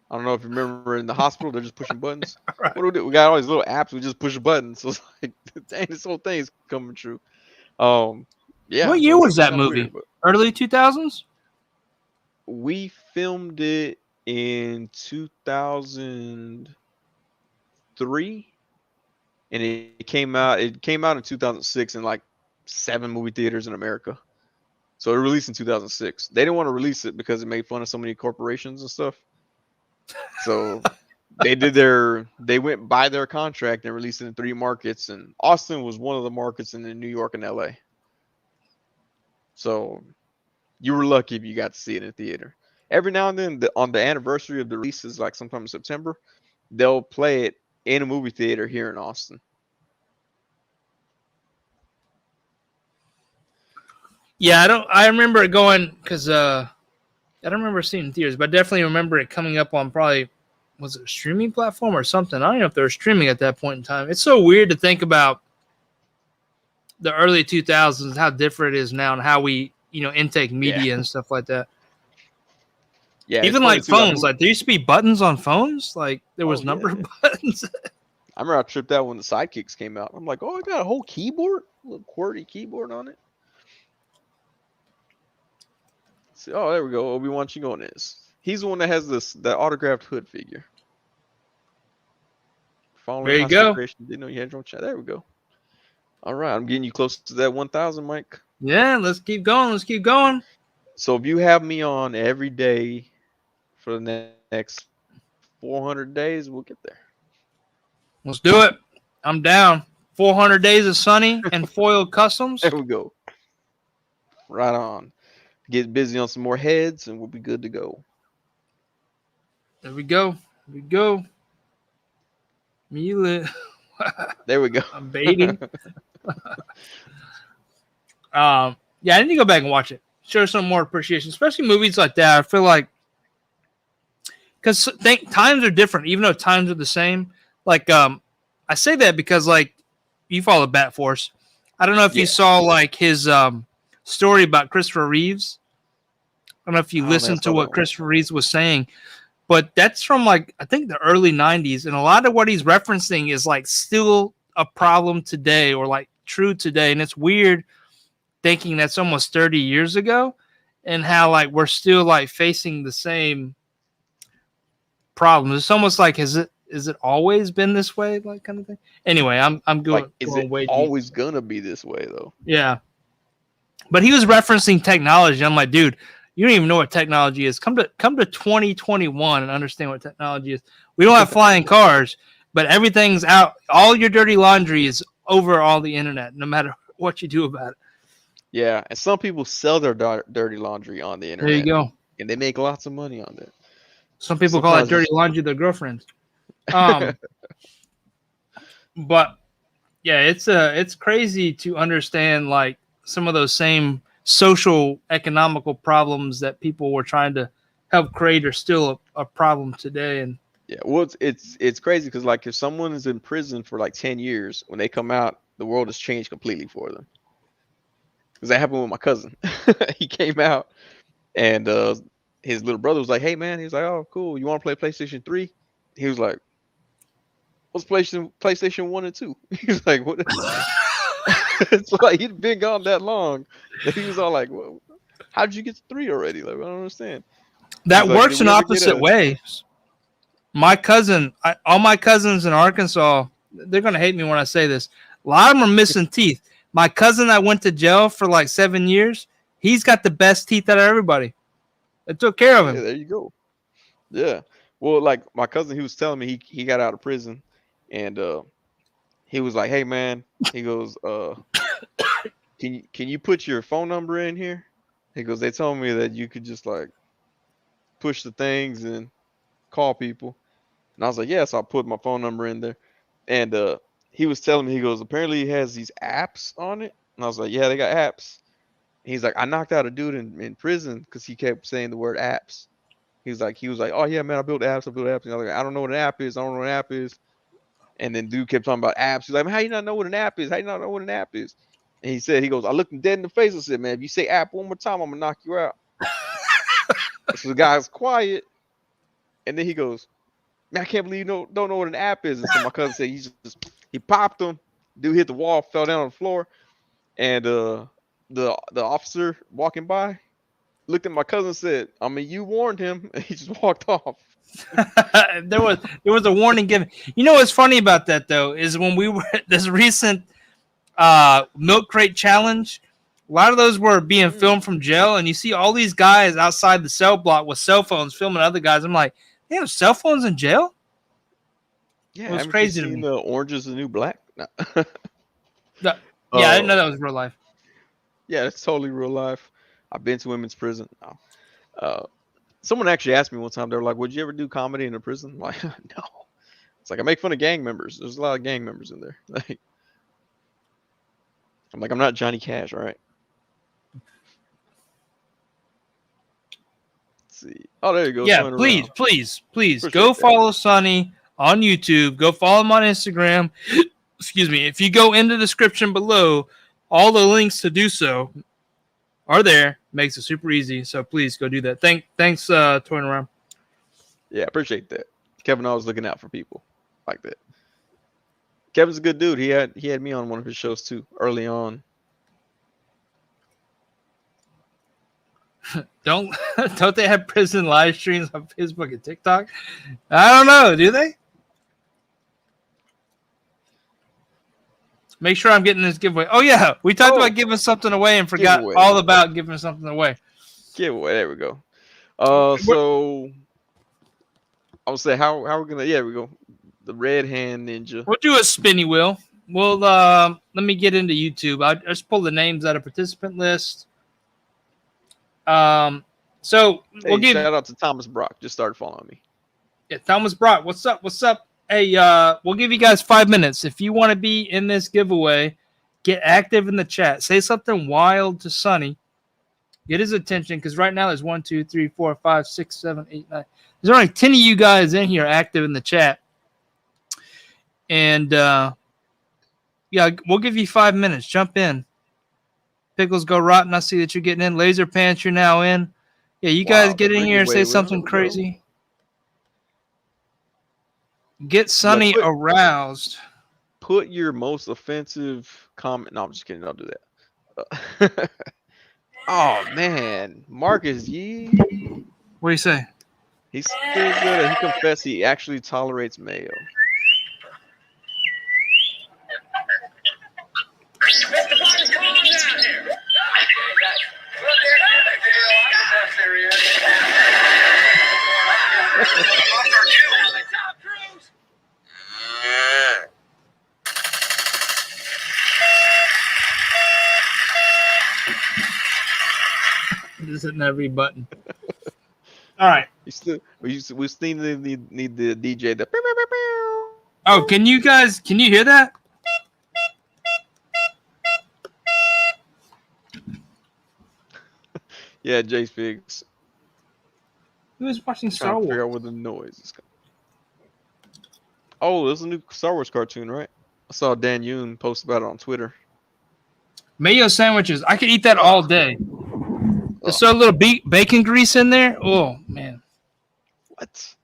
I don't know if you remember in the hospital, they're just pushing buttons. Right. What do we do? We got all these little apps. We just push buttons. So it's like, dang, this whole thing is coming true. Yeah. What so year it's was that kinda movie? weird, but Early 2000s? we filmed it in 2003, and it came out. It came out in 2006 in like 7 movie theaters in America. So it released in 2006. They didn't want to release it because it made fun of so many corporations and stuff. So they went by their contract and released it in 3 markets, and Austin was one of the markets, in New York and LA. So you were lucky if you got to see it in the theater. Every now and then, on the anniversary of the releases, like sometime in September, they'll play it in a movie theater here in Austin. Yeah, I remember it going because I don't remember seeing it in theaters, but I definitely remember it coming up on probably, was it a streaming platform or something? I don't know if they were streaming at that point in time. It's so weird to think about the early 2000s, how different it is now, and how we intake media and stuff like that. Yeah, even like phones, like there used to be buttons on phones, like there was number buttons. I remember I tripped out when the Sidekicks came out. I'm like, oh, I got a whole keyboard, a little QWERTY keyboard on it. See, oh, there we go. Obi-Wan Chingon is. He's the one that has that autographed Hood figure. There you go. Didn't know you had your own chat. There we go. All right, I'm getting you close to that 1,000, Mike. Yeah, let's keep going. Let's keep going. So if you have me on every day for the next 400 days, we'll get there. Let's do it. I'm down. 400 days of Sonny and foil customs. There we go. Right on. Get busy on some more heads, and we'll be good to go. There we go. There we go. There we go. I'm baiting. Yeah, I need to go back and watch it. Show some more appreciation, especially movies like that. I feel like because times are different, even though times are the same. Like, I say that because like you follow Bat Force. I don't know if you saw like his story about Christopher Reeves. I don't know if you listened to what Christopher Reeves was saying, but that's from like I think the early 90s, and a lot of what he's referencing is like still a problem today or like true today, and it's weird thinking that's almost 30 years ago, and how like we're still like facing the same problems. It's almost like is it always been this way, like kind of thing. Anyway, I'm going. Like, is it always gonna be this way though? Yeah, but he was referencing technology. I'm like, dude, you don't even know what technology is. Come to 2021 and understand what technology is. We don't have flying cars, but everything's out. All your dirty laundry is over all the internet, no matter what you do about it. Yeah, and some people sell their dirty laundry on the internet. There you go. And they make lots of money on that. Some people call it dirty laundry their girlfriends. But yeah, it's crazy to understand like some of those same social economical problems that people were trying to help create are still a problem today. And yeah, well, it's crazy because like if someone is in prison for like 10 years, when they come out, the world has changed completely for them. Because that happened with my cousin. He came out, and his little brother was like, "Hey man," he was like, "Oh cool, you want to play PlayStation 3?" He was like, "What's PlayStation 1 and 2?" He was like, "What?" It's like he'd been gone that long. And he was all like, well, "How did you get to 3 already?" Like, I don't understand. That works in opposite ways. My cousin, all my cousins in Arkansas, they're gonna hate me when I say this. A lot of them are missing teeth. My cousin that went to jail for like 7 years, he's got the best teeth out of everybody. They took care of him. Yeah, there you go. Yeah. Well, like my cousin, he was telling me he got out of prison, and he was like, "Hey man," he goes, can you put your phone number in here?" He goes, "They told me that you could just like push the things and call people." And I was like, "Yeah." So I put my phone number in there, and he was telling me, he goes, apparently he has these apps on it, and I was like, "Yeah, they got apps." He's like, I knocked out a dude in prison because he kept saying the word apps. He was like, oh yeah, man, I built apps. And I was like, I don't know what an app is. I don't know what an app is. And then dude kept talking about apps. He's like, man, how you not know what an app is? How you not know what an app is? And he goes, I looked him dead in the face and said, man, if you say app one more time, I'm gonna knock you out. So the guy's quiet, and then he goes, man, I can't believe you don't know what an app is. And so my cousin said he popped him. Dude hit the wall, fell down on the floor, and the officer walking by looked at my cousin and said, I mean, you warned him, and he just walked off. there was a warning given. You know what's funny about that though is when we were at this recent milk crate challenge, a lot of those were being filmed from jail, and you see all these guys outside the cell block with cell phones filming other guys. I'm like, they have cell phones in jail? Yeah, it was crazy to me. The Orange is the New Black. No. Yeah, I didn't know that was real life. Yeah, it's totally real life. I've been to women's prison. No. Someone actually asked me one time, they were like, would you ever do comedy in a prison? I'm like, no. It's like, I make fun of gang members. There's a lot of gang members in there. Like, I'm like, I'm not Johnny Cash, all right? Let's see. Oh, there you go. Yeah, please go follow Sonny on YouTube. Go follow him on Instagram. Excuse me. If you go in the description below, all the links to do so are there. Makes it super easy. So please go do that. Thanks, toying around. Yeah, appreciate that. Kevin always looking out for people like that. Kevin's a good dude. He had me on one of his shows too early on. Don't they have prison live streams on Facebook and TikTok? I don't know. Do they? Make sure I'm getting this giveaway. Oh yeah, we talked about giving something away and forgot all about giving something away. Giveaway. There we go. So I would say how we're gonna. Yeah, we go. The red hand ninja. We'll do a spinny wheel. We'll let me get into YouTube. I just pull the names out of participant list. So we'll give shout out to Thomas Brock. Just started following me. Yeah, Thomas Brock. What's up? What's up? Hey, we'll give you guys 5 minutes. If you want to be in this giveaway, get active in the chat. Say something wild to Sonny. Get his attention, because right now there's 1, 2, 3, 4, 5, 6, 7, 8, 9. There's only 10 of you guys in here active in the chat. And yeah, we'll give you 5 minutes. Jump in. Pickles go rotten. I see that you're getting in. Laser Pants, you're now in. Yeah, you guys get in here and say something crazy. Get Sonny aroused. Put your most offensive comment. No, I'm just kidding. Don't do that. Oh man, Marcus Yee. What do you say? He's still good. He confessed he actually tolerates mayo. Just hitting every button. All right. We still need the DJ. Oh, can you hear that? Yeah, Jace Figs. Who is watching Star Wars? Figure out where the noise is coming. Oh, there's a new Star Wars cartoon, right? I saw Dan Yoon post about it on Twitter. Mayo sandwiches. I could eat that all day. Just throw a little bacon grease in there. Oh man. What?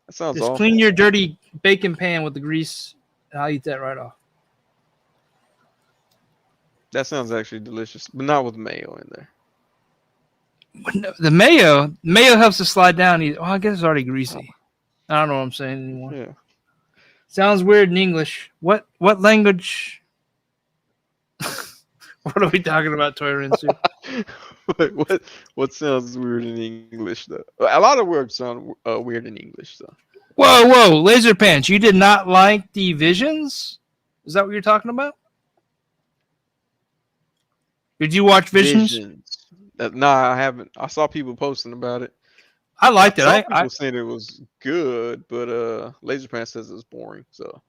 That sounds Just awful. clean your dirty bacon pan with the grease, and I'll eat that right off. That sounds actually delicious, but not with mayo in there. The mayo helps to slide down. Oh, I guess it's already greasy. I don't know what I'm saying anymore. Yeah. Sounds weird in English. What language? What are we talking about, Toy Rinsu? What sounds weird in English though? A lot of words sound weird in English though. Whoa, Laser Pants! You did not like the Visions? Is that what you're talking about? Did you watch Visions? Nah, I haven't. I saw people posting about it. I liked it. Some people saying it was good, but Laser Pants says it's boring. So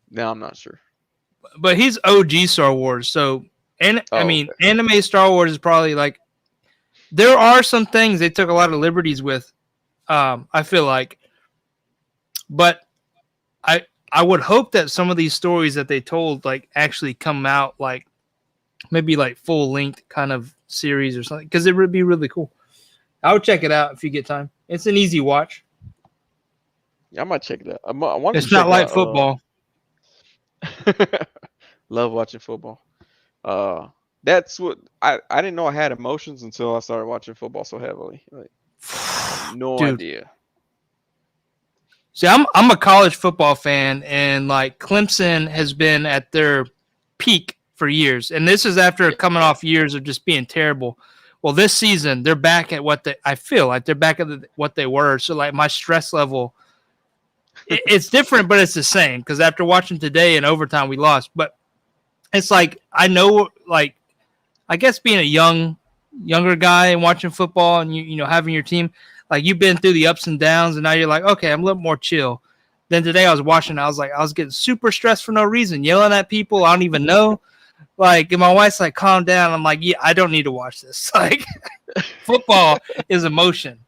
now I'm not sure. But he's OG Star Wars, so And I Oh, mean, okay. anime Star Wars is probably like there are some things they took a lot of liberties with. I feel like, but I I would hope that some of these stories that they told like actually come out like maybe like full length kind of series or something because it would be really cool. I would check it out if you get time. It's an easy watch. Yeah, I might check it out. I wanted to It's not check like out. football. Love watching football. Uh, that's what I didn't know I had emotions until I started watching football so heavily. Like, no Dude. idea. See, I'm a college football fan, and like Clemson has been at their peak for years, and this is after coming off years of just being terrible. Well, this season they're back at what I feel like they're back at what they were. So like my stress level, it's different, but it's the same because after watching today in overtime we lost. But it's like I know, like I guess being a younger guy and watching football and you know having your team, like you've been through the ups and downs, and now you're like, okay, I'm a little more chill. Then today I was watching, I was getting super stressed for no reason, yelling at people I don't even know. Like, and my wife's like, calm down. I'm like, yeah, I don't need to watch this. Like, football is emotion.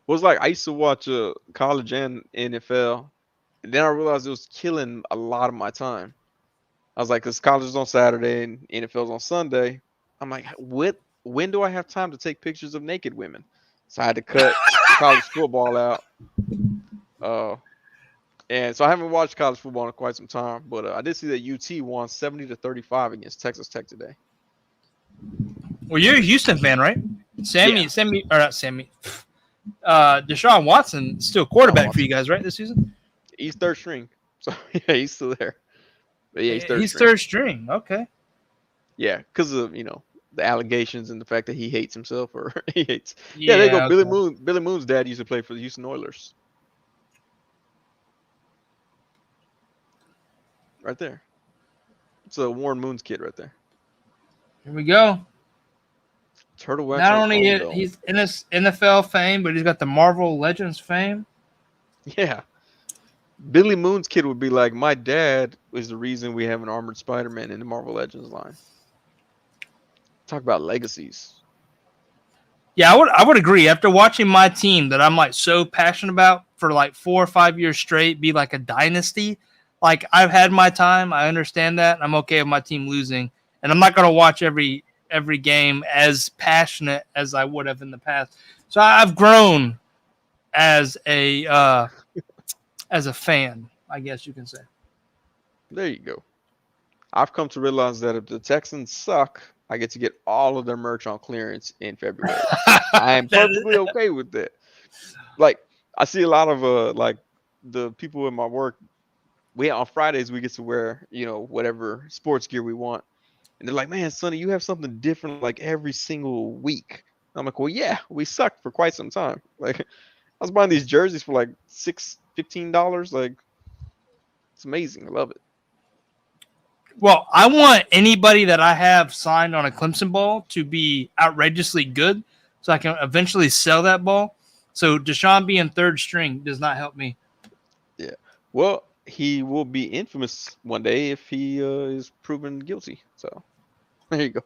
Well, it's like I used to watch college and NFL, and then I realized it was killing a lot of my time. I was like, because college is on Saturday and NFL's on Sunday. I'm like, when do I have time to take pictures of naked women? So I had to cut college football out. And so I haven't watched college football in quite some time, but I did see that UT won 70-35 against Texas Tech today. Well, you're a Houston fan, right? Yeah. Deshaun Watson still quarterback for you guys, right, this season? He's third string. So yeah, he's still there. But yeah, He's third string. Okay. Yeah, because of the allegations and the fact that he hates himself or he hates. Yeah, Yeah, there you go. okay. Billy Moon's dad used to play for the Houston Oilers. Right there. It's a Warren Moon's kid right there. Here we go. Turtle wax. Not on only Chrome, he's in his NFL fame, but he's got the Marvel Legends fame. yeah. Billy Moon's kid would be like, my dad was the reason we have an armored Spider-Man in the Marvel Legends line. Talk about legacies. Yeah, I would agree. After watching my team that I'm like so passionate about for like 4 or 5 years straight be like a dynasty, like I've had my time. I understand that. I'm okay with my team losing, and I'm not gonna watch every game as passionate as I would have in the past. So I've grown as a fan, I guess you can say. There you go. I've come to realize that if the Texans suck, I get to get all of their merch on clearance in February. I am perfectly okay with that. Like, I see a lot of like the people in my work. On Fridays we get to wear whatever sports gear we want, and they're like, "Man, Sonny, you have something different like every single week." I'm like, "Well, yeah, we sucked for quite some time. Like, I was buying these jerseys for like $15. Like, it's amazing. I love it." Well, I want anybody that I have signed on a Clemson ball to be outrageously good so I can eventually sell that ball. So Deshaun being third string does not help me. Yeah. Well, he will be infamous one day if he is proven guilty. So there you go.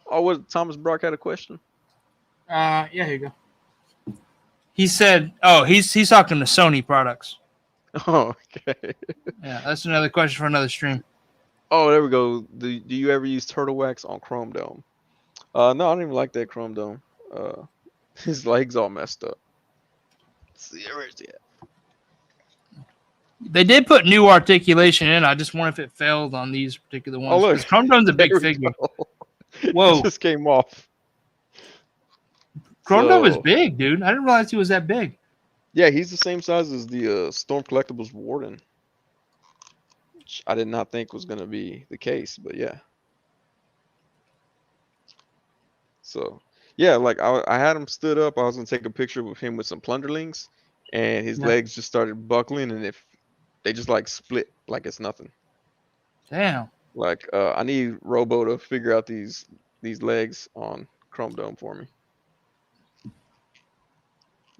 Oh, what Thomas Brock had a question? Yeah, here you go. He said, "Oh, he's talking to Sony products." Oh, okay. Yeah, that's another question for another stream. Oh, there we go. Do you ever use turtle wax on Chrome Dome? No, I don't even like that Chrome Dome. His legs all messed up. Let's see, where is he at? They did put new articulation in. I just wonder if it failed on these particular ones. Oh, look. Because Chrome Dome's a big figure. Whoa. It just came off. Chrome Dome is big, dude. I didn't realize he was that big. Yeah, he's the same size as the Storm Collectibles Warden. Which I did not think was going to be the case, but yeah. So, yeah, like I had him stood up. I was going to take a picture with him with some plunderlings, and his legs just started buckling, and if they just like split like it's nothing. Damn. Like I need Robo to figure out these legs on Chrome Dome for me.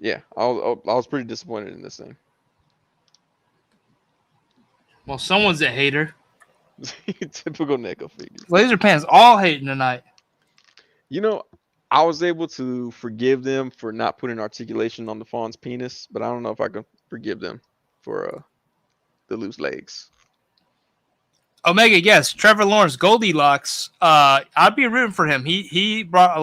Yeah, I was pretty disappointed in this thing. Well, someone's a hater. Typical Neko figures. Laser Pants all hating tonight. You know, I was able to forgive them for not putting articulation on the fawn's penis, but I don't know if I can forgive them for the loose legs. Omega, yes, Trevor Lawrence, Goldilocks. I'd be rooting for him. He brought a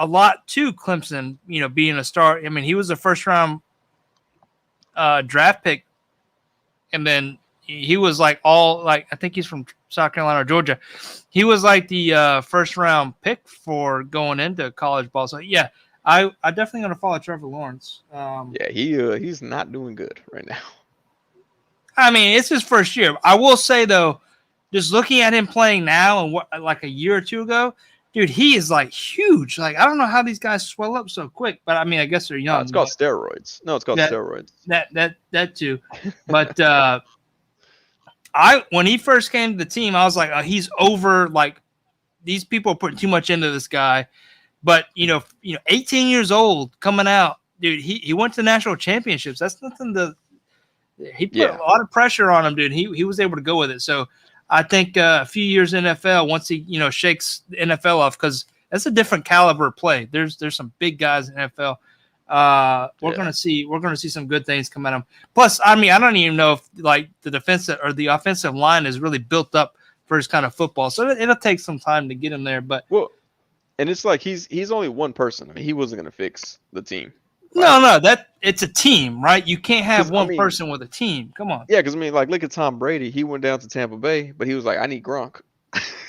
lot to Clemson. You know, being a star. I mean, he was a first round draft pick, and then he was like I think he's from South Carolina or Georgia. He was like the first round pick for going into college ball. So yeah, I definitely gonna follow Trevor Lawrence. Yeah, he's not doing good right now. I mean, it's his first year. I will say though, just looking at him playing now and what like a year or two ago, dude, he is like huge. Like I don't know how these guys swell up so quick, but I mean, I guess they're young. It's called steroids. No, it's called steroids. That too. But when he first came to the team, I was like, oh, he's over. Like these people are putting too much into this guy. But you know, 18 years old coming out, dude. He went to national championships. That's nothing to. He put a lot of pressure on him, dude. He was able to go with it. So I think a few years in NFL, once he shakes the NFL off, because that's a different caliber of play. There's some big guys in NFL. We're gonna see some good things come at him. Plus, I mean, I don't even know if like the defensive or the offensive line is really built up for his kind of football. So it'll take some time to get him there. But and it's like he's only one person. I mean, he wasn't gonna fix the team. No, that it's a team, right? You can't have one person with a team. Come on. Yeah, because I mean, like, look at Tom Brady. He went down to Tampa Bay, but he was like, I need Gronk,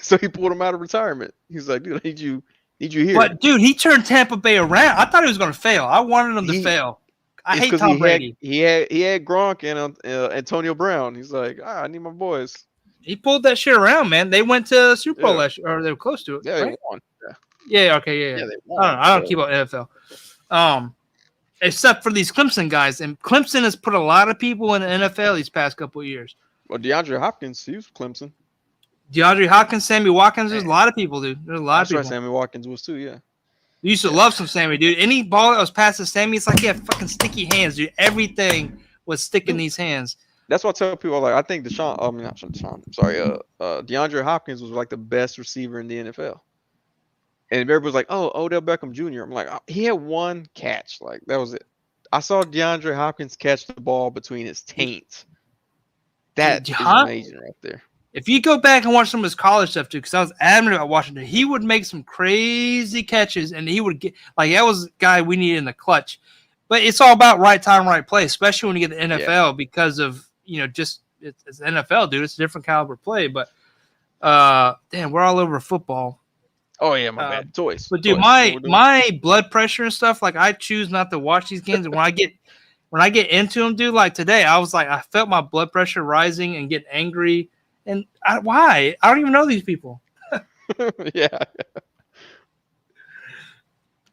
so he pulled him out of retirement. He's like, dude, I need you here. But dude, he turned Tampa Bay around. I thought he was going to fail. I wanted him to fail. I hate Tom Brady. He had Gronk and Antonio Brown. He's like, I need my boys. He pulled that shit around, man. They went to Super Bowl last year, or they were close to it. Yeah, right? they won. Yeah. Okay. Yeah. They won, I don't keep up NFL. Except for these Clemson guys, and Clemson has put a lot of people in the NFL these past couple of years. Well, DeAndre Hopkins, he was Clemson. DeAndre Hopkins, Sammy Watkins, there's a lot of people, dude. There's a lot of people. That's right, Sammy Watkins was too, yeah. You used to love some Sammy, dude. Any ball that was passed to Sammy, it's like he had fucking sticky hands, dude. Everything was sticking these hands. That's why I tell people, like, I think DeAndre Hopkins was like the best receiver in the NFL. And everybody's like, oh, Odell Beckham Jr. I'm like, oh, he had one catch. Like, that was it. I saw DeAndre Hopkins catch the ball between his taint. That is amazing right there. If you go back and watch some of his college stuff, too, because I was adamant about watching it, he would make some crazy catches, and he would get, like, that was the guy we needed in the clutch. But it's all about right time, right place, especially when you get the NFL because of, just it's NFL, dude. It's a different caliber play. But, damn, we're all over football. Oh yeah, my bad. Toys. But dude, my blood pressure and stuff, like I choose not to watch these games. And when I get into them, dude, like today, I was like, I felt my blood pressure rising and get angry. And why? I don't even know these people. Yeah.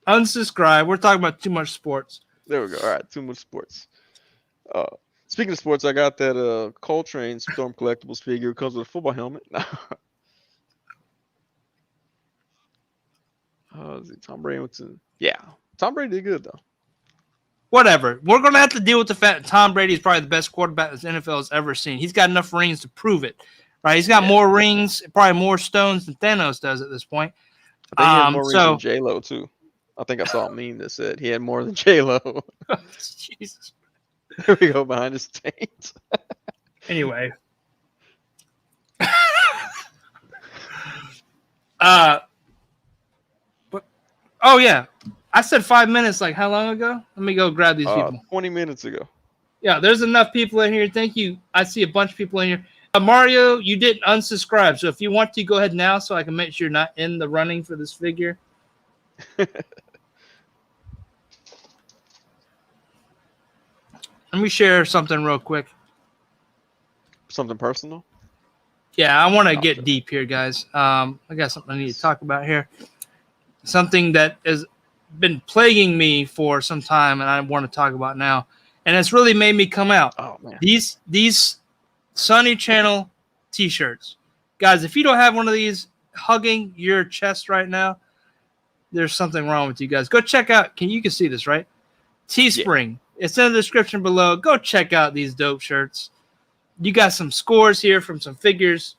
Unsubscribe. We're talking about too much sports. There we go. All right, too much sports. Speaking of sports, I got that Coltrane Storm Collectibles figure. It comes with a football helmet. Tom Brady went to Tom Brady did good though. Whatever. We're gonna have to deal with the fact that Tom Brady is probably the best quarterback this NFL has ever seen. He's got enough rings to prove it, right? He's got more rings, probably more stones than Thanos does at this point. I think he had more rings than J-Lo too. I think I saw a meme that said he had more than J-Lo. Jesus. There we go behind his taint. Anyway. Oh, yeah. I said 5 minutes, like how long ago? Let me go grab these people. 20 minutes ago. Yeah, there's enough people in here. Thank you. I see a bunch of people in here. Mario, you didn't unsubscribe. So if you want to, go ahead now so I can make sure you're not in the running for this figure. Let me share something real quick. Something personal? Yeah, I want to get deep here, guys. I got something I need to talk about here. Something that has been plaguing me for some time, and I want to talk about now. And it's really made me come out. Oh, man. These Sonny Channel T-shirts. Guys, if you don't have one of these hugging your chest right now, there's something wrong with you guys. Go check out. You can see this, right? Teespring. Yeah. It's in the description below. Go check out these dope shirts. You got some scores here from some figures.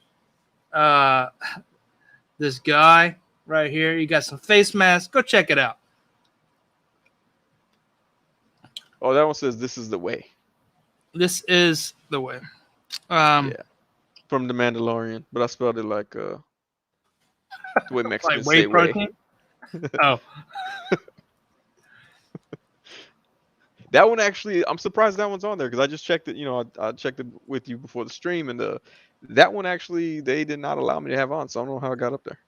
This guy right here. You got some face masks. Go check it out. Oh, that one says this is the way. This is the way. Yeah. From the Mandalorian, but I spelled it like the way Mexicans like whey say protein. way. Oh, That one actually, I'm surprised that one's on there because I just checked it. You know, I checked it with you before the stream, and that one actually they did not allow me to have on, so I don't know how it got up there.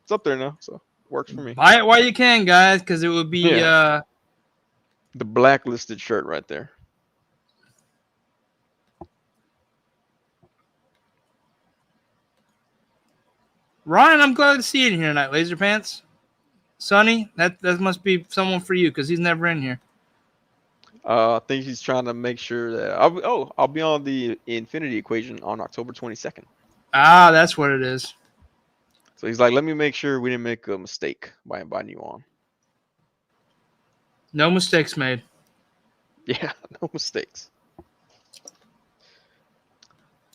It's up there now, so works for me. buy it while you can, guys, because it would be Yeah. The blacklisted shirt right there. Ryan, I'm glad to see you in here tonight, Laser Pants. Sonny, that must be someone for you because he's never in here. I think he's trying to make sure that I'll be on the Infinity Equation on October 22nd. Ah, that's what it is. So he's like, let me make sure we didn't make a mistake by inviting you on. No mistakes made. Yeah, no mistakes.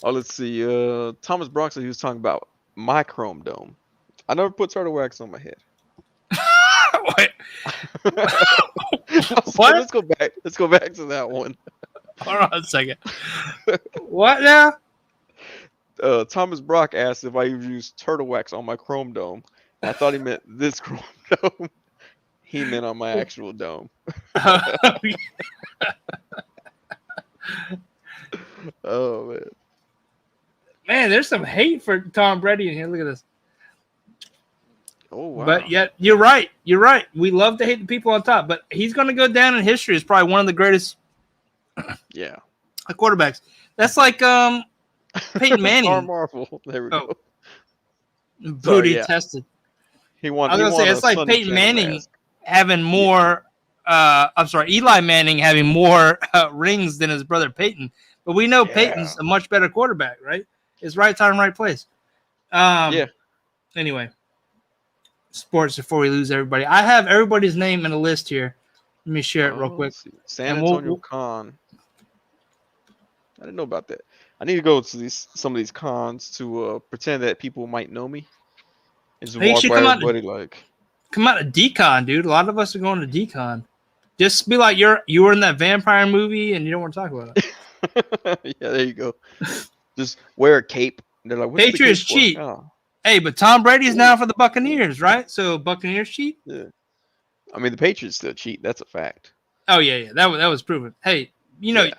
Oh, let's see. Thomas Broxley, he was talking about my chrome dome. I never put turtle wax on my head. What? What? Let's go back. Let's go back to that one. Hold on a second. What now? Thomas Brock asked if I used turtle wax on my chrome dome. I thought he meant this chrome dome. He meant on my actual dome. Oh man. Man, there's some hate for Tom Brady in here. Look at this. Oh wow. But yet, you're right. You're right. We love to hate the people on top, but he's going to go down in history as probably one of the greatest quarterbacks. That's like Peyton Manning. Star Marvel. There we go. Booty tested. He won. I was going to say, it's like Peyton Manning having more. I'm sorry, Eli Manning having more rings than his brother Peyton. But we know Peyton's a much better quarterback, right? It's right time, right place. Anyway, sports before we lose everybody. I have everybody's name in a list here. Let me share it real quick. San Antonio Con. I didn't know about that. I need to go to some of these cons to pretend that people might know me. And just walk by everybody like. Come out to Decon, dude. A lot of us are going to Decon. Just be like you were in that vampire movie and you don't want to talk about it. Yeah, there you go. Just wear a cape. They're like, Patriots cheat. Oh. Hey, but Tom Brady's now for the Buccaneers, right? So Buccaneers cheat? Yeah. I mean, the Patriots still cheat. That's a fact. Oh, yeah. That was proven. Hey,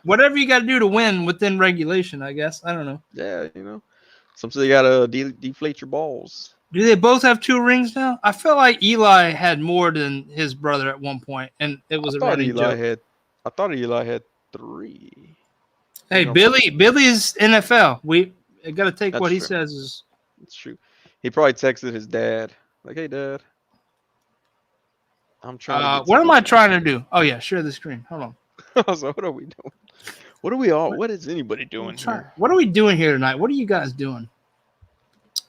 whatever you got to do to win within regulation, I guess. I don't know. Yeah, sometimes you got to deflate your balls. Do they both have 2 rings now? I feel like Eli had more than his brother at one point, and it was a running joke. I thought Eli had 3. Hey, Billy's NFL. We got to take what he says is. It's true. He probably texted his dad, like, "Hey, Dad, I'm trying." What am I trying to do? Oh yeah, share the screen. Hold on. So what are we doing? What is anybody doing here? What are we doing here tonight? What are you guys doing?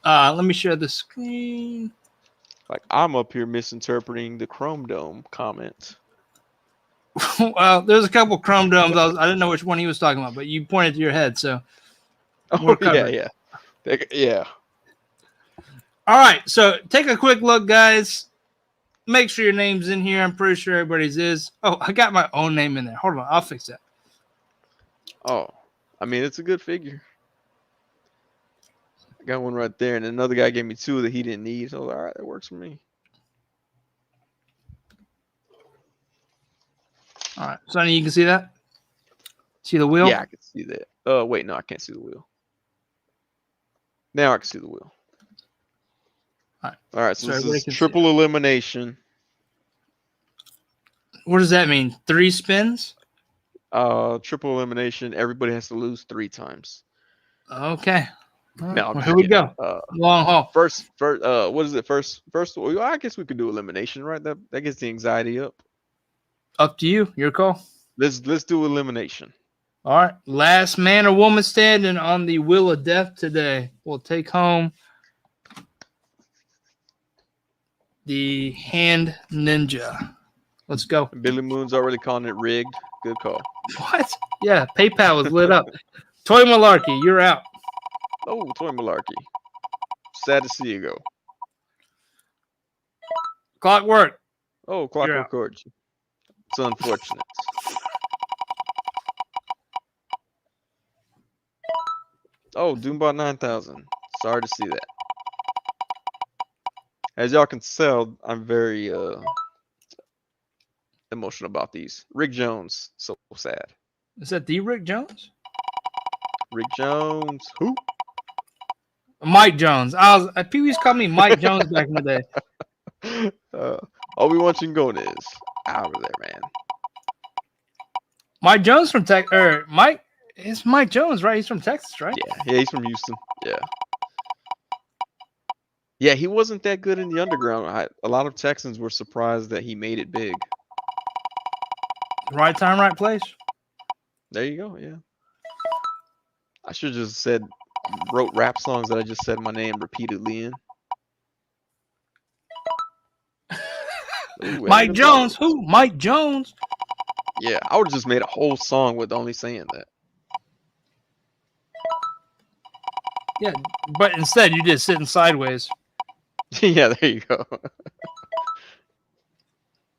Let me share the screen. Like I'm up here misinterpreting the Chrome Dome comment. Well, there's a couple Chrome Domes. I didn't know which one he was talking about, but you pointed to your head, so. Oh yeah. All right, so take a quick look, guys. Make sure your name's in here. I'm pretty sure everybody's is. Oh, I got my own name in there. Hold on, I'll fix that. Oh, I mean, it's a good figure. I got one right there, and another guy gave me 2 that he didn't need. So I was like, all right, that works for me. All right, Sonny, you can see that? See the wheel? Yeah, I can see that. Wait, no, I can't see the wheel. Now I can see the wheel. All right, so this is triple elimination. What does that mean? 3 spins? Triple elimination. Everybody has to lose 3 times. Okay. No, well, here we go. Long haul. First. What is it? First. Well, I guess we could do elimination, right? That gets the anxiety up. Up to you. Your call. Let's do elimination. All right. Last man or woman standing on the wheel of death today will take home the hand ninja. Let's go. Billy Moon's already calling it rigged. Good call. What? Yeah, PayPal was lit up. Toy Malarkey, you're out. Oh, Toy Malarkey. Sad to see you go. Clockwork. Oh, You're Clockwork Orange. It's unfortunate. Oh, Doombot 9000. Sorry to see that. As y'all can tell, I'm very emotional about these. Rick Jones, so sad. Is that the Rick Jones? Rick Jones, who? Mike Jones. People used to call me Mike Jones back in the day. Obi-Wan Chingon is out of there, man. Mike Jones from Mike. It's Mike Jones, right? He's from Texas, right? Yeah, he's from Houston. Yeah, he wasn't that good in the underground. A lot of Texans were surprised that he made it big. Right time, right place. There you go. Yeah. I should have just wrote rap songs that I just said my name repeatedly in. Ooh, Mike Jones. Who? Mike Jones. Yeah, I would have just made a whole song with only saying that. Yeah, but instead you did sitting sideways. Yeah, there you go.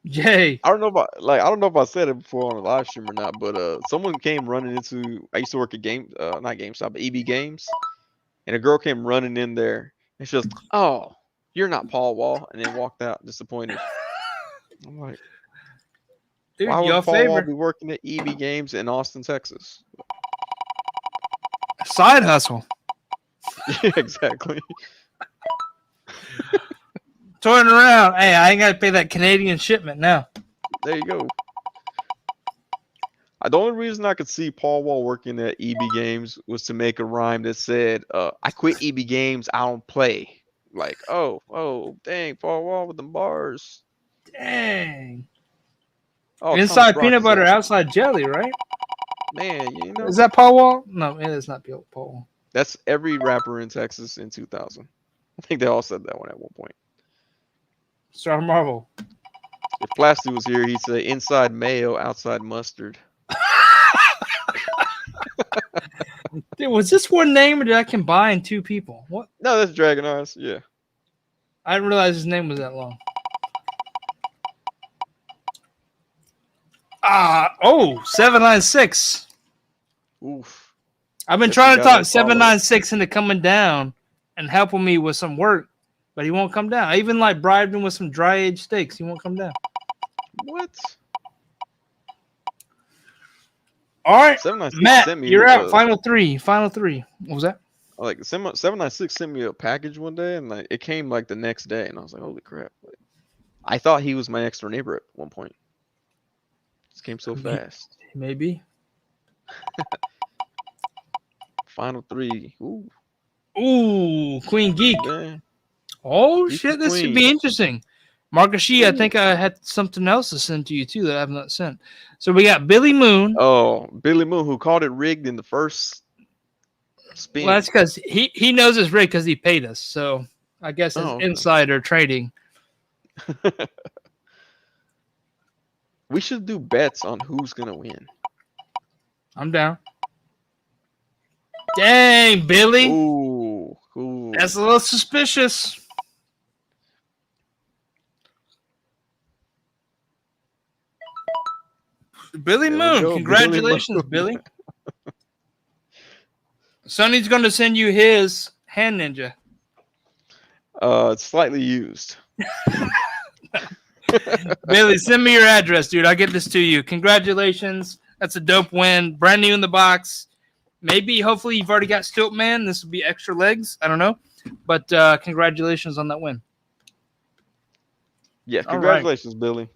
Yay. I don't know if I said it before on a live stream or not, but someone came running into. I used to work at not GameStop, but EB Games, and a girl came running in there, and she was, "Oh, you're not Paul Wall," and then walked out disappointed. I'm like, Dude, why your would Paul Wall favorite be working at EB Games in Austin, Texas? side hustle. Yeah, exactly. Toying around. Hey, I ain't got to pay that Canadian shipment now. There you go. The only reason I could see Paul Wall working at EB Games was to make a rhyme that said, "I quit EB Games, I don't play." Like, oh, dang, Paul Wall with them bars. Dang. Oh, Inside Thomas peanut Brock butter, is outside jelly, right? Man, you know. Is that Paul Wall? No, it is not Paul Wall. That's every rapper in Texas in 2000. I think they all said that one at one point. Star Marvel. If Plasty was here, he'd say inside mayo, outside mustard. Dude, was this one name or did I combine two people? What? No, that's Dragon Eyes. Yeah. I didn't realize his name was that long. 796. Oof. I've been Guess trying you to gotta talk 796 into coming down and helping me with some work, but he won't come down. I even bribed him with some dry aged steaks. He won't come down. What? All right, 796 Matt, sent me you're out. Final three. What was that? Like 796 sent me a package one day, and it came the next day, and I was like, "Holy crap!" I thought he was my next door neighbor at one point. This came so fast. Maybe. Final three. Ooh, Queen Geek. Man. Oh Geek shit, this should Queen. be interesting. Marcus Shee, I think I had something else to send to you too that I have not sent. So we got Billy Moon. Oh, Billy Moon, who called it rigged in the first spin. Well, that's because he knows it's rigged because he paid us. So I guess it's insider trading. We should do bets on who's gonna win. I'm down. Dang, Billy. Ooh, cool. That's a little suspicious. Billy Moon. Congratulations, Billy. Sonny's going to send you his hand ninja. It's slightly used. Billy, send me your address, dude. I'll get this to you. Congratulations. That's a dope win. Brand new in the box. Maybe, hopefully, you've already got Stiltman. This will be extra legs. I don't know. But congratulations on that win. Yeah, congratulations, Billy.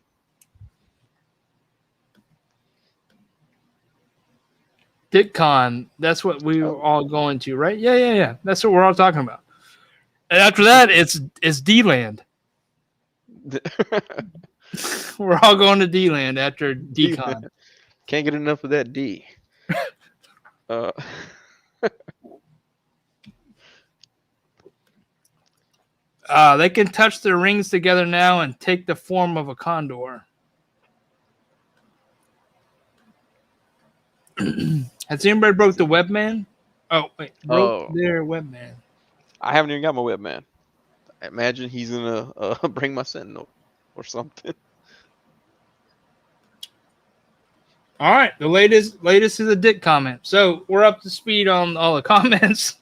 DitCon. That's what we were all going to, right? Yeah. That's what we're all talking about. And after that, it's D-Land. We're all going to D-Land after DCon. Can't get enough of that D. They can touch their rings together now and take the form of a condor. Has anybody broke the webman? Oh wait, broke Oh, their webman. I haven't even got my webman. I imagine he's gonna bring my Sentinel or something. All right, the latest is a dick comment. So we're up to speed on all the comments.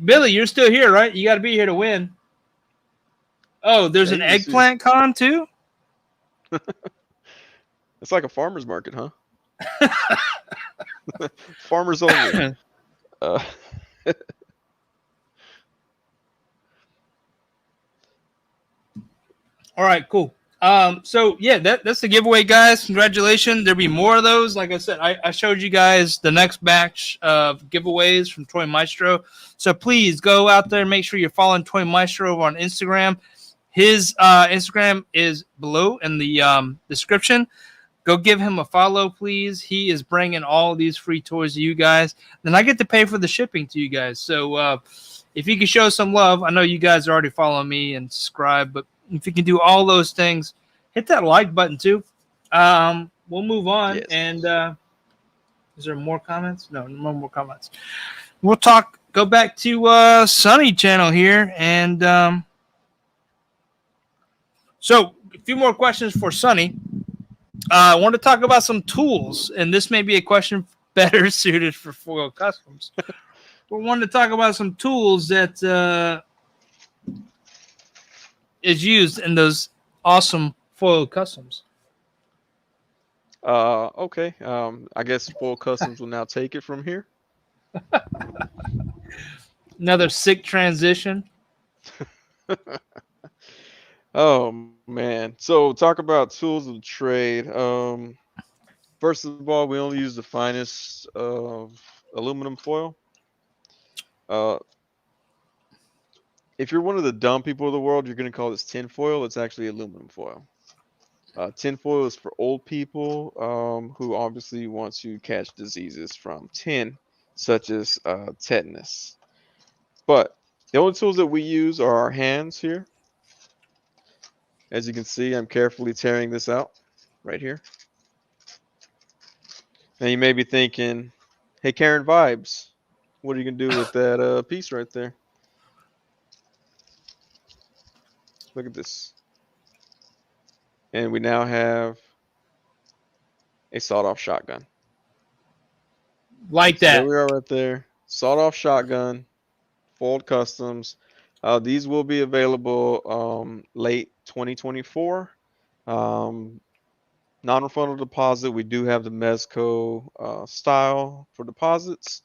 Billy, you're still here, right? You got to be here to win. Oh, there's an Yeah, he's here. eggplant con too. It's like a farmer's market, huh? Farmers only. Uh, All right, cool. So yeah, that's the giveaway, guys. Congratulations. There'll be more of those. Like I said, I showed you guys the next batch of giveaways from Toy Maestro. So please go out there and make sure you're following Toy Maestro on Instagram. His Instagram is below in the description. Go give him a follow, please. He is bringing all these free toys to you guys. Then I get to pay for the shipping to you guys. So if you can show some love, I know you guys are already following me and subscribe, but if you can do all those things, hit that like button too. We'll move on. Yes. And is there more comments? No more comments. We'll go back to Sonny channel here. And so a few more questions for Sonny. I want to talk about some tools, and this may be a question better suited for foil customs. We wanted to talk about some tools that is used in those awesome foil customs. okay. I guess Foil Customs will now take it from here. Another sick transition. Oh man. So talk about tools of the trade. First of all, we only use the finest of aluminum foil. If you're one of the dumb people of the world, you're going to call this tin foil. It's actually aluminum foil. Tin foil is for old people who obviously want to catch diseases from tin, such as tetanus. But the only tools that we use are our hands here. As you can see, I'm carefully tearing this out right here. Now you may be thinking, hey, Karen Vibes, what are you going to do with that piece right there? Look at this. And we now have a sawed-off shotgun. Like So that. there we are right there. Sawed-off shotgun, foiled customs. These will be available late 2024. Non-refundable deposit. We do have the Mezco style for deposits,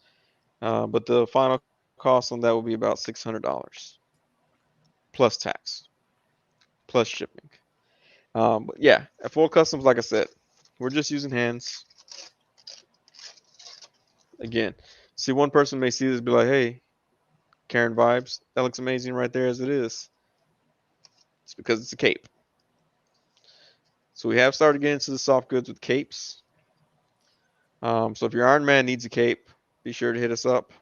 but the final cost on that will be about $600 plus tax, plus shipping. But yeah, at Foil Customs, like I said, we're just using hands. Again, see, one person may see this and be like, hey, Karen Vibes, that looks amazing right there as it is. It's because it's a cape. So we have started getting into the soft goods with capes. So if your Iron Man needs a cape, be sure to hit us up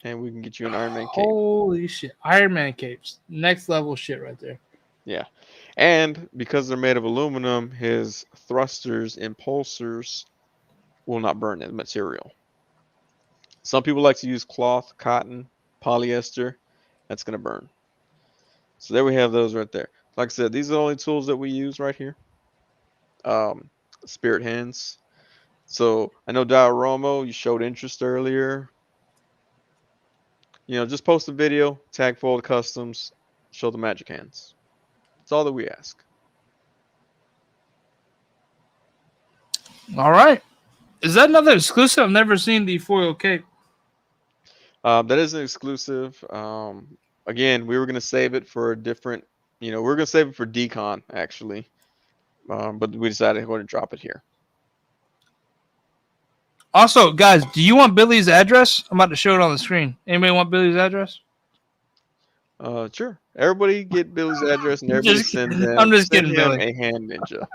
and we can get you an Iron Man cape. Holy shit. Iron Man capes. Next level shit right there. Yeah. And because they're made of aluminum, his thrusters, impulsors will not burn the material. Some people like to use cloth, cotton, polyester. That's going to burn. So there we have those right there. Like I said, these are the only tools that we use right here. Spirit hands. So I know Diorama, you showed interest earlier. You know, just post a video, tag Foil Customs, show the magic hands. That's all that we ask. All right. Is that another exclusive? I've never seen the foil cape. That is an exclusive. Again, we were going to save it for a different, we were going to save it for Decon, actually. But we decided to go ahead and drop it here. Also, guys, do you want Billy's address? I'm about to show it on the screen. Anybody want Billy's address? Sure. Everybody get Billy's address and everybody send them. I'm just send kidding, him Billy. a hand ninja.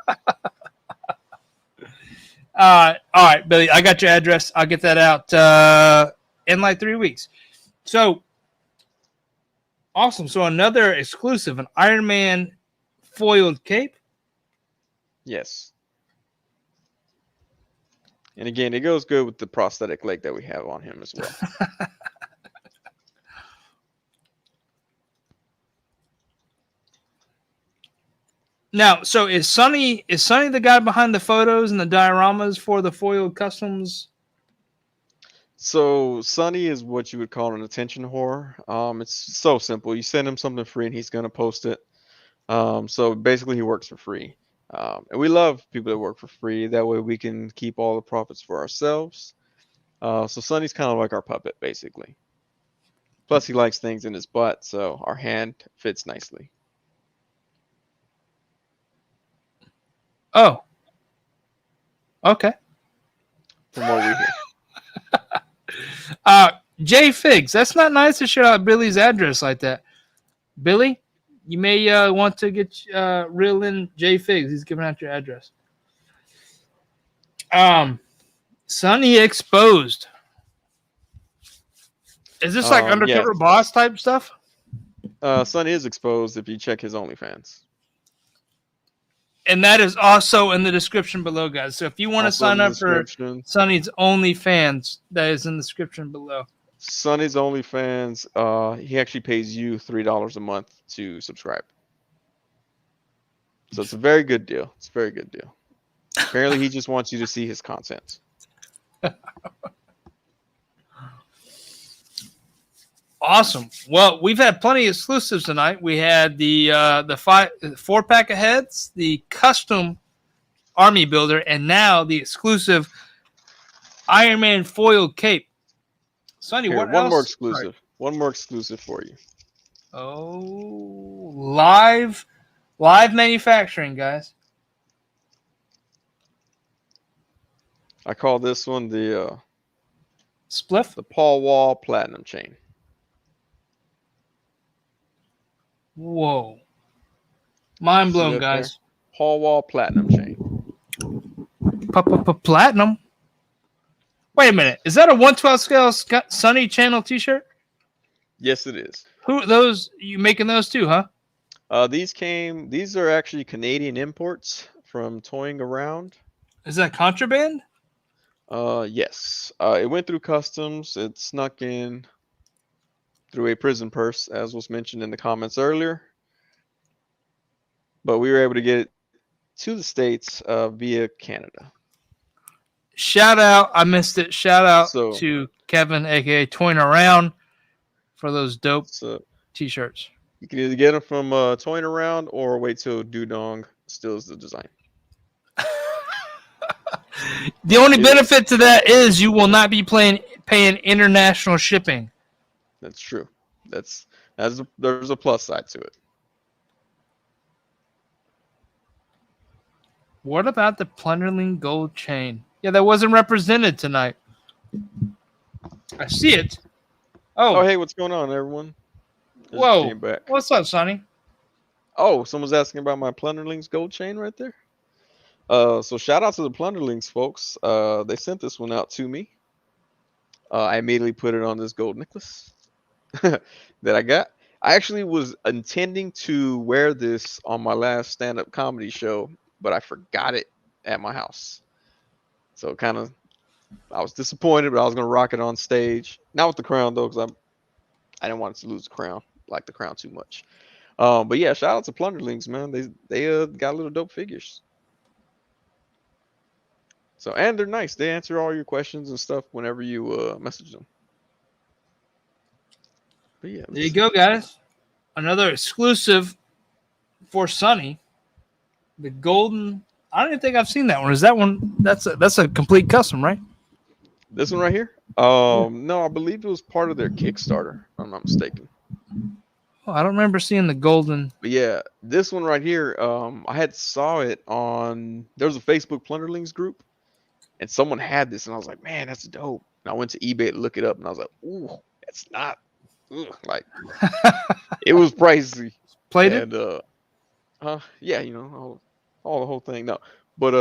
All right, Billy, I got your address. I'll get that out in like 3 weeks. So, awesome. So, another exclusive, an Iron Man foiled cape. Yes. And again, it goes good with the prosthetic leg that we have on him as well. Now, so is Sonny the guy behind the photos and the dioramas for the foil customs? So Sonny is what you would call an attention whore. It's so simple. You send him something free and he's gonna post it. So basically he works for free. And we love people that work for free. That way we can keep all the profits for ourselves. So Sonny's kind of like our puppet, basically. Plus he likes things in his butt, so our hand fits nicely. Oh. Okay. From what we hear. J Figs, that's not nice to shout out Billy's address like that. Billy, you may want to get reel in J Figs. He's giving out your address. Sonny exposed. Is this like undercover boss type stuff? Sonny is exposed if you check his OnlyFans. And that is also in the description below, guys. So if you want to sign up for Sonny's OnlyFans, that is in the description below. Sonny's OnlyFans, he actually pays you $3 a month to subscribe. So it's a very good deal. It's a very good deal. Apparently, he just wants you to see his content. Awesome. Well, we've had plenty of exclusives tonight. We had the 4-pack of heads, the custom army builder, and now the exclusive Iron Man foil cape. Sonny, what else? More exclusive. Right. One more exclusive for you. Oh, live manufacturing, guys. I call this one the Spliff, the Paul Wall Platinum Chain. Whoa. Mind blown, guys. There? Paul Wall Platinum Chain. Platinum? Wait a minute. Is that a 1/12 scale Sonny Channel t-shirt? Yes, it is. Who those? You making those too, huh? These are actually Canadian imports from Toying Around. Is that contraband? Yes. It went through customs. It snuck in through a prison purse, as was mentioned in the comments earlier. But we were able to get it to the States via Canada. Shout out. I missed it. Shout out to Kevin, a.k.a. Toying Around, for those dope t-shirts. You can either get them from Toying Around or wait till Dudong steals the design. The only benefit to that is you will not be paying international shipping. That's true. There's a plus side to it. What about the Plunderling gold chain? Yeah, that wasn't represented tonight. I see it. Oh, hey, what's going on, everyone? Whoa. What's up, Sonny? Oh, someone's asking about my Plunderlings gold chain right there. So shout out to the Plunderlings, folks. They sent this one out to me. I immediately put it on this gold necklace that I got. I actually was intending to wear this on my last stand-up comedy show, but I forgot it at my house. So I was disappointed, but I was gonna rock it on stage. Not with the crown though, because I didn't want it to lose the crown. I like the crown too much. But yeah, shout out to Plunderlings, man. They got little dope figures. So, and they're nice. They answer all your questions and stuff whenever you message them. But yeah, there you go, guys. Another exclusive for Sonny. The golden. I don't even think I've seen that one. Is that one? That's a complete custom, right? This one right here? No, I believe it was part of their Kickstarter, if I'm not mistaken. Oh, I don't remember seeing the golden. But yeah, this one right here, I had saw it on. There was a Facebook Plunderlings group, and someone had this, and I was like, man, that's dope. And I went to eBay to look it up, and I was like, ooh, that's not. Like, it was pricey. Plated? And yeah, you know, all the whole thing. No, but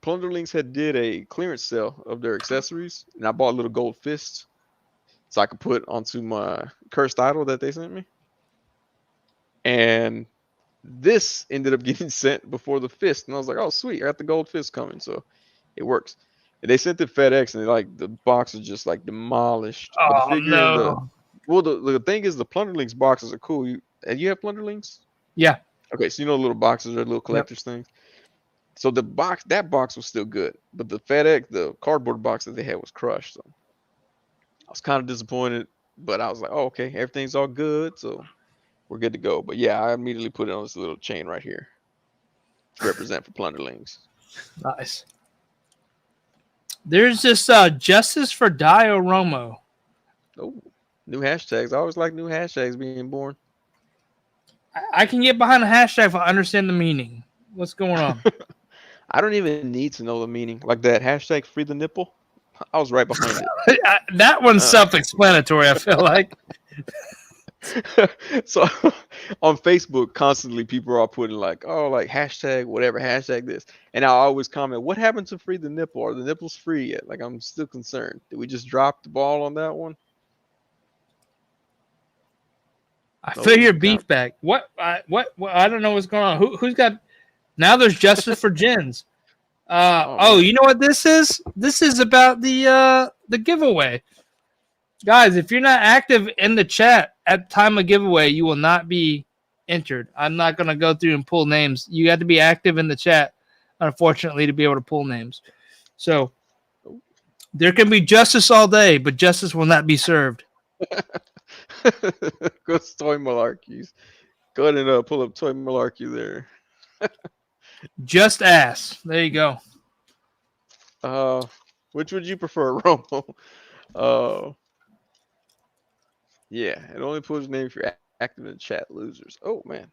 Plunderlings had did a clearance sale of their accessories, and I bought a little gold fist so I could put onto my cursed idol that they sent me. And This ended up getting sent before the fist, and I was like, oh sweet, I got the gold fist coming, so it works. And they sent it FedEx, and like the box is just like demolished. But Oh figuring no. the thing is the Plunderlings boxes are cool. You have Plunderlings? Yeah. Okay, so you know the little boxes are little Yep. collectors things. So that box was still good, but the cardboard box that they had was crushed. So I was kind of disappointed, but I was like, oh, okay, everything's all good, so we're good to go. But yeah, I immediately put it on this little chain right here to represent for Plunderlings. Nice. There's this Justice for Diorama. Oh, new hashtags. I always like new hashtags being born. I can get behind a hashtag if I understand the meaning. What's going on? I don't even need to know the meaning. Like that hashtag free the nipple. I was right behind it. That one's self-explanatory, I feel like. So on Facebook, constantly people are putting like, oh, like hashtag whatever, hashtag this. And I always comment, what happened to free the nipple? Are the nipples free yet? Like, I'm still concerned. Did we just drop the ball on that one? I feel your beef back. What? I don't know what's going on. Who's got? Now there's Justice for Gens. You know what this is? This is about the giveaway. Guys, if you're not active in the chat at the time of giveaway, you will not be entered. I'm not going to go through and pull names. You got to be active in the chat, unfortunately, to be able to pull names. So there can be justice all day, but justice will not be served. Go to Toy Malarkeys. Go ahead and pull up Toy Malarkey there. Just ass. There you go. Which would you prefer, Romo? Yeah, it only pulls your name if you're active in the chat. Losers. Oh man,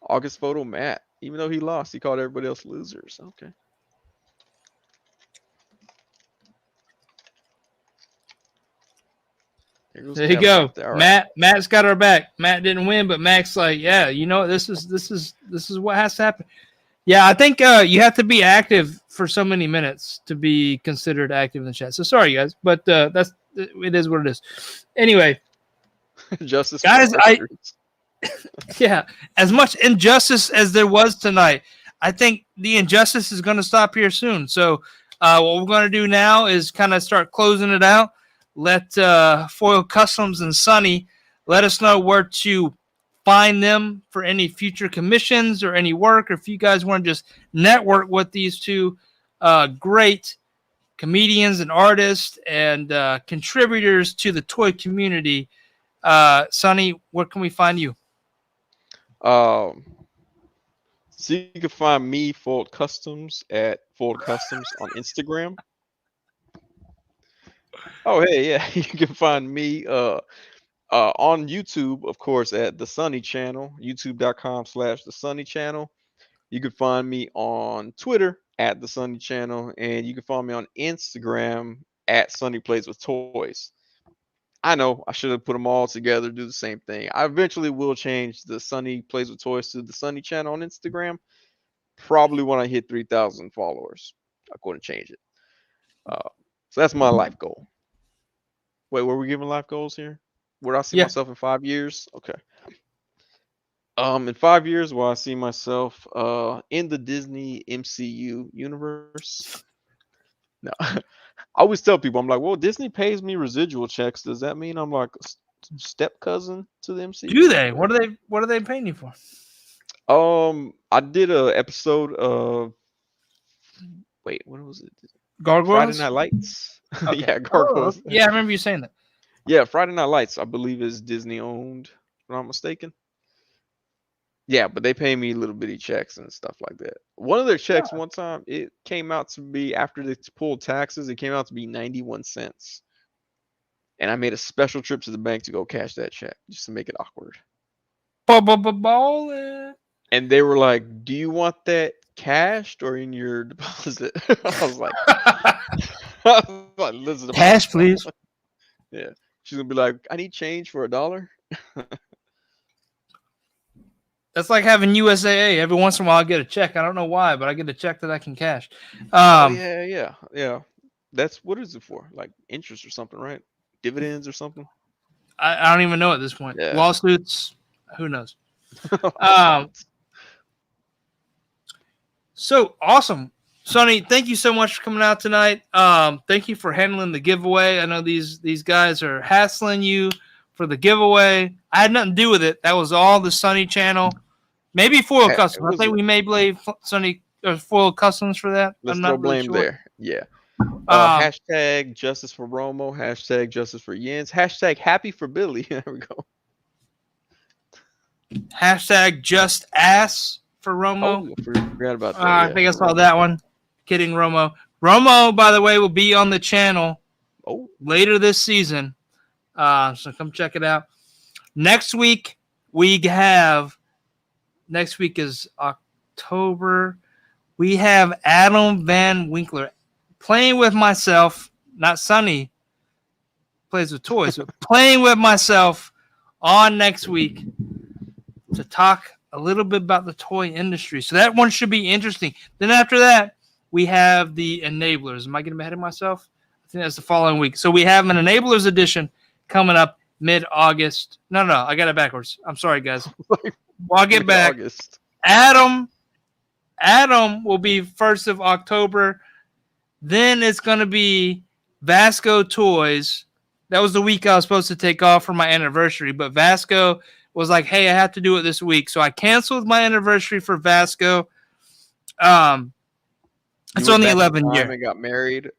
August Photo Matt. Even though he lost, he called everybody else losers. Okay. There you go. Right. Matt's got our back. Matt didn't win, but Matt's like, yeah, you know, this is what has to happen. Yeah, I think you have to be active for so many minutes to be considered active in the chat. So sorry, guys, but it is what it is. Anyway, justice, guys. Yeah, as much injustice as there was tonight, I think the injustice is going to stop here soon. So what we're going to do now is kind of start closing it out. Let Foil Customs and Sonny let us know where to find them for any future commissions or any work, or if you guys want to just network with these two great comedians and artists and contributors to the toy community. Sonny, where can we find you? So you can find me, Fold Customs, at Fold Customs on Instagram. Oh, hey, yeah, you can find me on YouTube, of course, at the Sonny channel, youtube.com/the Sonny channel. You can find me on Twitter at the Sonny channel, and you can find me on Instagram at Sonny Plays with Toys. I know I should have put them all together, do the same thing. I eventually will change the Sonny Plays with Toys to the Sonny channel on Instagram. Probably when I hit 3,000 followers, I'm going to change it. So that's my life goal. Wait, were we giving life goals here? Where do I see myself in 5 years? Okay. In 5 years, will I see myself in the Disney MCU universe? No. I always tell people, I'm like, well, Disney pays me residual checks. Does that mean I'm like a step cousin to the MCU? Do they? What are they paying you for? I did a episode of what was it? Gargoyles? Friday Night Lights. Okay. Yeah, Gargoyles. Yeah, I remember you saying that. Yeah, Friday Night Lights, I believe, is Disney owned, if I'm not mistaken. Yeah, but they pay me little bitty checks and stuff like that. One of their checks one time, it came out to be, after they pulled taxes, it came out to be 91 cents. And I made a special trip to the bank to go cash that check just to make it awkward. And they were like, do you want that cashed or in your deposit? I was like, listen, cash, please. Yeah. She's going to be like, I need change for $1. That's like having USAA. Every once in a while, I get a check. I don't know why, but I get a check that I can cash. Yeah. That's what is it for? Like interest or something, right? Dividends or something? I don't even know at this point. Yeah. Lawsuits, who knows? So awesome. Sonny, thank you so much for coming out tonight. Thank you for handling the giveaway. I know these guys are hassling you for the giveaway. I had nothing to do with it. That was all the Sonny channel. Maybe Foil Customs. I think we may blame Sonny or Foil Customs for that. Let's I'm throw not really blame sure. there. Yeah. Hashtag justice for Romo. Hashtag justice for Yens. Hashtag happy for Billy. There we go. Hashtag just ass for Romo. Oh, I forgot about that. I think I saw that one. Kidding, Romo. Romo, by the way, will be on the channel later this season. So come check it out. Next week is October. We have Adam Van Winkler playing with myself, not Sonny plays with toys, but playing with myself on next week to talk a little bit about the toy industry. So that one should be interesting. Then after that, we have the Enablers. Am I getting ahead of myself? I think that's the following week. So we have an Enablers edition coming up mid-August. No, I got it backwards. I'm sorry, guys. I'll get back. August. Adam will be 1st of October. Then it's going to be Vasco Toys. That was the week I was supposed to take off for my anniversary, but Vasco was like, hey, I have to do it this week. So I canceled my anniversary for Vasco. It's only 11 year. And got married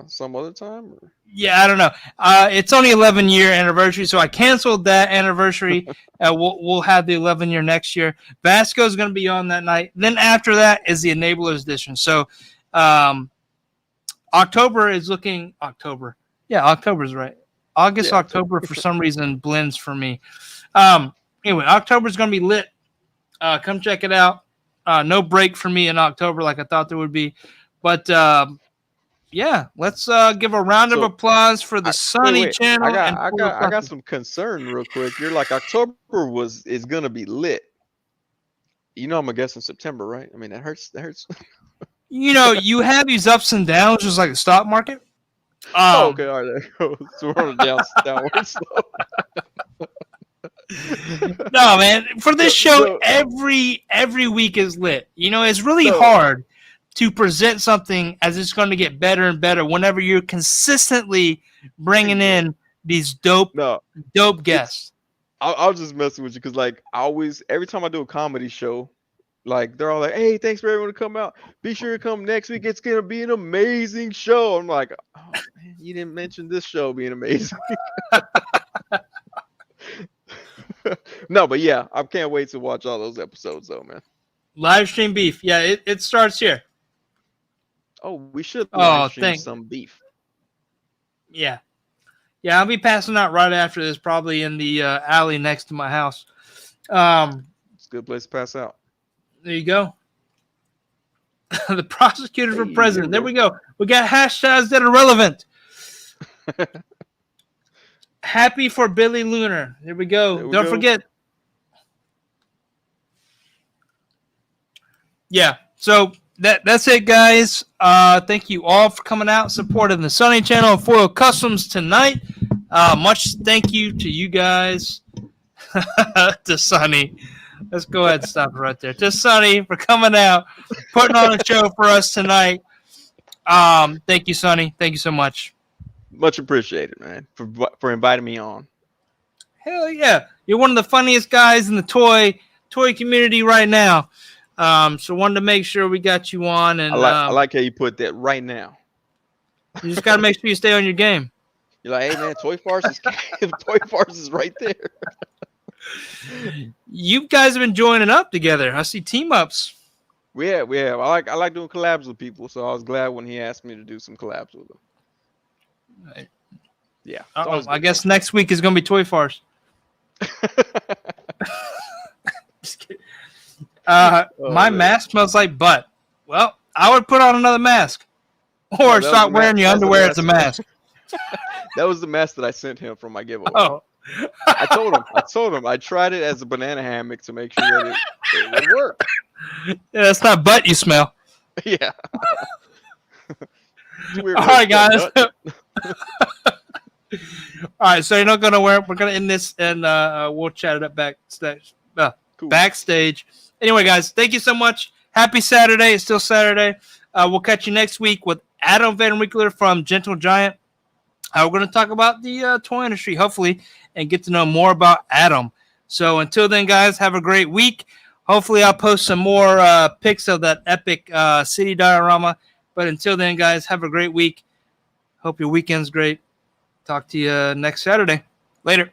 some other time? Or? Yeah, I don't know. It's only 11-year anniversary, so I canceled that anniversary. We'll have the 11-year next year. Vasco is going to be on that night. Then after that is the Enablers edition. So October is looking October. Yeah, October's right. August, yeah, October for some reason blends for me. Anyway, October is going to be lit. Come check it out. No break for me in October like I thought there would be. But yeah, let's give a round of applause for the Sonny channel. I got some concern real quick. You're like October is gonna be lit. You know I'm gonna guess in September, right? I mean that hurts. You know, you have these ups and downs just like the stock market. Okay, all right, there goes. So we're on a downward slope. No, man. For this show, every week is lit. You know, it's really hard to present something as it's going to get better and better whenever you're consistently bringing in these dope guests. I was just messing with you because, like, every time I do a comedy show, like, they're all like, hey, thanks for everyone to come out. Be sure to come next week. It's going to be an amazing show. I'm like, oh, man, you didn't mention this show being amazing. No, but yeah, I can't wait to watch all those episodes, though, man. Live stream beef. Yeah, it starts here. Oh, we should live stream some beef. Yeah. Yeah, I'll be passing out right after this, probably in the alley next to my house. It's a good place to pass out. There you go. The prosecutor for president. There we go. We got hashtags that are relevant. Happy for Billy Lunar. There we go. Don't forget. Yeah. So that's it, guys. Thank you all for coming out, supporting the Sonny channel and Foil Customs tonight. Much thank you to you guys. To Sonny. Let's go ahead and stop it right there. To Sonny for coming out, putting on a show for us tonight. Thank you, Sonny. Thank you so much. Much appreciated, man, for inviting me on. Hell yeah. You're one of the funniest guys in the toy community right now. So wanted to make sure we got you on. And I like how you put that right now. You just got to make sure you stay on your game. You're like, hey, man, Toy Farce is right there. You guys have been joining up together. I see team ups. We have. I like doing collabs with people, so I was glad when he asked me to do some collabs with him. Right. Yeah. I guess next week is going to be Toy Farce. Just kidding. My mask smells like butt. Well, I would put on another mask. Or stop wearing your underwear as a mask. That was the mask that I sent him from my giveaway. Oh. I told him I tried it as a banana hammock to make sure that it would work. Yeah, that's not butt you smell. Yeah. All right, guys. All right, so you're not going to wear it. We're going to end this, and we'll chat it up backstage. Cool. backstage. Anyway, guys, thank you so much. Happy Saturday. It's still Saturday. We'll catch you next week with Adam Van Winkler from Gentle Giant. We're going to talk about the toy industry, hopefully, and get to know more about Adam. So until then, guys, have a great week. Hopefully, I'll post some more pics of that epic city diorama. But until then, guys, have a great week. Hope your weekend's great. Talk to you next Saturday. Later.